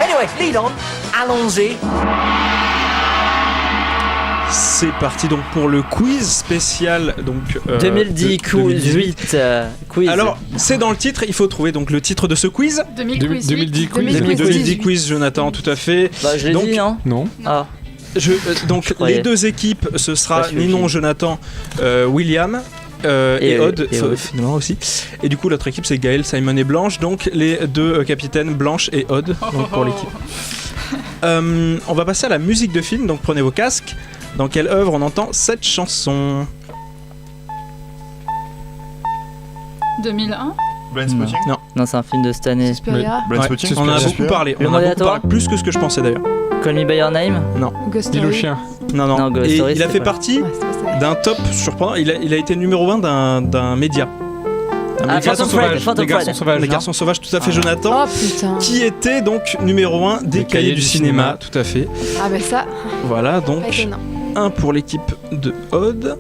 Anyway, lead on. Allons-y. C'est parti donc pour le quiz spécial donc 2010 quiz 8 quiz. Alors c'est dans le titre, il faut trouver donc le titre de ce quiz. 2010 quiz, Jonathan, tout à fait. Bah je l'ai dit non. Ah. Donc les deux équipes, ce sera Ninon, Jonathan, William. Et Aude, finalement aussi. Et du coup, l'autre équipe, c'est Gaël, Simon et Blanche. Donc, les deux capitaines, Blanche et Aude, donc pour l'équipe. On va passer à la musique de film, donc prenez vos casques. Dans quelle œuvre on entend cette chanson? 2001. Blindspotting? Non, c'est un film de cette année. Blindspotting, on en a beaucoup parlé. On en a beaucoup parlé, plus que ce que je pensais d'ailleurs. Call Me By Your Name? Non. Ghost L'île aux Story. chiens. Non. Ghost Et Story, il a fait partie d'un top surprenant. Il a été numéro 1 d'un média. Les Garçons sauvages, tout à fait, Jonathan. Oh putain. Qui était donc numéro 1 des cahiers du cinéma, tout à fait. Ah bah ça. Voilà, donc étonnant. 1 pour l'équipe de Aude.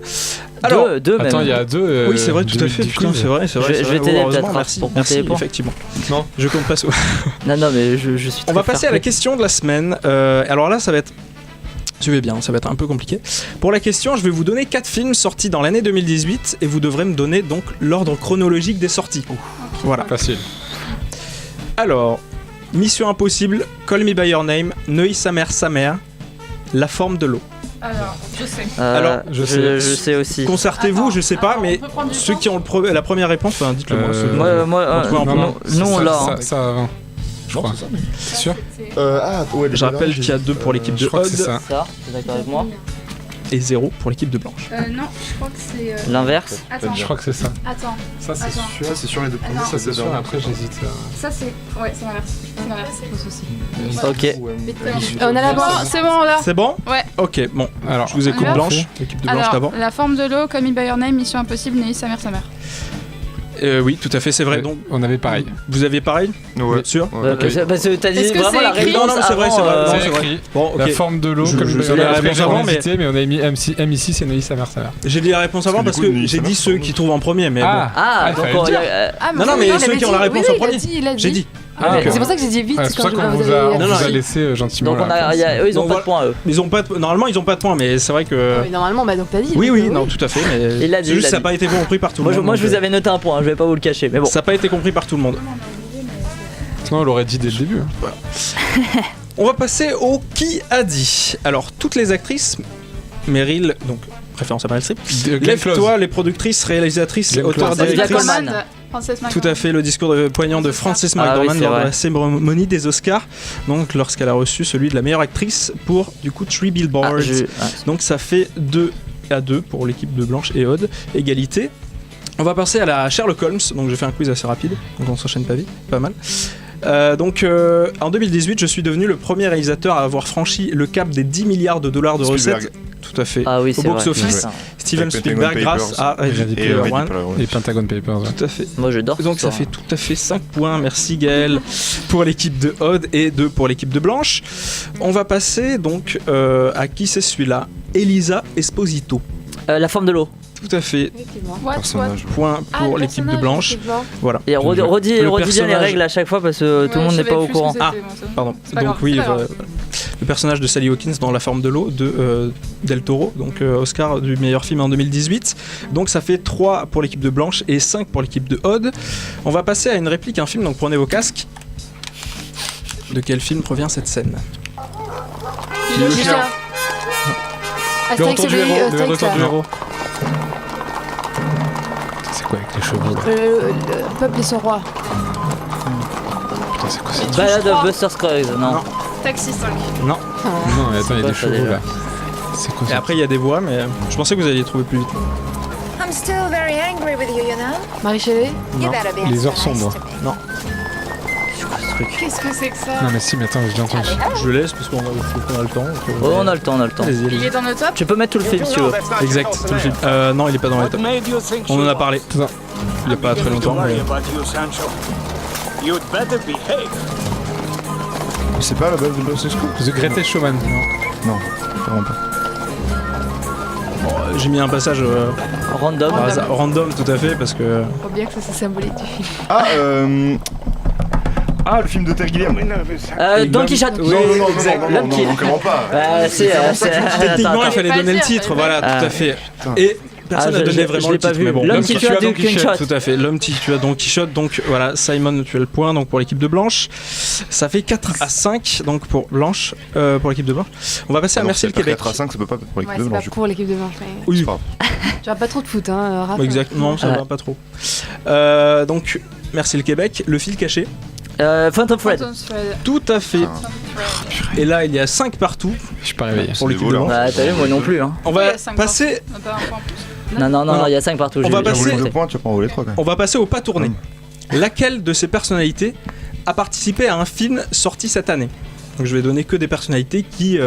Alors, deux même. Attends, il y a 2. Oui, c'est vrai, tout à fait. Putain, c'est vrai. Je vais t'aider peut-être merci. pour compter les points. Effectivement. Non, je compte pas sur. Non, mais je suis. On va passer à la question de la semaine. Alors là, ça va être. Suivez bien, ça va être un peu compliqué. Pour la question, je vais vous donner 4 films sortis dans l'année 2018 et vous devrez me donner donc l'ordre chronologique des sorties. Voilà. Facile. Alors, Mission Impossible, Call Me By Your Name, Neuilly sa mère, La Forme de l'eau. Alors, je sais. Alors, je sais aussi. Concertez-vous, je sais pas, mais ceux qui ont la première réponse, dites-le moi. Nous on l'a. Ça je crois. C'est sûr. Je rappelle qu'il y a 2 pour l'équipe de Aude. Ça, t'es d'accord avec moi? Et 0 pour l'équipe de Blanche. Non, je crois que c'est. L'inverse? Attends. Je crois que c'est ça. Attends. Ça c'est sûr. Ça c'est sur les deux premiers. Attends. Ça c'est sûr. Après j'hésite. Ça c'est. Ouais, c'est l'inverse. C'est l'inverse. Ok. On a la bonne. C'est bon là. C'est bon? Ouais. Ok, bon. Alors, je vous écoute, Blanche. L'équipe de Blanche d'abord. La Forme de l'eau, Call Me By Your Name, Mission Impossible, Neuilly sa mère. Oui, tout à fait, c'est vrai. Donc, on avait pareil. Vous aviez pareil? Ouais. Sûr? Parce que t'as dit vraiment la réponse. Non, c'est vrai, c'est vrai. Bon, la forme de l'eau, comme je la réponse avant, mais on a mis M6 et Neuilly sa mère. J'ai dit la réponse avant parce que j'ai dit ceux qui trouvent en premier, mais bon. Donc non, mais ceux qui ont la réponse en premier. J'ai dit. C'est pour ça que j'ai dit vite. C'est pour ça qu'on vous a laissé gentiment. Donc eux ils ont pas de points eux. Normalement ils ont pas de points, mais c'est vrai que. Normalement, donc t'as dit. Oui, non, tout à fait. Mais c'est juste ça n'a pas été compris par tout le monde. Moi je vous avais noté un point, je vais pas vous le cacher, mais bon. Ça n'a pas été compris par tout le monde. Sinon on l'aurait dit dès le début. On va passer au qui a dit. Alors toutes les actrices, Meryl, donc référence à Meryl Streep. Lève-toi, les productrices, réalisatrices, auteurs, directrices. Tout à fait, le discours poignant de Frances McDormand lors de la cérémonie des Oscars, donc lorsqu'elle a reçu celui de la meilleure actrice pour du coup 3 Billboards. Donc ça fait 2-2 pour l'équipe de Blanche et Aude, égalité. On va passer à la Sherlock Holmes, donc j'ai fait un quiz assez rapide, donc on s'enchaîne pas mal. En 2018, je suis devenu le premier réalisateur à avoir franchi le cap des $10 milliards de recettes. Tout à fait. Au box-office. Steven Avec Spielberg Pentagon grâce Papers à Ready et Player Ready One. Player One. Les Pentagon Papers. Ouais. Tout à fait. Moi j'adore. Donc ça fait tout à fait 5 points, merci Gaël pour l'équipe de Odd et 2 pour l'équipe de Blanche. On va passer donc à qui c'est celui-là? Elisa Esposito. La forme de l'eau. Tout à fait. Personnage. Point pour l'équipe de Blanche. Voilà. Et redis bien les personnage- règles à chaque fois parce que tout le monde n'est pas au courant. Ah, pardon. Donc oui, le personnage de Sally Hawkins dans La forme de l'eau de Del Toro, donc Oscar du meilleur film en 2018. Donc ça fait 3 pour l'équipe de Blanche et 5 pour l'équipe de Odd. On va passer à une réplique, un film, donc prenez vos casques. De quel film provient cette scène? Le chien. Le retour du héros. Le retour du héros. C'est quoi avec les chevaux là? Le peuple et son roi. Putain, c'est quoi ça? Ballad of Buster Scruggs, non. Taxi 5. Non. Non, mais attends, il y a quoi, des ça, chevaux déjà là. C'est quoi Et ça? après il y a des voix, mais je pensais que vous alliez trouver plus vite. I'm still very angry with you, you know. Marie Shelley. You better be Les heures nice sombres. to me. Non. Qu'est-ce que c'est que ça? Non, mais si, mais attends, j'ai entendu. Je le laisse parce qu'on a le temps. Oh, on a le temps, on a le temps. Allez-y, Il allez-y. est dans nos tops? Tu peux mettre tout le film si tu veux. Exact, tout le film. Non, il est pas dans les tops. On en a parlé. Il y a pas très longtemps. Mais... C'est pas la base de Buster Scruggs? The Greatest Showman. Non, vraiment pas. J'ai mis un passage Random. par hasard. Random, tout à fait, parce que. Faut bien que ça soit symbolique du film. Ah, le film de Terry Gilliam. Don Quichotte. Oui, non, L'homme qui. comment pas? Techniquement, il fallait donner le titre, voilà, tout à fait. Et personne n'a donné vraiment je l'ai le pas titre, vu. mais bon. L'homme qui tue Don Quichotte. Tout à fait, l'homme qui tue Don Quichotte. Donc voilà, Simon, tu as le point donc pour l'équipe de Blanche. Ça fait 4-5 donc pour Blanche, pour l'équipe de Blanche. On va passer à Merci le Québec. 4-5, ça peut pas être pour l'équipe de C'est Blanche. pas pour l'équipe de Blanche. Mais... Oui, tu as pas trop de foot, hein, Raph. exact. Non, ça va pas trop. Donc Merci le Québec, Le fil caché. Phantom Thread. Tout à fait. Et là, il y a 5 partout. Je suis pas réveillé. Pour l'équipe de Blanche. Bah, t'as vu, moi non plus. Hein. On va passer. Non, il y a 5 partout. On va passer. On va passer au pas tourné. Laquelle de ces personnalités a participé à un film sorti cette année? Donc je vais donner que des personnalités qui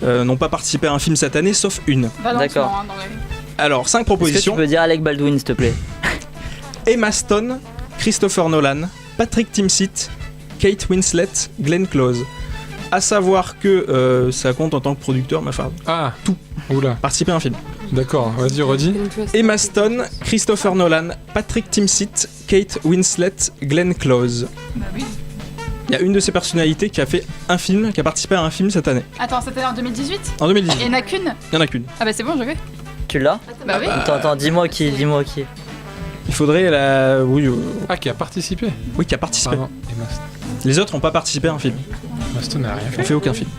n'ont pas participé à un film cette année, sauf une. D'accord. Alors 5 propositions. Est-ce que tu peux dire Alec Baldwin, s'il te plaît? Emma Stone, Christopher Nolan, Patrick Timsit, Kate Winslet, Glenn Close. À savoir que ça compte en tant que producteur, mais enfin tout. Oula. Participer à un film. D'accord, vas-y, redis. Emma Stone, Christopher Nolan, Patrick Timsit, Kate Winslet, Glenn Close. Bah oui. Il y a une de ces personnalités qui a fait un film, qui a participé à un film cette année. Attends, c'était en 2018? En 2018. Et il n'y en a qu'une? Il y en a qu'une. Ah bah c'est bon, je vais. Tu l'as? Bah oui. Attends, dis-moi qui. Il faudrait la. Oui. Ah, qui a participé? Oui, qui a participé. Pardon. Les autres n'ont pas participé à un film. Emma Stone n'a rien On fait aucun film.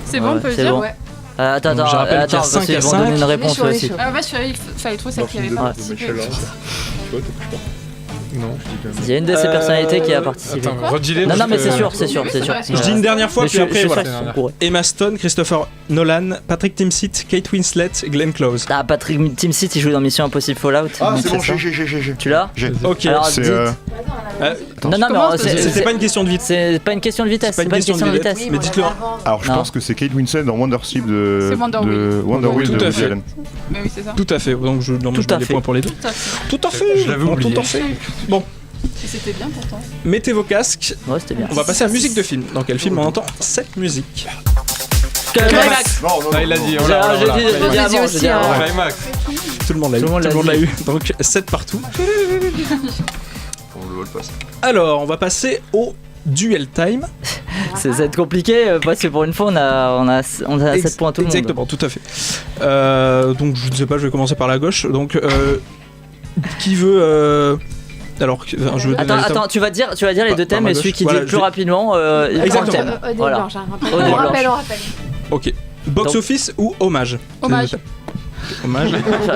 C'est bon, on peut le dire? Ouais. Attends, Donc, je rappelle qu'il y a 5 à ils vont 5. donner une réponse aussi. Ah ouais, il fallait trouver celle qui avait pas participé. Non. Il y a une de ces personnalités qui a participé. Attends, redis-les. Non, mais c'est sûr. Je dis une dernière fois, puis après, voilà. Emma Stone, Christopher Nolan, Patrick Timsit, Kate Winslet, Glenn Close. Ah, Patrick Timsit, il joue dans Mission Impossible Fallout. Ah, c'est bon, j'ai. Tu l'as? Ok, alors c'est. Non, mais c'était pas une question de vitesse. C'est pas une question de vitesse. C'est pas une question de vitesse. Mais dites-le. Alors, je pense que c'est Kate Winslet dans Wonder Sleep de Wonder Wheel de Woody Allen. Mais oui, c'est ça. Tout à fait. Donc, je mets des points pour les deux. Tout à fait. Je l'avais oublié. Tout à fait. Bon. Et c'était bien pourtant. Mettez vos casques. Ouais, c'était bien. On va passer à musique de film. Dans quel film on entend cette musique? Climax. Non, il l'a dit. J'ai dit aussi. Climax. Tout le monde l'a eu. Donc 7 partout. Alors, on va passer au duel time. C'est compliqué parce que pour une fois on a 7 points tout le monde. Exactement, tout à fait. Donc je ne sais pas, je vais commencer par la gauche. Donc qui veut alors je veux attends, tu vas dire les deux thèmes et celui qui dit le plus rapidement il prend le thème. Voilà. On rappelle. OK. Box office ou hommage? Hommage. Hommage.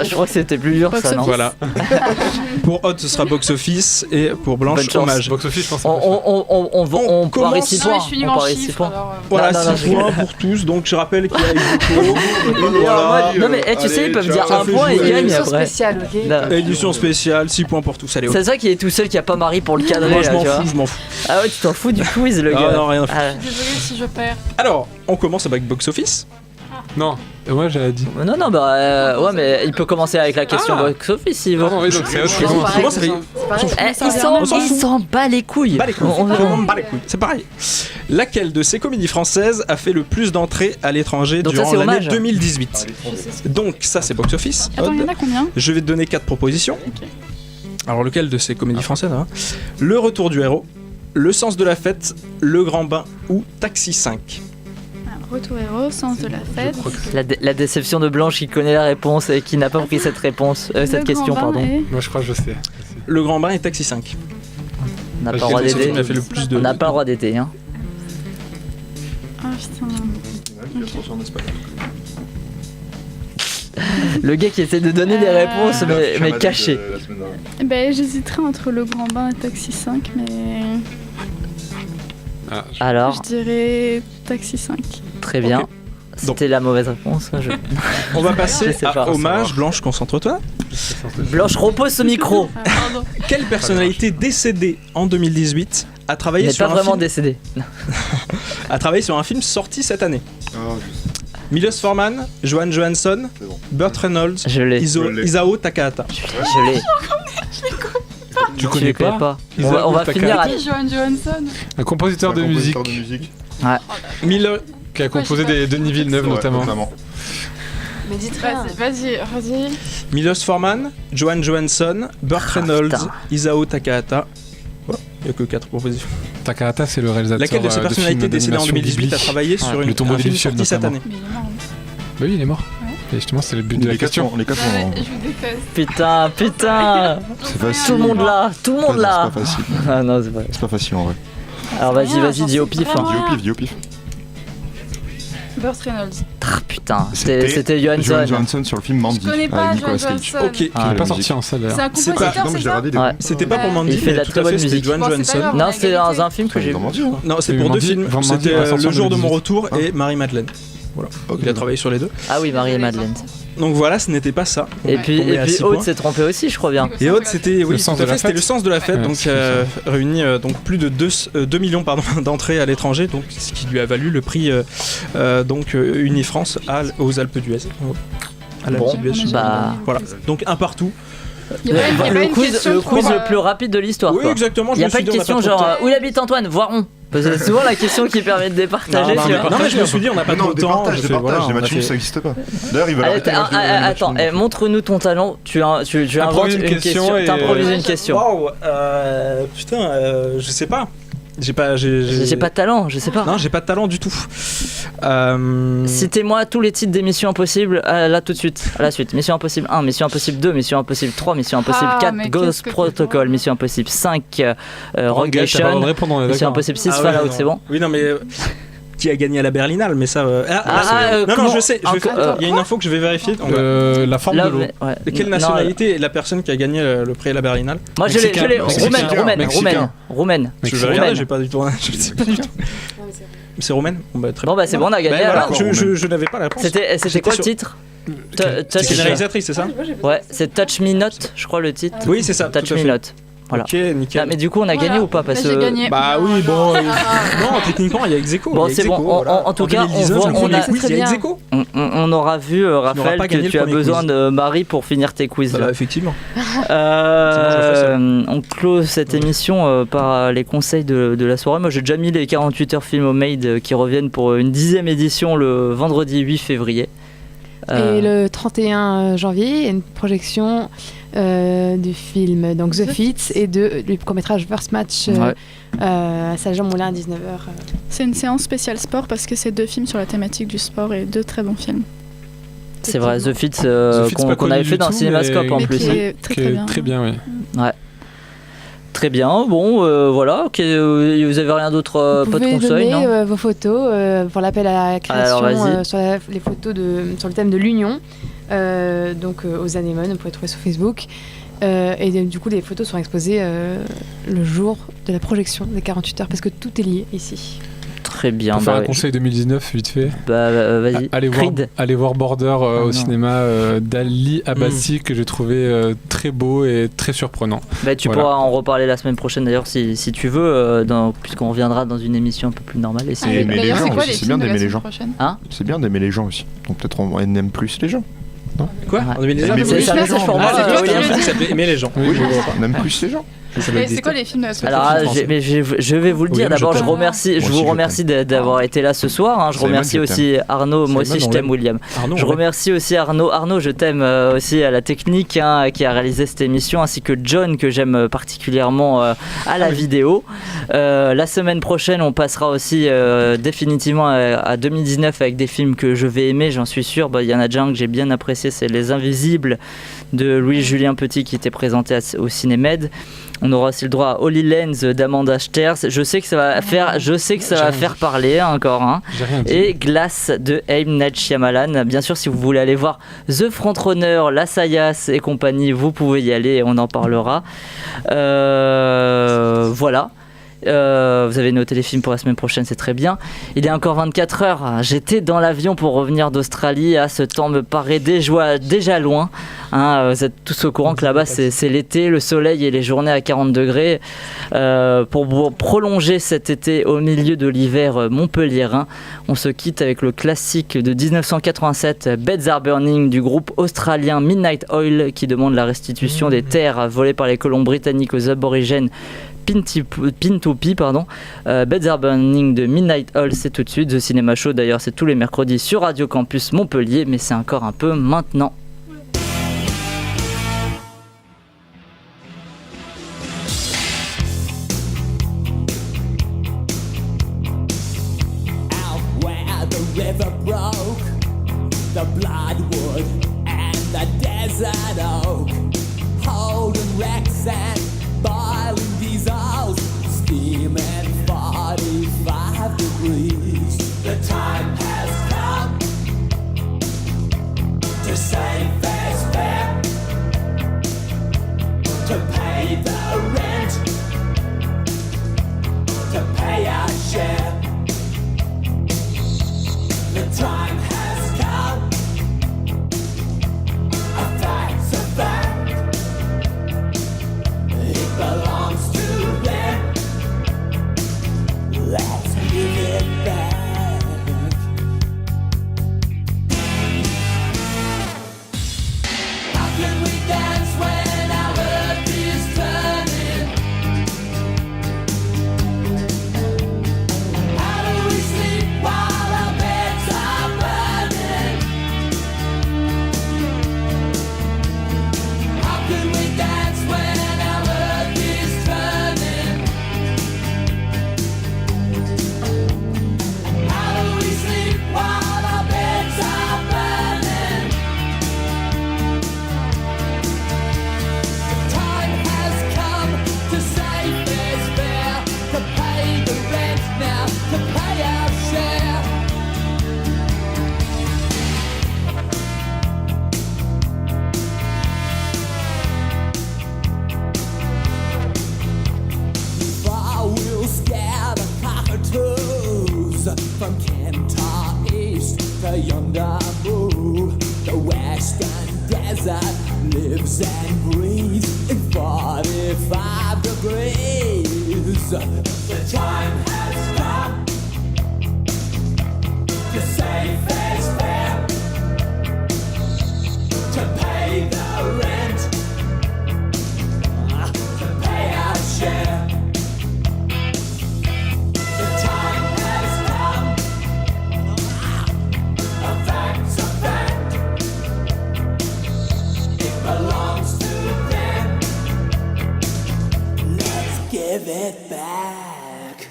Je crois que c'était plus dur ça, non? Voilà. Pour Odd, ce sera box office et pour Blanche, hommage. Box office, je pense. On parie 6 points. Je finis en chiffres. Voilà, 6 points pour tous. Donc je rappelle qu'il y a Non mais tu sais, ils peuvent dire un point et ils gagnent après. Édition spéciale, 6 points pour tous. Allez. C'est ça qui est tout seul qui a pas Marie pour le cadrer. Moi je m'en fous. Ah ouais, tu t'en fous du quiz le gars. Non, rien à foutre. Je suis désolée si je perds. Alors, on commence avec box office. Non, moi j'avais dit. Non, ouais, mais il peut commencer avec la question box-office s'il veut. Pardon, oui, donc c'est autre chose. Comment ça fait Il s'en bat les couilles. On bat les couilles. C'est pareil. Laquelle de ces comédies françaises a fait le plus d'entrées à l'étranger Donc durant ça, c'est l'année Hommage. 2018 ? Donc ça c'est box-office. Attends, il y en a combien ? Je vais te donner 4 propositions. Ok. Alors lequel de ces comédies françaises hein ? Le Retour du héros, Le Sens de la fête, Le Grand Bain ou Taxi 5 ? Retour héros, Sens de la fête. La déception de Blanche qui connaît la réponse et qui n'a pas pris cette réponse, cette question, pardon. Moi je crois que je sais. Le Grand Bain et Taxi 5. On n'a pas le droit d'aider. On n'a pas le droit d'aider. Hein. Ah putain. Le gars qui essaie de donner des réponses, mais caché. Ben, j'hésiterais entre Le Grand Bain et Taxi 5, mais. Alors, je dirais Taxi 5. très bien. Ok. C'était la mauvaise réponse. On va passer Je sais à pas. Hommage. Blanche, concentre-toi. Blanche, repose ce micro. Quelle personnalité décédée en 2018 a Il travaillé n'est sur pas un vraiment film décédé. a travaillé sur un film sorti cette année? Milos Forman, Johan Johansson, Burt Reynolds, Isao Takahata. Je l'ai. Tu connais pas On va finir à... Johan Johansson. Un compositeur de musique. Ouais. Qui a composé des Denis Villeneuve notamment. Mais dites rien. Vas-y. Milos Forman, Johan Johansson, Burt Reynolds, Isao Takahata. Voilà, il n'y a que 4 propositions. Takahata, c'est le réalisateur. Laquelle de ces personnalités décédées en 2018 a travaillé sur le un tombeau film d'Égypte sorti cette année? Mais il est mort. Bah oui, il est mort. Et justement, c'est le but de la question. Je vous déteste. Putain. C'est facile. Tout le monde là. C'est pas facile. Ah non, c'est pas. C'est pas facile en vrai. Alors vas-y, dis au pif. Dis au pif. Burt Reynolds. Ah putain, c'était Johansson. Johansson sur le film Mandy. Je connais pas avec Nicolas Johan Cage. Johansson. Ok. Il est pas sorti en salle. C'est un C'est compositeur, Non, mais c'est je l'ai ça? radé. Ouais. C'était pas pour Mandy, Il fait de la tout très à fait, bonne c'était musique. Johan Bon, c'est pas Johansson. grave. Non, On a c'est dans égalité. un film que j'ai vu. Non, c'est pour Mandy- deux films. Mandy C'était va sortir Le en jour de mon 2018. retour et Marie-Madeleine. Voilà. Il a travaillé sur les deux. Ah oui, Marie et Madeleine. Donc voilà, ce n'était pas ça. Et puis Aude Aude s'est trompé aussi, je crois bien. Et Aude, c'était Le sens tout à de la fait, c'était fête. le sens de la fête, Ouais, donc c'est réuni donc plus de 2 millions d'entrées à l'étranger, donc ce qui lui a valu le prix donc Unifrance aux Alpes d'Huez. À Bon, l'Alpe d'Huez, bah. voilà. Donc un partout. Il y a pas Le une question quiz pour, le plus rapide de l'histoire. Oui, quoi. exactement. Il n'y a pas de question genre où il habite Antoine, Voiron. Parce que c'est souvent la question qui permet de départager. Non, tu vois. mais je me suis dit, on n'a pas trop de temps. Départage, les matchs ça n'existe pas. D'ailleurs, il va Allez, attends, montre-nous ton talent. Tu inventes une question. T'improvises une question. Waouh, putain, je sais pas. J'ai pas de talent, je sais pas. Non, j'ai pas de talent du tout. Citez-moi tous les titres des Missions Impossibles, là tout de suite, à la suite. Mission Impossible 1, Mission Impossible 2, Mission Impossible 3, Mission Impossible 4, Ghost Protocol, Mission Impossible 5, Rogue Nation, Mission Impossible 6, Fallout, c'est bon? Oui, non, mais... Qui a gagné à la Berlinale, mais ça... non, je sais, il y a une info que je vais vérifier. La forme de l'eau. De quelle nationalité est la personne qui a gagné le prix à la Berlinale? Moi je l'ai, roumaine. Je vais regarder, j'ai pas du tout... Je sais pas du tout. C'est roumaine? Bon bah c'est bon, on a gagné alors. Je n'avais pas la réponse. C'était quoi le titre? C'est une réalisatrice, c'est ça? Ouais, c'est Touch Me Not, je crois le titre. Oui, c'est ça. Touch Me Not. Voilà. Ok, nickel. Mais du coup, on a gagné ou pas parce J'ai gagné. Bah oui, bon. Non, techniquement, il y a ex-aequo. Bon, c'est bon. En tout cas, on aura vu, Raphaël, que tu as besoin de Marie pour finir tes quiz. Bah, effectivement. On close cette émission par les conseils de la soirée. Moi, j'ai déjà mis les 48 heures Film Homemade qui reviennent pour une 10e édition le vendredi 8 février. Et le 31 janvier, il y a une projection du film donc The Fits et du court-métrage First Match à Saint-Jean-Moulin à 19h. C'est une séance spéciale sport parce que c'est 2 films sur la thématique du sport et 2 très bons films. C'est vrai, The Fits qu'on avait fait dans Cinémascope en plus. Qui est très bien. Très bien, oui. Ouais. Très bien, bon, voilà. Vous avez rien d'autre, pas de conseils? Vous pouvez donner vos photos pour l'appel à la création sur les photos sur le thème de l'union, donc aux anémones, vous pouvez trouver sur Facebook. Et du coup, les photos sont exposées le jour de la projection des 48 heures parce que tout est lié ici. Très bien. On peut faire un conseil 2019 vite fait. Vas-y. Allez voir Border au cinéma d'Ali Abbasi que j'ai trouvé très beau et très surprenant. Tu pourras en reparler la semaine prochaine d'ailleurs si tu veux, puisqu'on reviendra dans une émission un peu plus normale. Et aimer les gens aussi, c'est bien d'aimer les gens. C'est bien d'aimer les gens aussi. Donc peut-être on aime plus les gens. Non quoi? On aime les gens. C'est un message pour moi. Ça fait aimer les gens. Oui, on aime plus les gens. C'est quoi les films de la semaine prochaine? Alors, je vais vous le dire. D'abord, je vous remercie d'avoir été là ce soir. Je remercie aussi Arnaud. Moi aussi, je t'aime, William. Je remercie aussi Arnaud. Arnaud, je t'aime aussi à la technique qui a réalisé cette émission, ainsi que John, que j'aime particulièrement à la vidéo. La semaine prochaine, on passera aussi définitivement à 2019 avec des films que je vais aimer, j'en suis sûr. Il y en a déjà un que j'ai bien apprécié, c'est Les Invisibles de Louis-Julien Petit qui était présenté au Cinémed. On aura aussi le droit à Holy Lens d'Amanda Sterz. Je sais que ça va faire parler encore. Et Glass de M. Night Shyamalan. Bien sûr, si vous voulez aller voir The Frontrunner, La Sayas et compagnie, vous pouvez y aller et on en parlera. Voilà. Vous avez noté les films pour la semaine prochaine, c'est très bien. Il est encore 24 heures. J'étais dans l'avion pour revenir d'Australie. Ce temps me paraît déjà loin. Vous êtes tous au courant que là-bas c'est l'été, le soleil et les journées à 40 degrés. Pour prolonger cet été au milieu de l'hiver montpelliérain, on se quitte avec le classique de 1987, Beds Are Burning, du groupe australien Midnight Oil, qui demande la restitution des terres volées par les colons britanniques aux aborigènes Pintupi, Beds Are Burning de Midnight Oil, c'est tout de suite. The Cinema Show d'ailleurs, c'est tous les mercredis sur Radio Campus Montpellier, mais c'est encore un peu maintenant. Give it back.